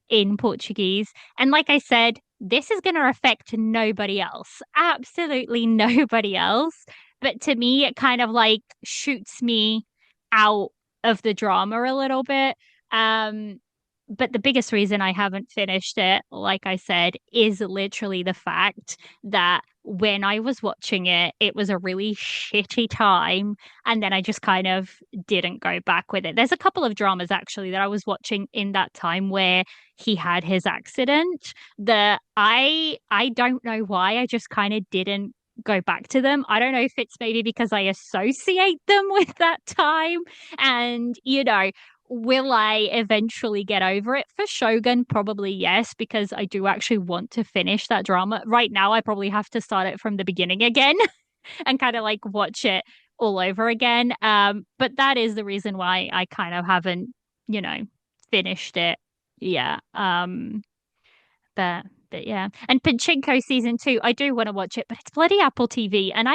in Portuguese. And like I said, this is going to affect nobody else, absolutely nobody else. But to me, it kind of like shoots me out of the drama a little bit. Um, but the biggest reason I haven't finished it, like I said, is literally the fact that when I was watching it, it was a really shitty time. And then I just kind of didn't go back with it. There's a couple of dramas actually that I was watching in that time where he had his accident that I don't know why. I just kind of didn't go back to them. I don't know if it's maybe because I associate them with that time. And, will I eventually get over it? For Shogun, probably yes, because I do actually want to finish that drama. Right now, I probably have to start it from the beginning again and kind of like watch it all over again. But that is the reason why I kind of haven't, you know, finished it. Yeah. But yeah. And Pachinko season 2, I do want to watch it, but it's bloody Apple TV, and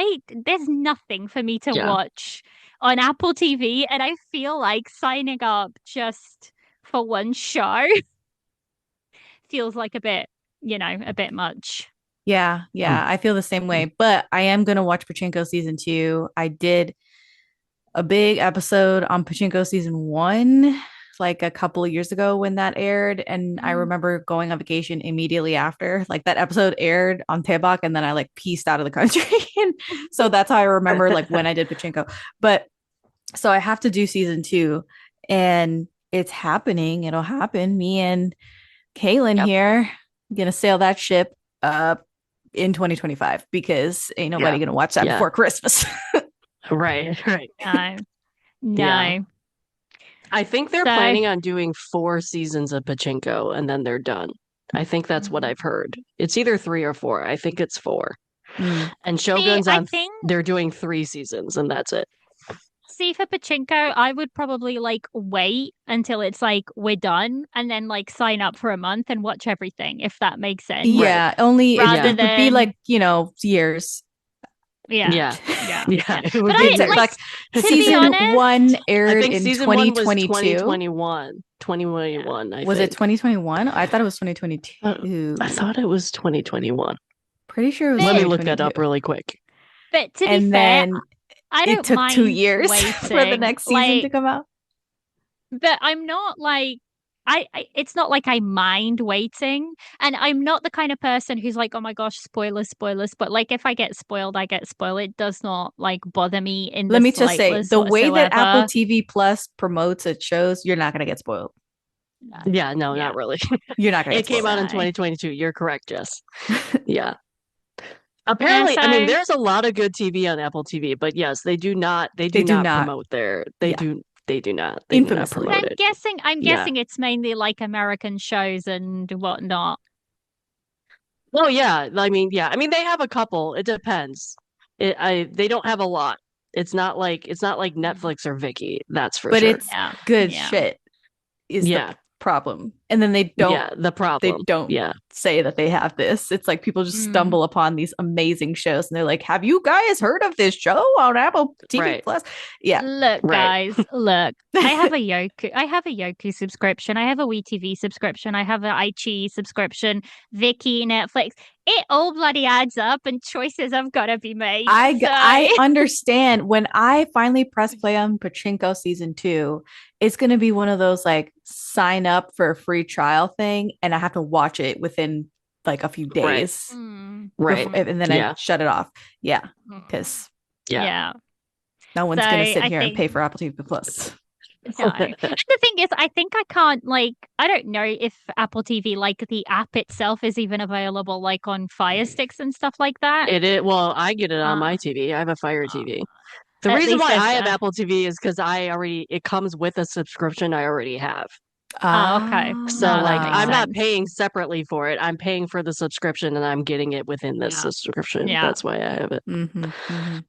there's nothing for me to Yeah. watch on Apple TV, and I feel like signing up just for one show feels like a bit much. Yeah, Mm. I feel the same way. But I am gonna watch Pachinko season two. I did a big episode on Pachinko season one like a couple of years ago when that aired. And I Mm. remember going on vacation immediately after. Like that episode aired on Tebak and then I like pieced out of the country. And so that's how I remember like when I did Pachinko. But so I have to do season two and it's happening. It'll happen. Me and Kaylin Yep. here gonna sail that ship up in 2025 because ain't nobody Yeah. gonna watch that Yeah. before Christmas. Right. Right. No, Yeah. no. I think they're So, planning on doing 4 seasons of Pachinko and then they're done. I think that's what mm. I've heard. It's either 3 or 4. I think it's 4. Mm. And See, Shogun's I on, think they're doing 3 seasons and that's it. See, for Pachinko, I would probably like wait until it's like we're done and then like sign up for a month and watch everything, if that makes sense. Right. Yeah, only Rather Yeah. it would be than, like, years. yeah, Yeah. yeah, Yeah. yeah. It would But be I like Like years. to be season one honest, I aired think in season one was 2022. 2021. yeah. 2021, I Was it think. 2021? I thought it was Uh, 2022. I thought it was 2021. Pretty sure it was Let me But look that 2022. up really quick. But to be And fair, then I it don't took 2 mind years for the waiting. next season to come out. But I'm not like it's not like I mind waiting, and I'm not the kind of person who's like, oh my gosh, spoilers, spoilers. But like, if I get spoiled, I get spoiled. It does not like bother me in the Let me just say, slightest the way that Apple whatsoever. TV Plus promotes its shows, you're not going to get spoiled. No. Yeah, no, Yeah. not really. You're not going to It get came spoiled. out in So 2022. You're correct, Jess. Yeah. yeah, Apparently, I mean, so there's a lot of good TV on Apple TV, but yes, they They do do not not. promote Yeah. they do not Infamously. promote I'm it. guessing I'm Yeah. guessing it's mainly like American shows and whatnot. Oh yeah. I mean, they have a couple. It depends. They don't have a lot. It's not like Mm. Netflix or Viki, that's for But sure. it's Yeah. good Yeah. shit is the Yeah. problem. And then Yeah, the they problem. don't Yeah. say that they have this. It's like people just Mm. stumble upon these amazing shows and they're like, "Have you guys heard of this show on Apple TV Right. Plus?" Yeah. Look, Right. guys, look. I have a Yoku. I have a Yoku subscription. I have a WeTV subscription. I have an iQIYI subscription. Viki, Netflix. It all bloody adds up, and choices have got to be made. So, I understand when I finally press play on Pachinko season 2, it's going to be one of those like sign up for a free trial thing and I have to watch it within like a few Right. days Right. and then I Yeah. shut it off. Yeah, mm, cuz Yeah. yeah. no one's So going to sit I here and think pay for Apple TV Plus. no. And the thing is, I think I can't like I don't know if Apple TV like the app itself is even available like on Fire Sticks and stuff like that. It is, well, I get it on Uh, my TV. I have a Fire uh, TV. The at reason least why there's I have Apple TV is because it comes with a subscription I already have. okay. So No, that like makes I'm Ah. not sense. paying separately for it. I'm paying for the subscription and I'm getting it within this Yeah. subscription. Yeah. That's why I have it. Mhm, mhm.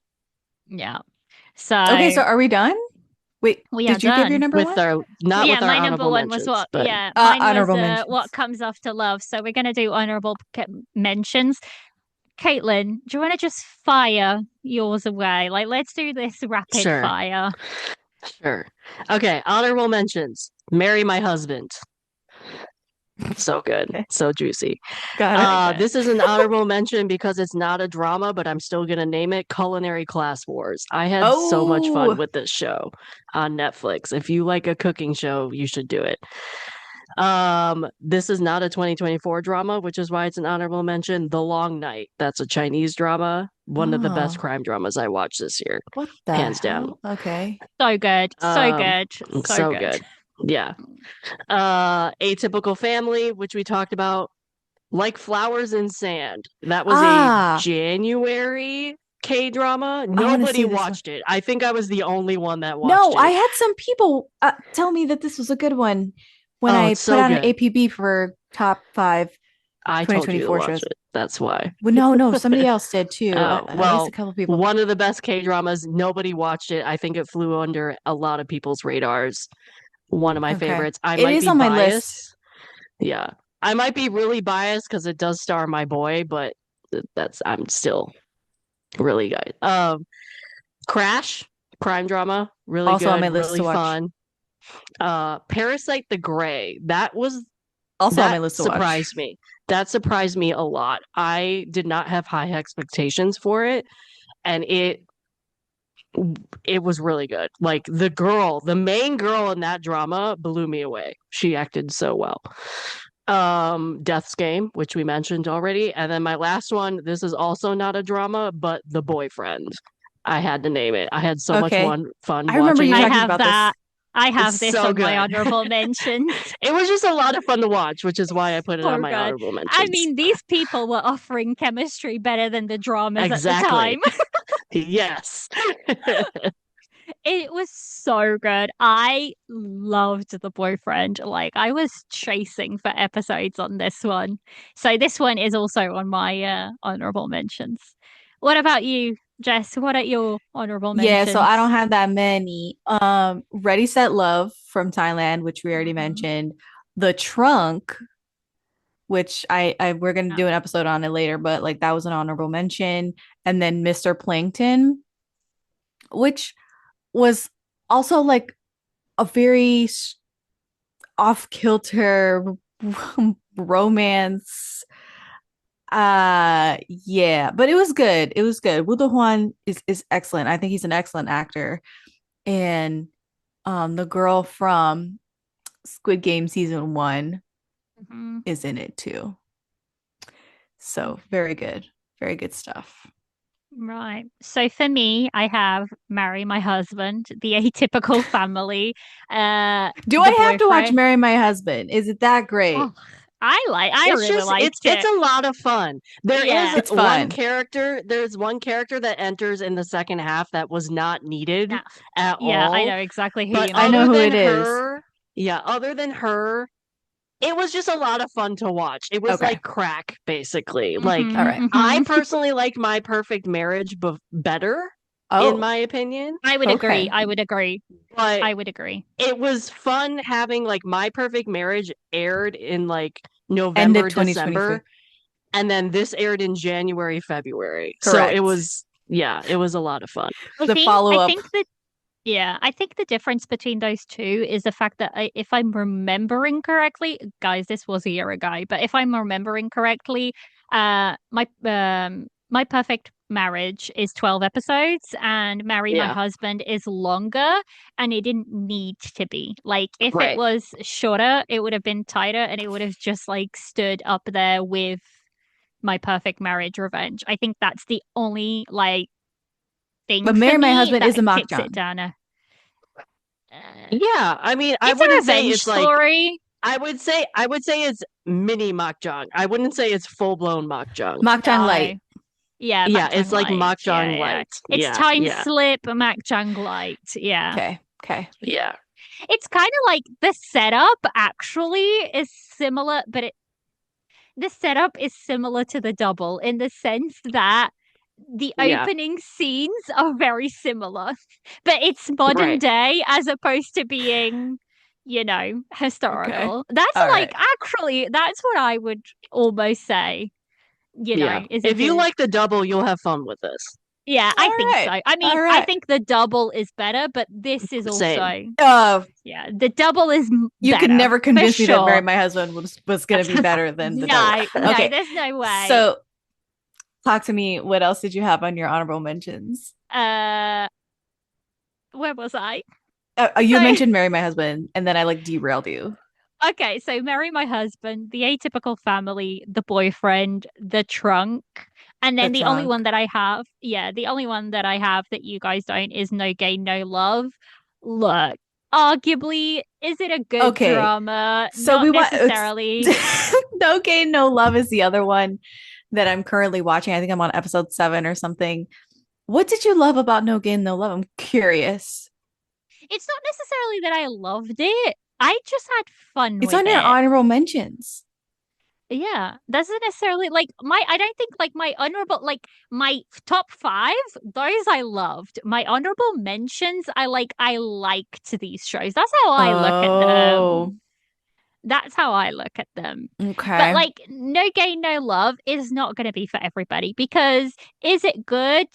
Yeah. Okay, so So are we done? Wait, we are did you give your done. number With one? our not Yeah, with our my number honorable one was mentions, what? but Yeah, mine was Honorable what mentions. comes after love. So we're gonna do honorable mentions. Caitlin, do you want to just fire yours away? Like, let's do this rapid sure. fire. Sure. Okay, honorable mentions. Marry my husband. So good. Okay, So juicy. got it. Okay. This is an honorable mention because it's not a drama, but I'm still gonna name it Culinary Class Wars. I had so much fun Oh, with this show on Netflix. If you like a cooking show, you should do it. This is not a 2024 drama, which is why it's an honorable mention. The Long Night. That's a Chinese drama. One of the best oh, crime dramas I watched this year, what the hands down. hell? Okay. So good. So Um, good. So so good. good. Yeah. Atypical Family, which we talked about. Like Flowers in Sand. That was a Ah, January K drama. I want to Nobody see this one. watched it. I think I was the only one that watched No, I it. had some people tell me that this was a good one when Oh, I it's put so out an good. APB for top 5 I told you to 2024 watch shows. it. That's why. Well, no, somebody else did too. Oh, At least a well, couple people. one of the best K dramas. Nobody watched it. I think it flew under a lot of people's radars. One of my Okay. favorites. I It might is be on my list. biased. Yeah. I might be really biased because it does star my boy, but I'm still really good. Crash, crime drama, really Also on my good, list to really watch. fun. Parasite the Gray, Also on my that list to watch. surprised me. That surprised me a lot. I did not have high expectations for it, and it was really good. Like the main girl in that drama blew me away. She acted so well. Death's Game, which we mentioned already, and then my last one, this is also not a drama, but The Boyfriend. I had to name it. I had so much Okay. fun I remember watching you I it. talking have about this. that. I It's have this so on my good. honorable mentions. It was just a lot of fun to watch, which is why I put it on So my good. honorable I mentions. mean, these people were offering chemistry better than the dramas at the time. Exactly. Yes. It was so good. I loved The Boyfriend. Like, I was chasing for episodes on this one. So this one is also on my honorable mentions. What about you, Jess? What are your honorable Yeah, so I don't mentions? have that many. Ready Set Love from Thailand, which we already Mhm. mentioned. The Trunk, which I we're gonna Yeah. do an episode on it later, but like that was an honorable mention. And then Mr. Plankton, which was also like a very off kilter romance Yeah, but it was good. It was good. Woo Do-hwan is excellent. I think he's an excellent actor. And the girl from Squid Game season 1 Mhm. is in it too. So very good. Very good stuff. Right. So for me, I have Marry My Husband, the atypical family, Do I the have to watch boyfriend. Marry My Husband? Is it that great? Oh, I It's really just liked it's it. a lot of fun. There is Yeah. It's fun. there's one character that enters in the second half that was not needed Nah. at Yeah, I all. know exactly who But you I know mean. who it is. other than her, it was just a lot of fun to watch. It was Okay. like crack, basically. Like All Hmm right. I hmm personally liked My Perfect Marriage better, in Oh, my opinion. I would agree. okay. I would agree. But I would agree. it was fun having like My Perfect Marriage aired in like End of November, 2023. December, and then this aired in January, February. So it Correct. was, yeah, it was a lot of fun. The I follow-up. think that Yeah, I think the difference between those two is the fact that if I'm remembering correctly, guys, this was a year ago, but if I'm remembering correctly, my perfect marriage is 12 episodes and Marry My Yeah, Husband is longer and it didn't need to be. Like if it right. was shorter, it would have been tighter and it would have just like stood up there with My Perfect Marriage Revenge. I think that's the only like thing But for Marry My me Husband that is a kicks it makjang. down uh, Yeah, I mean, it's a revenge story. I would say it's mini makjang. I wouldn't say it's full blown makjang. Makjang No. Light. Yeah, Yeah, Makjang it's like Light. Yeah, makjang yeah. light. It's Yeah, Time yeah, Slip, Makjang Light. Yeah. Okay. Okay. yeah, It's kind of like the setup actually is similar, but the setup is similar to the double in the sense that the yeah. opening scenes are very similar, but it's modern Right. day as opposed to being, Okay. historical. That's All like right. actually, that's what I would almost say, Yeah. is a If you good. like the double, you'll have fun with this. Yeah, All I think right. so. I All mean, I right. think the double is better, but this is Same. also, Uh, yeah, the double is you could better never for convince me that Marry sure. My Husband was gonna be better than the double. No, no, Okay. there's no way. So talk to me. What else did you have on your honorable mentions? Uh, where was I? You So, mentioned Marry My Husband, and then I like derailed you. okay, so Marry My Husband, The Atypical Family, The Boyfriend, The Trunk, and The then the only trunk. one that I have, yeah, the only one that I have that you guys don't is No Gay, No Love. Look, arguably, is it a good Okay. drama? So Not we want necessarily. No Gain, No Love is the other one that I'm currently watching. I think I'm on episode 7 or something. What did you love about No Gain, No Love? I'm curious. It's not necessarily that I loved it. I just had fun It's with on your it. honorable mentions. Yeah, doesn't necessarily like my. I don't think like my honorable, like my top five. Those I loved. My honorable mentions, I like. I liked these shows. That's how I look at Oh, them. That's how I look at them. But okay. like, No Gain, No Love is not going to be for everybody because is it good?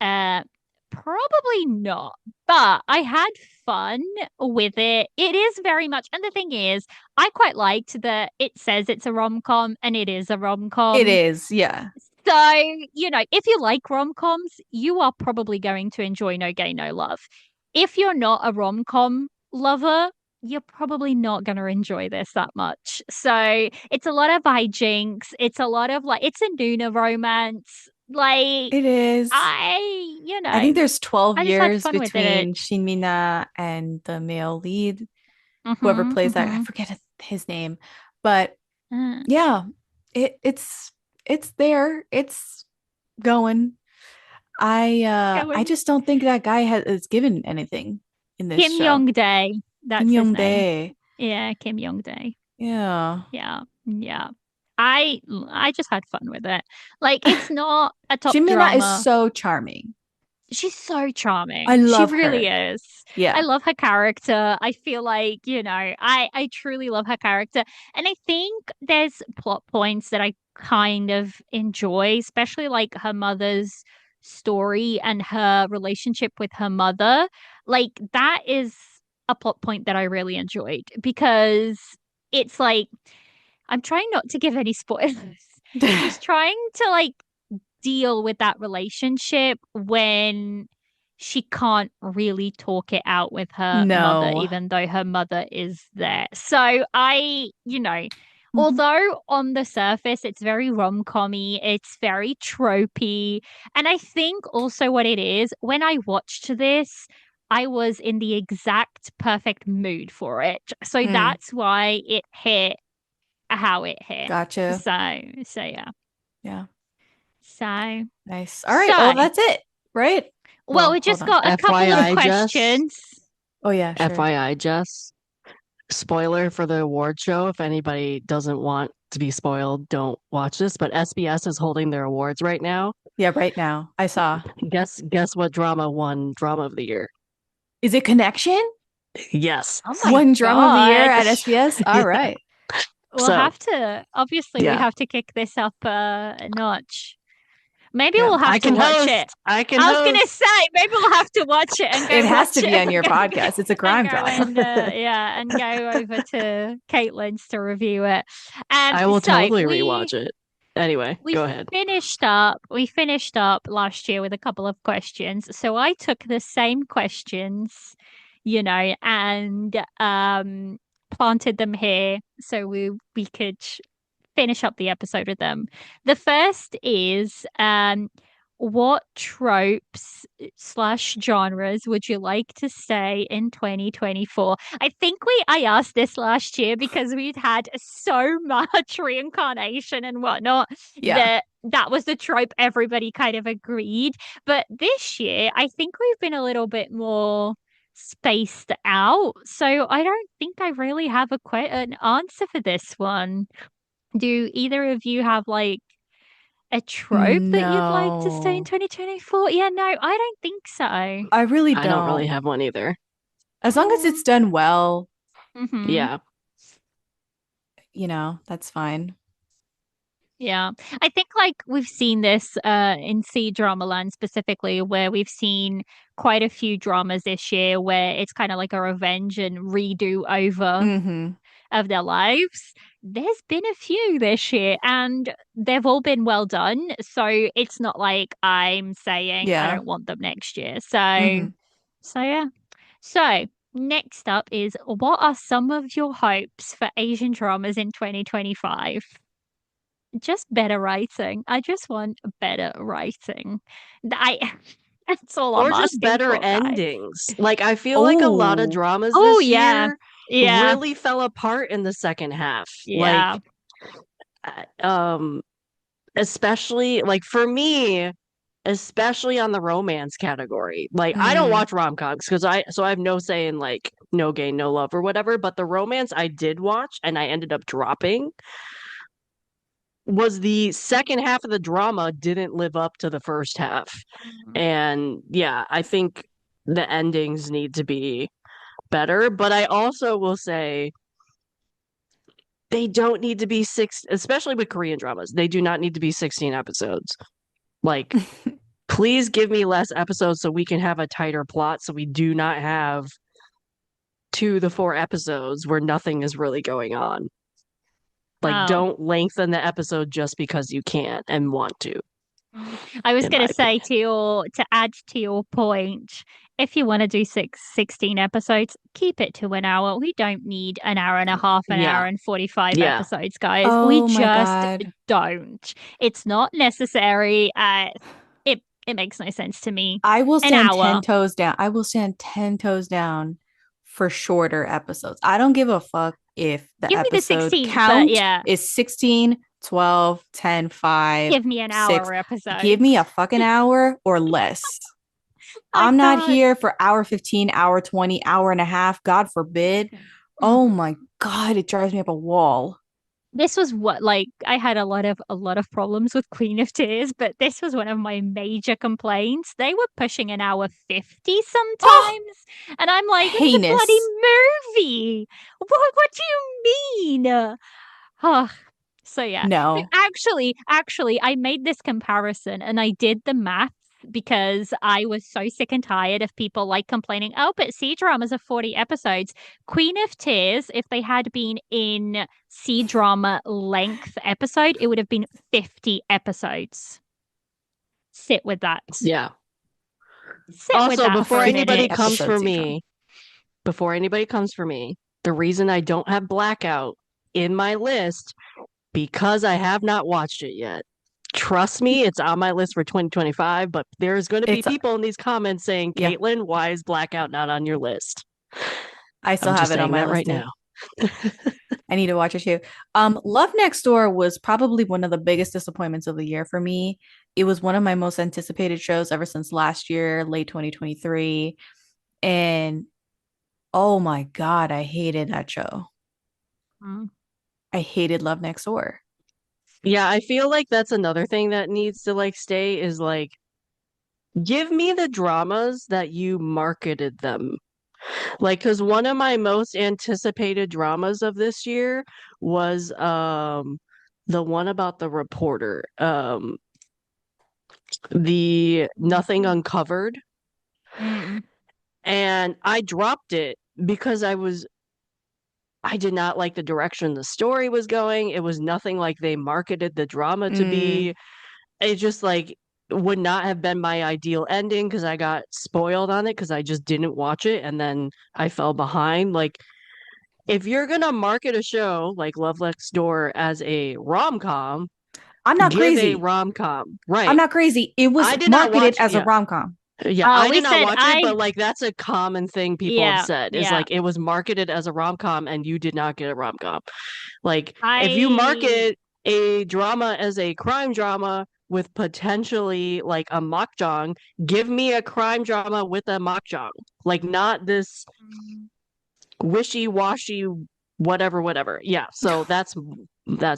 Uh, Probably not. But I had fun with it. It is very much, and the thing is, I quite liked that it says it's a rom-com and it is a It rom-com. is, yeah. So, if you like rom-coms, you are probably going to enjoy No Gay, No Love. If you're not a rom-com lover, you're probably not going to enjoy this that much. So, it's a lot of hijinks. It's a lot of like, it's a Nuna romance. Like, It is. I, I think there's 12 I just had years fun with it. between Shin Mina and the male lead, whoever Mm-hmm, plays that. I mm-hmm. forget his name. But Uh, yeah, it's there. It's going. I Going just don't think that guy has given anything in this Kim show. Young Dae. Kim That's his Young name. Dae. Yeah, Kim Young Dae. Yeah. Yeah, yeah. I just had fun with it. Like it's not a top Shin Mina is drama. so charming. She's so I charming. She love really her. is. I Yeah. love her character. I feel like, I truly love her character. And I think there's plot points that I kind of enjoy, especially like her mother's story and her relationship with her mother. Like that is a plot point that I really enjoyed because it's like I'm trying not to give any spoilers. She's trying to like deal with that relationship when she can't really talk it out with her mother, No. even though her mother is there. So Mhm. although on the surface it's very rom-commy, it's very tropey. And I think also what it is, when I watched this, I was in the exact perfect mood for it. So Mm, that's why it hit how it hit. gotcha. So yeah. Yeah. So Nice. All right. Well, so that's it, right? well, Well, we hold just on. got a couple of FYI, Jess. questions. Oh, yeah, sure. FYI, Jess. Spoiler for the award show. If anybody doesn't want to be spoiled, don't watch this. But SBS is holding their awards right now. Yeah, right now. I saw. Guess what drama won Drama of the Year? Is it Connection? Yes. Oh my One drama of the year God. at SBS? All Yeah. right. We'll So have to, obviously, we yeah, have to kick this up a notch. Maybe Yeah. we'll have I to can watch it. host. I can I was gonna host. say, maybe we'll have to watch it and It go has to watch be it on your podcast. It's a and crime go drama. and yeah, and go over to Caitlin's to review it. I will So totally we rewatch it. Anyway, we go ahead. finished up last year with a couple of questions. So I took the same questions, and planted them here so we could finish up the episode with them. The first is what tropes slash genres would you like to stay in 2024? I asked this last year because we'd had so much reincarnation and whatnot Yeah. that was the trope everybody kind of agreed. But this year, I think we've been a little bit more spaced out. So I don't think I really have an answer for this one. Do either of you have like a trope that you'd like to stay in No, 2024? Yeah, no, I don't think so. I really I don't really don't. have one either. As long as it's done well, Mm-hmm. Yeah. that's fine. Yeah. I think like we've seen this in C drama land specifically where we've seen quite a few dramas this year where it's kind of like a revenge and redo over Mm-hmm. of their lives. There's been a few this year and they've all been well done. So it's not like I'm saying I Yeah. don't want them next year. So Mm-hmm. so yeah. So next up is what are some of your hopes for Asian dramas in 2025? Just better writing. I just want better writing. I that's all I'm Or just asking better for, guys. endings. Like I feel like a lot of Oh, dramas Oh this yeah. year Yeah. really fell apart in the second half. Yeah. Like especially like for me, especially on the romance category. Like I don't mm, watch rom-coms because I have no say in like no gain, no love or whatever, but the romance I did watch and I ended up dropping was the second half of the drama didn't live up to the first half. Mm. And yeah, I think the endings need to be better, but I also will say they don't need to be six, especially with Korean dramas. They do not need to be 16 episodes. Like please give me less episodes so we can have a tighter plot so we do not have 2 to 4 episodes where nothing is really going on. Like Oh. don't lengthen the episode just because you can and want to, I was in my gonna say opinion. to add to your point, if you want to do 16 episodes, keep it to an hour. We don't need an hour and a half, an Yeah. hour and 45 Yeah. episodes, guys. We oh my just God. don't. It's not necessary. It makes no sense to me. I will An stand hour. 10 toes down. I will stand 10 toes down for shorter episodes. I don't give a fuck if the Give me the episode 16, but count yeah, is 16, 12, 10, 5, give me an 6. hour Give episodes. me a fucking hour or less. I I'm not can't. here for hour 15, hour 20, hour and a half. God forbid. Oh Mhm. my God, it drives me up a wall. This was what like I had a lot of problems with Queen of Tears, but this was one of my major complaints. They were pushing an hour 50 Oh, sometimes, and I'm like, this is a bloody heinous. movie. What do you mean? Oh, so yeah. So No. actually, I made this comparison and I did the maths. because I was so sick and tired of people like complaining, oh, but C dramas are 40 episodes. Queen of Tears, if they had been in C drama length episode, it would have been 50 episodes. Sit with that. Yeah. Sit with Also, that for before a 50 anybody minute. comes for episodes each one. me, before anybody comes for me, the reason I don't have Blackout in my list because I have not watched it yet. Trust me, it's on my list for 2025, but there's going to be It's people in these comments saying, yeah, Caitlin, why is Blackout not on your list? I still I'm have just it on saying my that list right too. now. I need to watch it too. Love Next Door was probably one of the biggest disappointments of the year for me. It was one of my most anticipated shows ever since last year, late 2023. And oh my God, I hated that show. Mm. I hated Love Next Door. Yeah, I feel like that's another thing that needs to like stay is like give me the dramas that you marketed them. Like, because one of my most anticipated dramas of this year was the one about the reporter, the Nothing Mm. Uncovered. Mm. And I dropped it because I did not like the direction the story was going. It was nothing like they marketed the drama to Mm, be. It just like would not have been my ideal ending because I got spoiled on it because I just didn't watch it and then I fell behind. Like, if you're gonna market a show like Love Next Door as a rom-com, I'm not give a crazy. rom-com. I'm Right. not crazy. It was I did not marketed watch as a yeah. rom-com. Yeah, Oh, I we did not said watch it, but like that's a common thing people have yeah, said is yeah. like it was marketed as a rom-com and you did not get a rom-com. Like if you I market a drama as a crime drama with potentially like a makjang, give me a crime drama with a makjang. Like not this mm, wishy-washy whatever. Yeah, so that's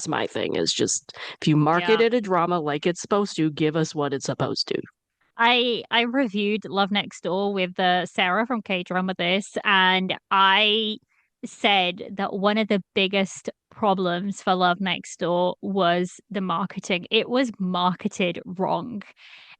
my thing is just if you yeah. marketed a drama like it's supposed to, give us what it's supposed to. I reviewed Love Next Door with Sarah from K Drama this, and I said that one of the biggest problems for Love Next Door was the marketing. It was marketed wrong.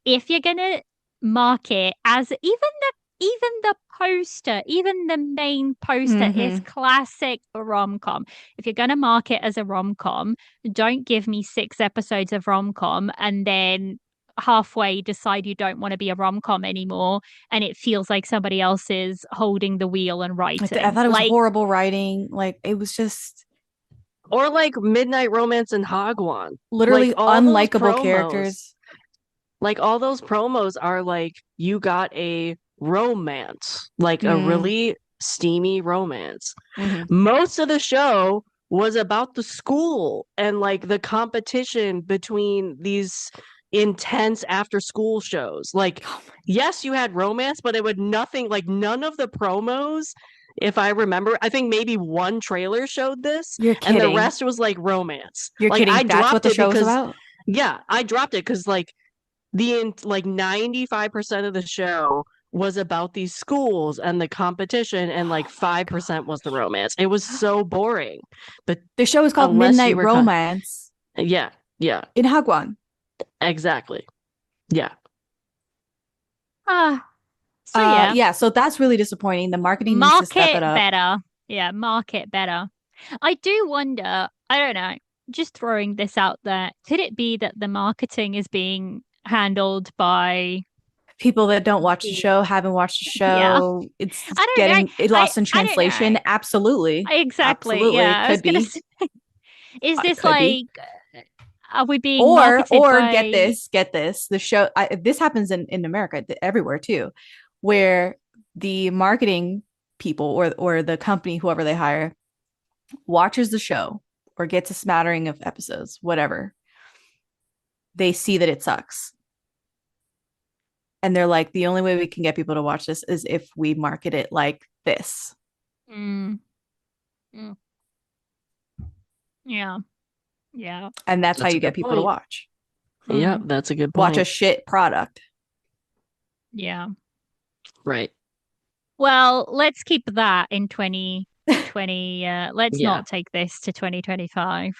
If you're gonna market as even the poster, even the main poster is Mm-hmm. classic rom-com. If you're gonna market as a rom-com, don't give me 6 episodes of rom-com and then halfway decide you don't want to be a rom-com anymore and it feels like somebody else is holding the wheel and I writing. thought it was Like, horrible writing. Like it was just Or like Midnight Romance and Hagwon. Like literally all those unlikable promos, characters. like all those promos are like you got a romance, like a Mm, really steamy romance. hmm Most of the show was about the school and like the competition between these intense after school shows. Like, yes, you had romance, but it would nothing like none of the promos. If I remember, I think maybe one trailer showed this, You're and the kidding. rest was like romance. You're Like, kidding. I That's what dropped the it show was because, about? yeah, I dropped it because like like 95% of the show was about these schools and the competition and like Oh my 5% was the gosh. romance. It was so boring. But The show is called unless you Midnight were Romance yeah, yeah, in Hagwon. exactly. Yeah. ah, so yeah, Yeah, so that's really disappointing. The marketing needs to step it market up. better. Yeah, market better. I do wonder, I don't know, just throwing this out there, could it be that the marketing is being handled by People that don't watch the the show haven't watched the yeah, show. It's I don't know. getting it I lost in I don't translation. know. Absolutely. Exactly. Absolutely. It Yeah. I was could gonna be. say, is It this could be. like are we being marketed Or by get this. The show this happens in America everywhere too, where the marketing people or the company, whoever they hire, watches the show or gets a smattering of episodes, whatever. They see that it sucks. And they're like, the only way we can get people to watch this is if we market it like this. mm, mm, yeah. Yeah. And that's how That's a you get good people to point. watch. Yeah, Mm, that's a good Watch a point. shit product. yeah. Right. Well, let's keep that in 2020. Let's Yeah. not take this to 2025.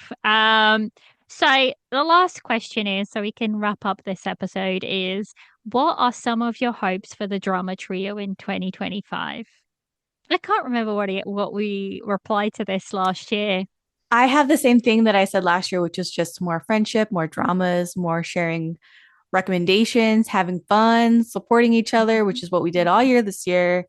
So the last question is, so we can wrap up this episode, is what are some of your hopes for the drama trio in 2025? I can't remember what we replied to this last year. I have the same thing that I said last year, which is just more friendship, more dramas, more sharing recommendations, having fun, supporting each other, which is what we did all year this year.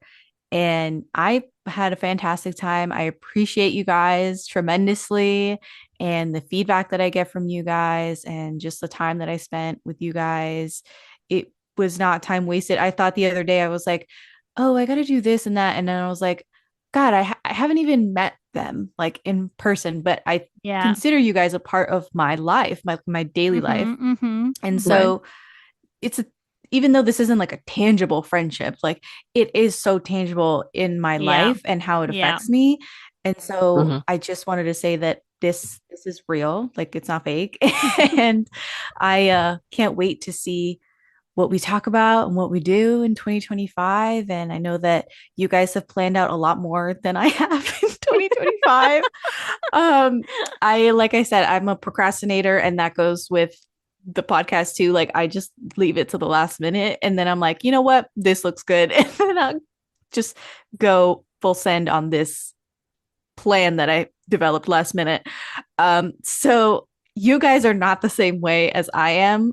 And I had a fantastic time. I appreciate you guys tremendously and the feedback that I get from you guys and just the time that I spent with you guys. It was not time wasted. I thought the other day, I was like, oh, I got to do this and that. And then I was like, God, I haven't even met them like in person, but I Yeah. consider you guys a part of my life, my daily life. Mm-hmm. And Right. so it's a, even though this isn't like a tangible friendship, like it is so tangible in my Yeah. life and how it Yeah. affects me. And so Hmm. I just wanted to say that this is real, like it's not fake. And I can't wait to see what we talk about and what we do in 2025. And I know that you guys have planned out a lot more than I have in 2025. um I like I said, I'm a procrastinator, and that goes with the podcast too. Like I just leave it to the last minute, and then I'm like, you know what, this looks good, and then I'll just go full send on this plan that I developed last minute. So you guys are not the same way as I am.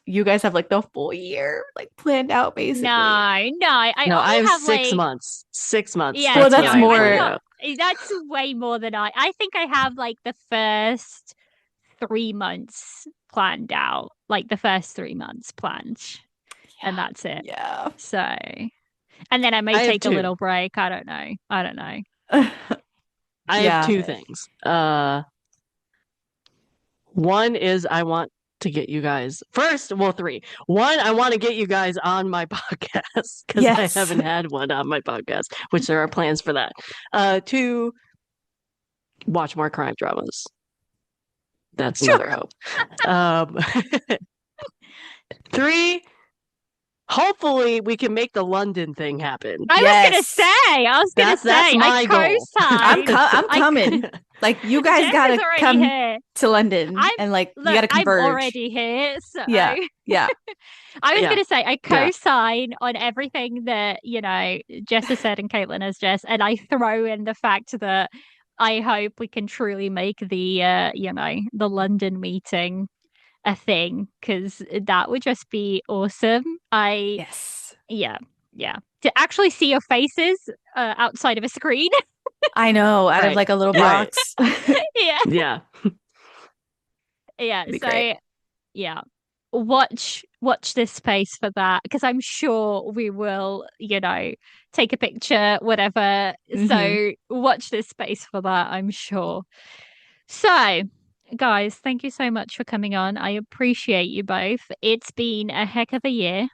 You guys have like the full year like planned out No, basically. no. I No, I only have have 6 months. 6 months. yeah, Well, That's what no, that's I have I planned more. can't. out. That's way more than I think I have like the first 3 months planned out, like the first 3 months planned, and that's it. Yeah. So, and then I may I have take a two. little break. I don't know. I don't know. I have Yeah. two things. One is I want to get you guys first, well, three. One, I want to get you guys on my podcast because I Yes. haven't had one on my podcast, which there are plans for that. Two, watch more crime dramas. That's another hope. Um, three, hopefully we can make the London thing happen. Yes. That's I my goal. co-sign. I'm I coming. Like you guys Jess is gotta already come here. to London I'm and like we look, gotta I'm converge. already here, so Yeah. Yeah. I was Yeah, gonna say I yeah. co-sign on everything that, Jess has said and Caitlin has Jess, and I throw in the fact that I hope we can truly make the London meeting a thing, because that would just be awesome. Yes. Yeah, yeah. To actually see your faces outside of a screen. I know, out of Right, like a little right. box. Yeah, Yeah. yeah. Be great. So yeah, watch this space for that, because I'm sure we will, take a picture, whatever. Hmm. So watch this space for that, I'm sure. So, guys, thank you so much for coming on. I appreciate you both. It's been a heck of a year.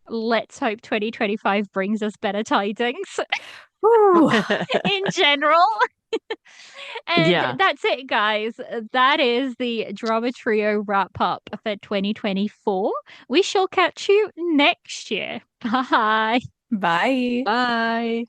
Let's hope 2025 brings us better tidings Whew. in general. And Yeah. that's it, guys. That is the Drama Trio wrap up for 2024. We shall catch you next year. Bye. Bye. Bye.